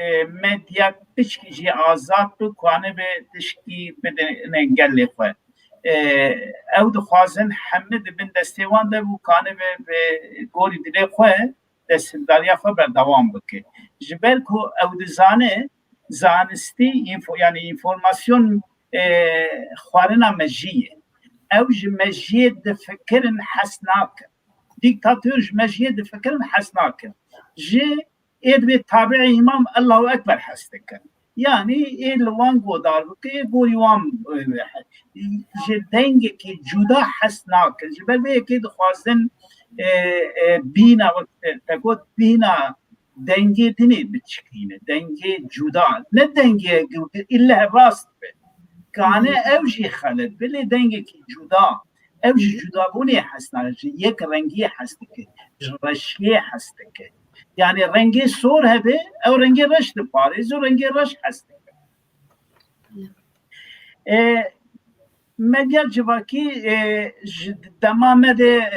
medya tişkî jî azad bi kuane be tişkî bidine gelê xwe ew dixwazin hemû dibin destê wan de bû kane be bi gorî dilê xwe desthirdariya xwe berdewam bike ji ber ku ew dizane zanistî yani înformasyon xwarina mejiyê ew ji mejiyê difikirin hes nakin dîktatör ji mejiyê difikirin hes nakin ji ê dibê tabiî îmam Allahu Ekber hes dikin yani ê li wan godar bike ê gorî wan ji dengekî cuda hes nakin ji ber vê yekê dixwazin bîna te got bîna dengê dinê biçikîne dengê cuda ne dengê illa rast be kane ew jî xelet bi lê dengekî cuda ew ji cudabûnê hes nake ji yek rengiyê hes dike ji reşiyê hes dike yani rengê sor hebe ew rengê reş diparêz û rengê reş hes dike medya civakî ji dema me de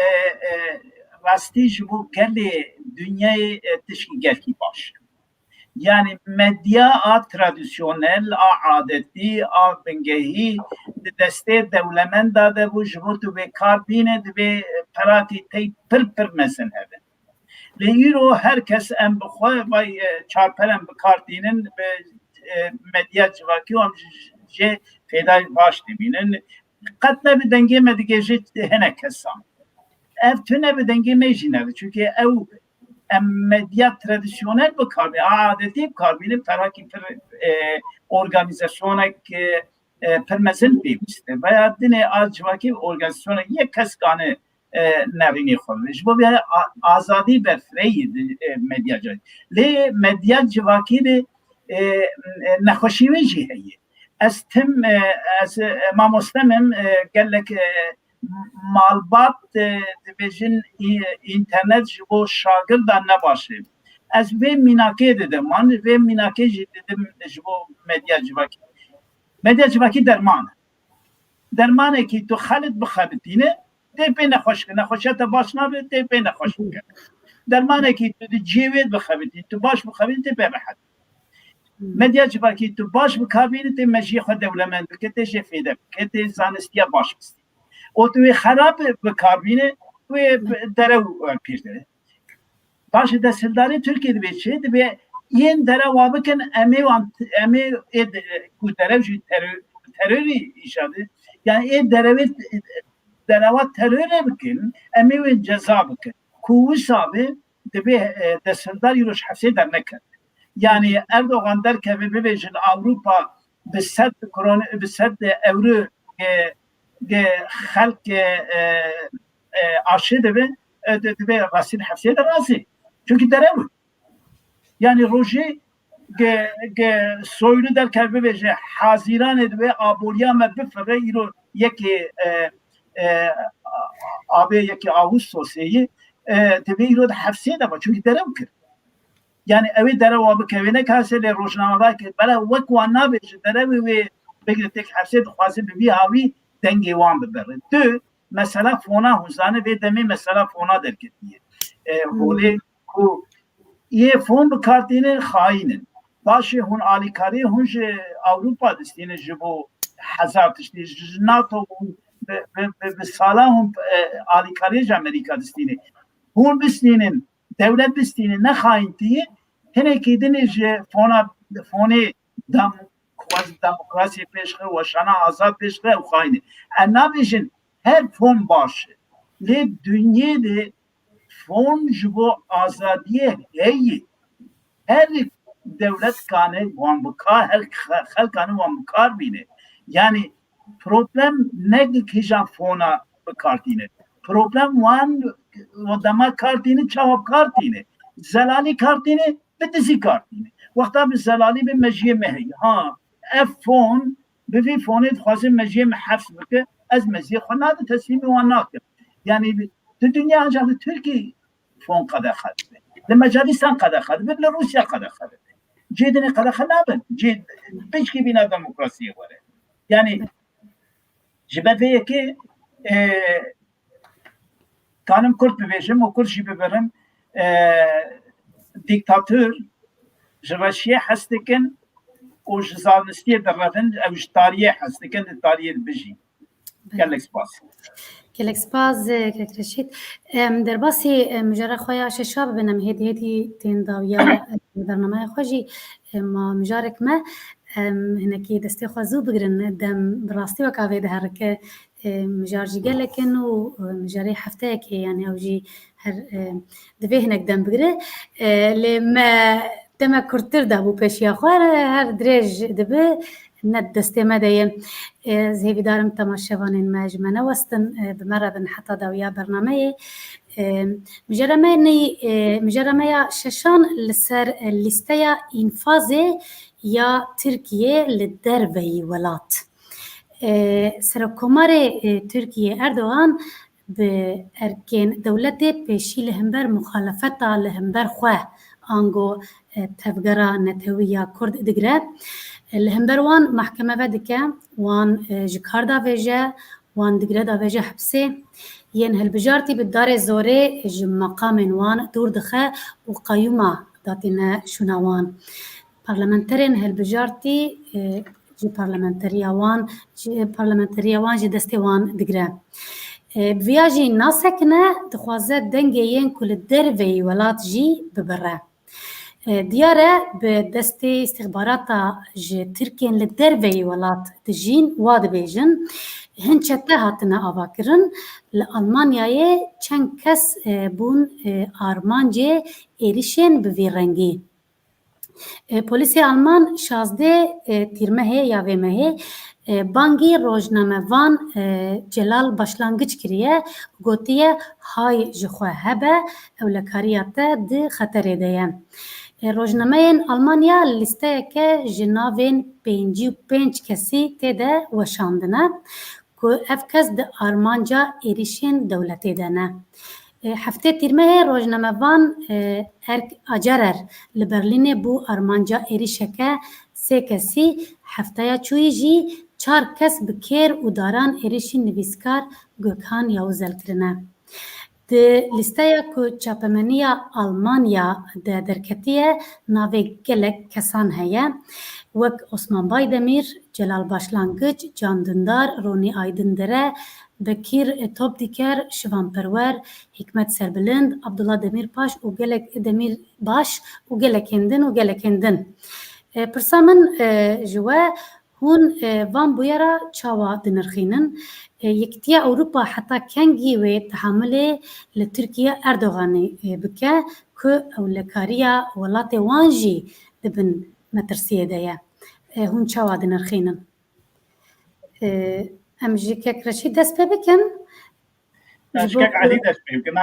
rastî ji bo gelê dünyayı tişki gelki baş. Yani medya tradisyonel, adeti, bengehi deste devlemenda de bu jibut ve karbine de parati tey pır mesen hebe. Leyro herkes em bixwe vay çarperem bi kartinin medya civaki am je feda baş dibinin qat ne bi dengê me digêje hene kesan. Ev tune bi dengê me jî nebe çünkü ew medya tradisyonel bi karbine adetî karbine perakî pir organizasyonek pir mezin pêwîst veya dinê a civakî organizasyona yek kes gane نرینی خودش با به آزادی برفری مدیا جای لی مدیا جواکی نخوشی ویجی هیه از تم از ما مستمم گلک مالبات دیویژن اینترنت جبو شاگرد نباشه از وی میناکه دیدم من وی میناکه دیدم جبو مدیا جواکی درمانه که تو خالد بخابتینه تی پی نخوشیت باش نبید تی پی نخوش بکن درمانه که تو جیوید بخوابیدی تو باش بخوابیدی تی پی راحت مدیا جواکی تو باش بخوابیدی تی مجی خود دولمند بکن تی جفیده بکن تی زانستیا باش بستی و توی خراب بخوابیدی توی درو پیرده باش دستلداری ترکیه دی بیچه دی بی این درو وابکن امی کو درو جی تروری ایشاده yani derevet deravat teröre bikin, emevi ceza bikin. Kuvvet abi de destildar yürüyüş hafse dernek. Yani Erdoğan derken ve bebejin Avrupa bised evru halk aşı de ve rasil hafse de razı. Çünkü derev. Yani roje soylu derken bebeje Haziran ve Abolya me bifre yürü yeki abi yeki Ağustos'u tabii yürüdü hafse de var çünkü derev kır. Yani evi derev abi kevine kasele rojnamada ki bana vakwa nabeş derev ve begitek hafse de fazla bir havi denge wan biber. Tu mesela fona huzane ve demi mesela fona derket diye. Hole ku ye fon bu kartine hainin. Başı hun alikari hun Avrupa destine jibo hazar tişti NATO ve salahum alikari Amerika destine. Hun bistinin devlet bistinin ne haintiği hene kedine fone demokrasi peşre ve şana azad peşre ve haini. Anabijin her fon başı. Le dünyada fon jibo azadiye heyi. Her devlet kanı wan bukar, her halk kanı wan bukar bine. Yani problem ne kişan fona kartine. Problem wan odama kartine cevap kartine. Zelali kartine bitisi kartine. Vakta bir zelali bir mecye mehi. Ha, fon bir fonu khazim mecye hafs bike az mecye khana da teslimi wan nakim. Yani dünya ancak Türkiye fon kadar khadbe. لمجالسان قد خدمت لروسيا قد خدمت جيدني قد خدمت جيد بيشكي بنا ديمقراطية ولا يعني جبت فيه كي كانم كرت ببيشم وكل شيء ببرم ديكتاتور جراشية حستكن وجزانستية درافن أو جتارية حستكن التاريخ بيجي قال لك سباس كلك سپاس كلك رشید در باسی مجرد خواه ششاب بنام هدی تین داویا برنامه خوشی ما مجارك ما هناكي دستي خوازو بقرن دم براستي وكافي ده هركه مجارجي قالكن ومجاري حفتاك يعني اوجي هر دفي هناك دم بقره لما دم كرتر ده بو بيشيا خوار هر دريج دبه ند دستي مدايم زي بدارم تماشوانين ما جمنا وستن بمرة بن حتى داويا برنامج مجرمي ششان لسر لستيا إنفاذي يا تركيا للدربي ولات سركمار تركيا أردوغان بأركان دولته بشي لهمبر مخالفتا لهمبر خواه آنگو تفجرا نتويا كرد دقرا الهمبر وان محكمة بدكا وان جكاردا فيجا وان دقرا دا فيجا حبسي ين هالبجارتي بالدار زوري جي مقام وان دور دخه وقيومة داتنا شنوان برلمانترين هالبجارتي جي برلمانتريا وان جي دستي وان دقرا بفياجي ناسكنا دخوازات دنجيين كل الدرفي ولات جي ببرا ديارة بدستي استخبارات جي تركين للدرفي ولات تجين واد بيجن هن هاتنا آواکرن لألمانیای چند کس بون آرمانجه ایریشن بوی رنگی. پلیسی آلمان 16 تیرمه یا ومه بانگی روزنامه وان جلال başlangıç kiriye gotiye hay jixwe hebe evlekariyate di xeteredeye. Rojnameên Almanya listeyeke ji navên 55 kesî têde weşandine ku ev kes di armanca êrişên dewletê de ne. Heftê tîrmehê rojnamevan Erk Acerer li Berlînê bû armanca êrişeke 3 kesî, hefteya çûyî jî 4 kes bi kêr û daran êrişî nivîskar Gökhan Yawuzel kirine. Di listeya ku çapemeniya Almanya de derketiye navê gelek kesan heye wek Osman Baydemir, Celal Başlangıç, Can Dündar, Roni Aydındere, Bekir Topdiker, Şivan Perwer, Hikmet Serbilind, Abdullah Demirbaş û gelek Demirbaş û gelekendin. Pirsa min ji we hûn van bûyera çawa dinirxînin. Yekîtiya Ewropa heta kengî wê tehamülê li Tirkiye Erdoganê bike ku ewlekariya welatê wan jî dibin metirsiyê de ye. Hûn çawa dinirxînin. Em ji Kekreşî dest pê bikin. Şkek Elî dest pê bikin.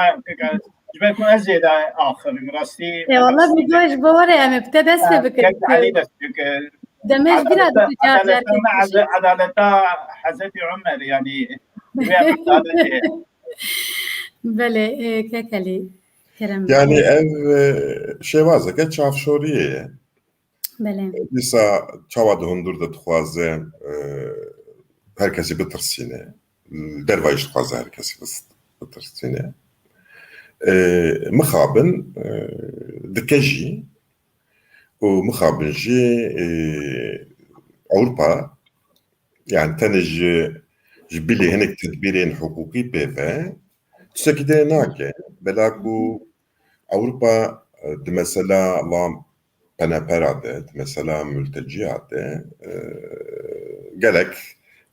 Ji ber ku ez ê de axivim rastî. Wallah vîdeoyê ji bo were em ê te dest pê bikin. Şkek Elî dest pê bikin. Demej bira adaleta Hazreti Ömer yani adaleti. Bele Kekeli Kerem. Yani ev şevazeke çavşoriye. Bele. Dîsa çawa di hundur de dixwaze herkesî bitirsîne. Derva jî dixwaze herkesî bitirsîne. Mixabin dike jî û mixabin jî Avrupa yani tenê ji bilê hinek tedbîrên hukukî pêve tiştekî dê nake bela ku Avrupa di mesela van penepera de di mesela mülteciya de gelek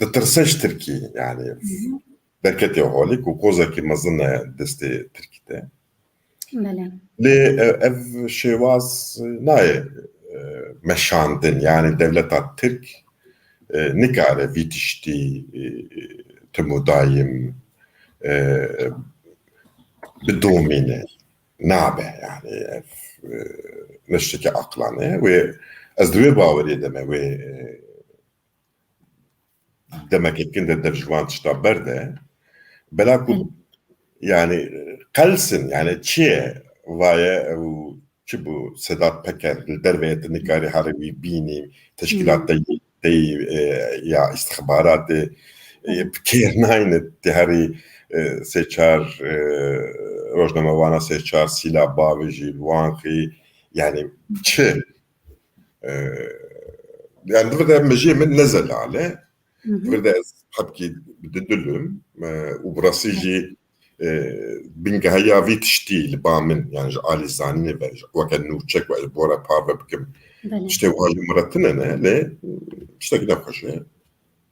ditirse ji Tirkî yani derketiya holî ku kozekî mezin e destê Tirkî de. Lê ev şêwaz nayê meşandin yani devleta Tirk nikare vî tiştî timo daim bidomîne nabe yani ev neşteke aqlane ve ez divê bawerî deme wê demekekin de dev ji wan tişta berde bela ku yani qelsin yani çiye vaye çi bu Sedat Peker derveyete nikari harbi bînî teşkilatta ya istihbaratê kêrnayne diherî seçar rojnamevana seçar sîla bavê jî wan xî yani çi yani divide mejiyê min nezelale divide ez hebkî didilim û birasî jî bingeheya vî tiştî li ba min yani ji alî zanînê ve weke nûçek ve bora pave bikim tiştê wiha jî miretin ne lê tiştekî ne xweş e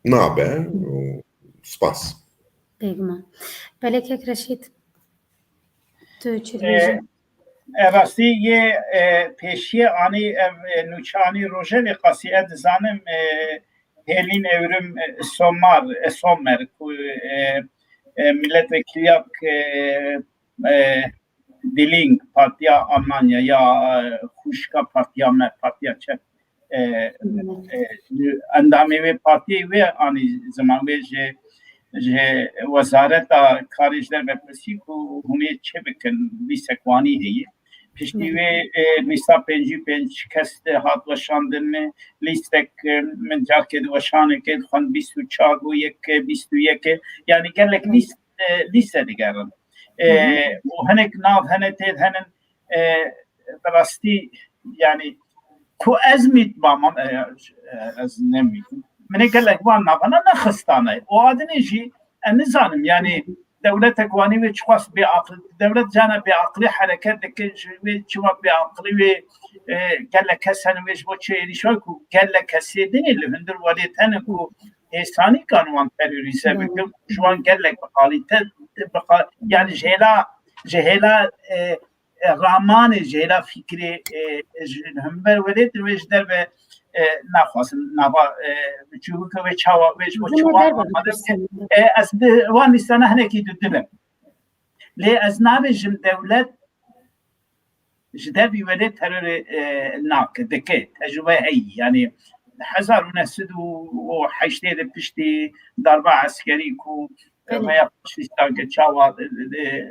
nabe û spas. Pêgman. Belê Kekreşît tu çi rastî yê pêşiye anî ev nûçanî rojelê qasî ez dizanim Hêlîn Evrim Sommer ku milletvekiliya Dilling Partiya Almanya ya Xuşka Partiya me Partiya Çek endamê wê partiyê wê anî ziman wê ji wezareta karê ji derve pirsî ku hûnê çi bikin lîstek wanî heye piştî wê lîsta 55 kes de hat weşandin lîstek min carkê di weşanekê dixwin 24 û 21 yani gelek lîst liste digerin. و هنک ناف هنه تید هنن براستی yani ku ezmit bamam az nemi من قالك وان نافنا نخستانه o adını jî nizanim yani devlet ekvani ve çıkwas bir akıl devlet cana bir aklı hareket deke ve çıkwas bir aklı ve قالك kesen ve bu çeyri şu ku قالك kesedin ile hündür valiyeten ku insani kanun terörize bakım şu an قالك kalite yani jehela raman jehela fikri hember velet ve jder ve نخواستم نبا چوب که چوا از وان استانه هنکی ددم لی از نابجم دولت جدبی ولی ترور ناک دکه تجربه هی یعنی 1908 پشتی ضربه عسکری کو ما یافشیستان که چوا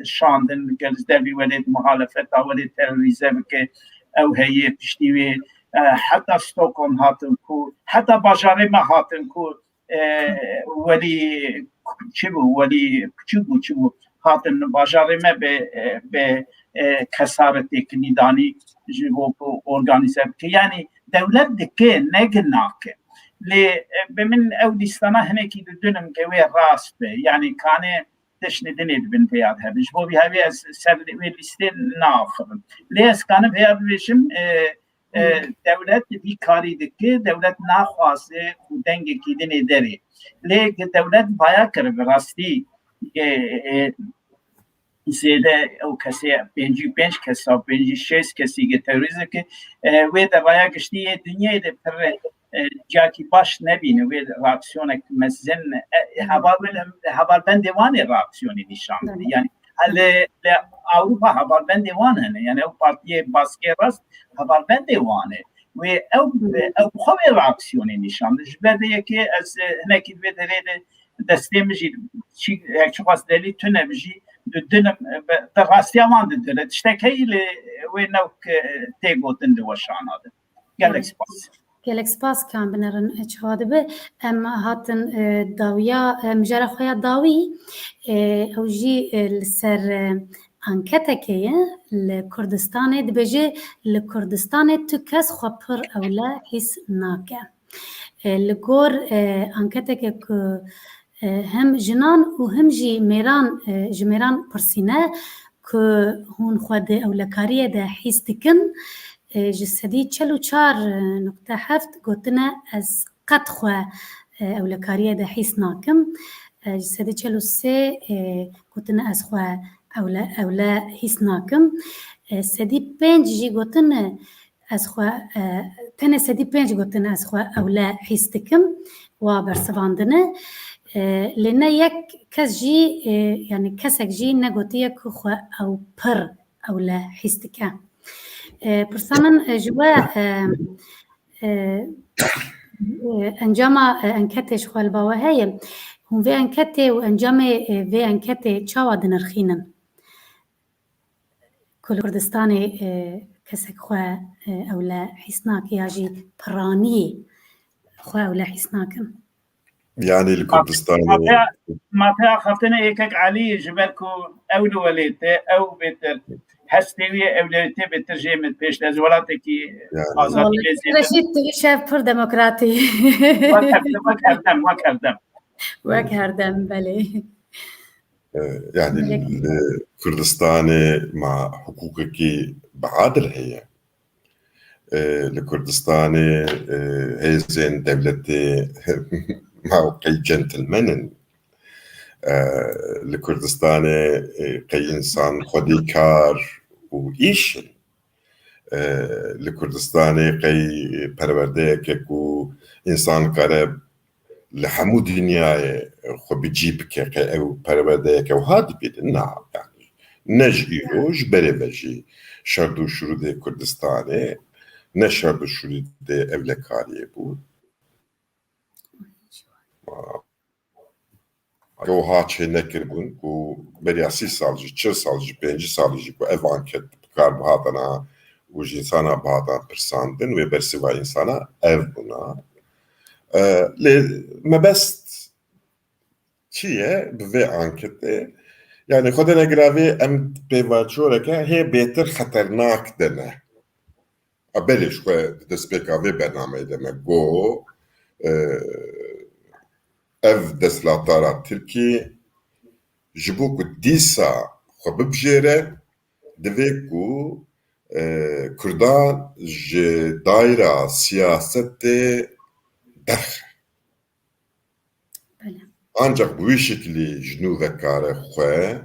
شاندن که جدبی ولی مخالفت ولی تروریزم که او هی پشتی حتى ستوكهولم هاتن كو حتى باجارما هاتن كو ولي چبو ولي چبو هاتن باجارما به كسارت كنيداني جبو اورغانيزه يعني دولت دكه نگناك لي بمن اوديستانا هنكي دنم كوي راست يعني كان تشندني بنتيات هبش بو بهبي سبلي ليستين ناخر ليس كان بهبشم devlet bir karideki devlet naxwazı ku dengekî dinê derê lê devlet baya kir bi rastî zêde ew kesê 55 kesa 56 kesî terorîzekê wê de baya giştî dunyayê de pir cakî baş nebîne wê reaksiyonek mezin hevalbendê wanê reaksiyonê nîşan bide yani le Avrupa hevalbendê wan hene yani ew partiyê baskê rast hevalbendê wan e wê ew xwe wê reaksiyonê nîşan ji ber de yekê ez hinekî vê derê de destê min jî çi xwast delî tune bijî didinim di rastiya wan didire tiştek heyî lê wê newk tê gotin di weşana de gelek spas gelek spas kan binerin çadibe em hatin dawiya mijara xwe dawî ew jî li ser anketekê ye li Kurdistanê dibêje li Kurdistanê tu kes xwe pir ewle hîs nake li gor anketekê ku hem jinan û hem jî mêran ji mêran pirsîne ku hûn xwe di ewlekariyê de hîs dikin ji sedî 44.7 gotine ez qet xwe ewlekariyê de hîs nakim ji sedî 43 gotine ez xwe ewle hîs nakim sedî 5 jî gotine ez xwe tenê sedî 5 gotine ez xwe ewle hîs dikim wa bersivandine lê ne yek kes jî yani kesek jî negotiye ku xwe ew pir ewle hîs dike pirsa min ji we encama enketê ji xwe li bawe heye hûn vê enketê û encamê vê enketê çawa dinirxînin ku li Kurdistanê kesek xwe ewle hîs nake ya jî piraniyê xwe ewle hîs nakin يعني الكردستان ما فيها خاطرنا هيك علي جبالكو اول وليته او بتر هستوي اولويته بترجمه بيش لزولاتكي ازادي رشيد شاف بر ديمقراطي وك هردم بله يعني الكردستان مع حقوقك بعادل هي الكردستان هيزن دولتي موقعي جنتلمنن لكردستان قي إنسان خودي كار وإيشن لكردستان قي پروردهك كو إنسان قرب لحمو دنياي خو بجيبك قي أو پروردهك وهادي بيدن نعم يعني نجئيو جبري بجي شردو شرود كردستان نشردو شرود أولكاري بود که ها چه نکردن که بری 30 سال جی 40 سال جی 5 سال جی که ev anket kar bahadana و insana bahadan persandın ve bersiva insana ev buna le mebest çiye ve ankette Yani خود نگراوی ام پیوچوره که هی بهتر خطرناک دنه. ابلش خو دسپیکاوی برنامه دمه گو ev deslatara Tirkiye ji bo ku dîsa xwe bibijêre divê ku Kurdan ji dayra siyasetê derxe. بله Ancak bu şekilde ji nû vekare xwe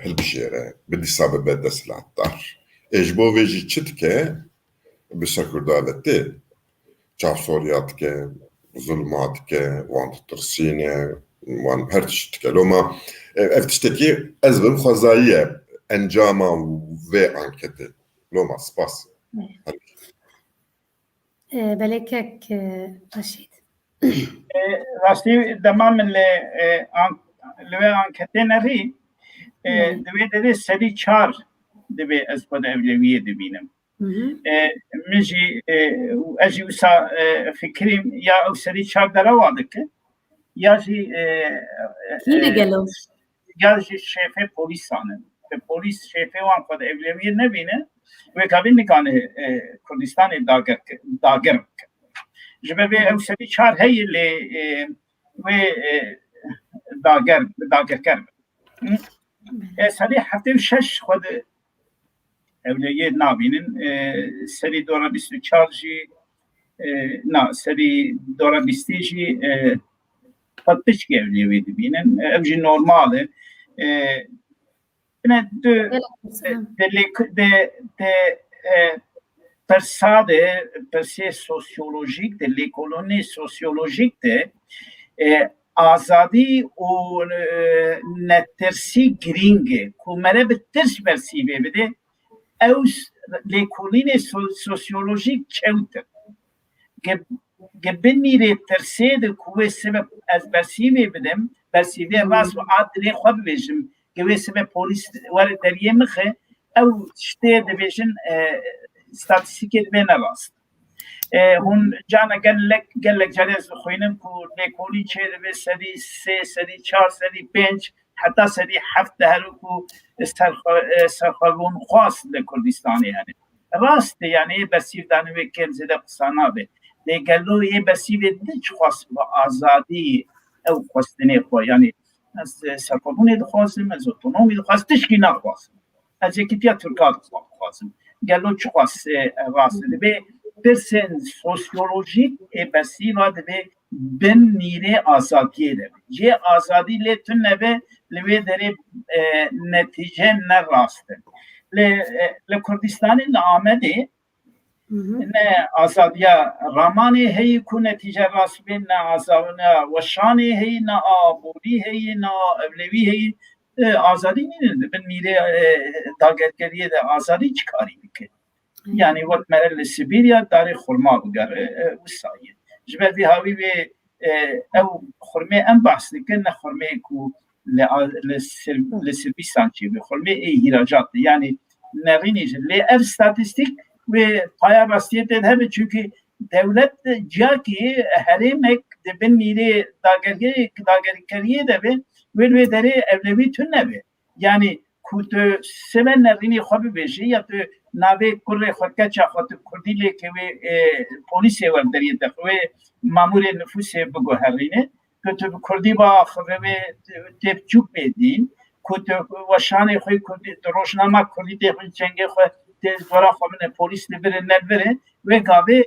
hilbijêre bi dîsa bibe deslatdar. Ji bo vê jî çi dike bi ser Kurdaletê çavsoriya dike, zulma dike, wan ditirsîne, wan her tişt dike. Loma ev tiştekî ez bim xwezayiye encama vê anketê. Loma spas. بلکک رشید راستی دمام لوی انکته نری دوی داره سری چار دوی از خود اولویه دبینم مجی اجی وسا فکریم یا او سری چار داره واده که یا جی کی نگلو یا جی شیفه پولیسانه پولیس شیفه وان خود اولویه نبینه و کابین نکانه کردستان داگر جبه او سری چار هی لی و داگر کرد سری هفته شش خود اولیه نابینن سری دورا 24 جی نه سری دورا 20 جی پتش که اولیه بینن اوجی نورماله نه de persade perse sosyolojik de l'ekoloni sosyolojik de azadi o netersi gringe kumere bitters persive bide eus l'ekoloni sosyolojik çevter gebinire terse de kuve sebep az persive bidem persive vas ve adre xweb bejim geve sebep polis var deriye mxe ew işte de bejin ستاتستیکت بین راست. هون جانا گلک جالس خوینم کو نکولی چه به سری 3 سری 4 سری 5 حتی سری 7 هر کو سرخوان خاص لکردستان یعنی راست یعنی بسیار دانوی کم زده قصانا به نگلو یه بسیار دیچ خاص با آزادی او خواستنی خو یعنی از سرخوانی دخواستم از اتونومی دخواستش کی نخواستم از یکی تیا ترکات خواستم گلو چخواست راسته به پرسن سوسیولوژیک بسیار به بن نیره آزادیه ده جه آزادی لیتون نبه لوی داره نتیجه نراسته لکردستان نامده نه آزادیا رامانی هی کو نتیجه راست به نه آزادی وشانی هی نه آبودی هی نه اولوی هی آزادی نیست به میره داگرگریه ده آزادی چیکاری میکنه یعنی وقت مرل سیبیریا داره خورما بگره وسایه جبهی هاوی به او خورمه ام بحث نکنه خورمه کو لسربیستان چی به خورمه ایراجات یعنی نرینیش لی اف استاتستیک و پایا باستیت ده همه çünkü devlet caki herimek de ben mire dageriye de ve dere evlevi tünne be yani kutu seven nerini xobi beji ya tu nave kurre xorka çaxat kurdile ke ve polise var deriye de ve mamure nüfuse bu herine kutu kurdi ba ve tepçuk bedin kutu vaşane xoy kurdi roşnama kurdi de çenge xo de dora xomne polis ne bere ve gabe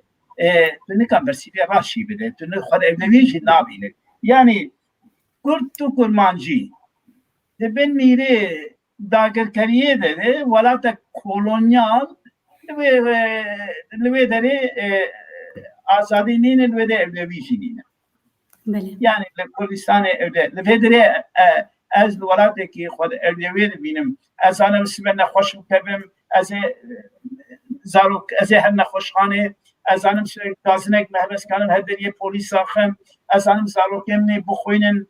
ne kan bersiye raşi bide tünne xod evlevi jinabine yani kurtu kurmancı de ben mire dagirkariye de valata kolonyal ve dere azadinin ve de evlevişinin yani Kürdistan'ı evde ve dere az valata ki xod evlevi benim az ana bismillah hoş mukabim az zarok az hem خوشخانه از انم گازنک محبس کنم هدریه پلیس آخم از انم زاروکم نه بخوینن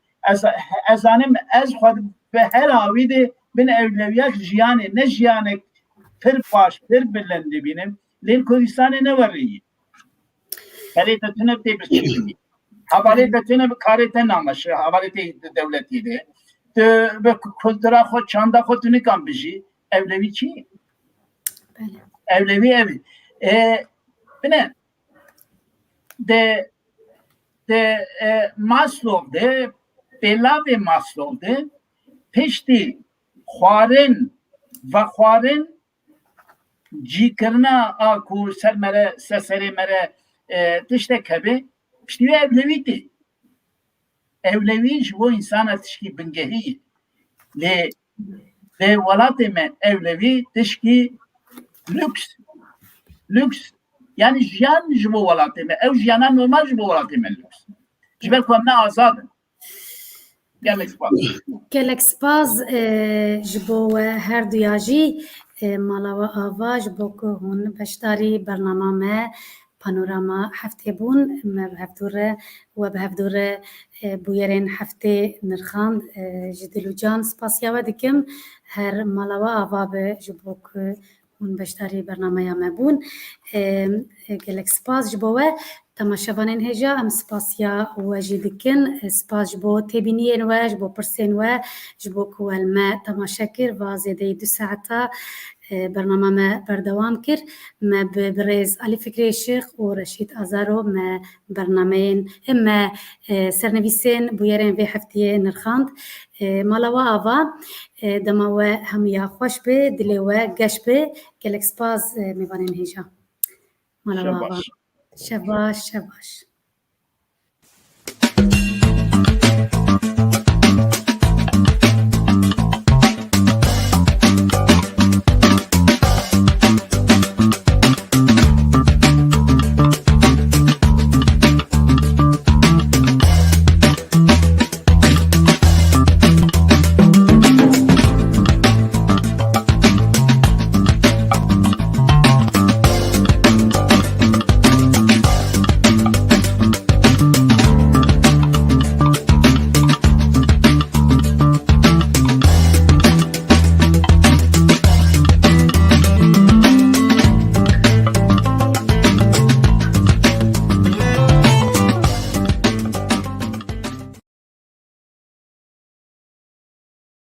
از انم از خود به هر آویده بین اولویات جیانه نه جیانه پر پاش پر بلنده بینم لیل کردستان نوری کلی تتونه بده بچینی حواله تتونه کاری تنامش حواله دولتی ده به کلترا خود چاندا خود تو نکام بشی evlevi چی؟ بله evlevi evi bine de Maslow de belave Maslow de peşti xwarin ve xwarin cîkirina a ku ser mere serê mere tiştek hebe piştî wê evlevî tê evlevî ji bo insana tişkî bingehî lê lê welatê me evlevî tişkî lüks yani jiyan ji bo welatê me ew jiyana normal ji bo welatê me lüks ji ber ku em ne azad in gelek spas gelek spas ji bo we her duya jî malawa ava ji bo ku hûn beşdarî bernama me panorama heftê bûn me bi hevdûre we bi hevdûre bûyerên heftê nirxand ji dil û can spasiya we dikim her malawa ava be ji bo ku hûn beşdarî bernamaya me bûn gelek spas ji bo we temaşevanên hêja em spasiya we jî dikin spas ji bo têbîniyên we ji bo pirsên we ji bo ku el me temaşe kir va zêdeyî 2 saeta bernama me berdewam kir me bi birêz Alî Fikrê Şîx û Reşîd Azaro me bernameyên me sernivîsên bûyerên vê heftiyê nirxand malawa ava dema we hemiya xweş bê dilê we geş bê gelek spas mêvanên hêja malawa ava şev baş şev baş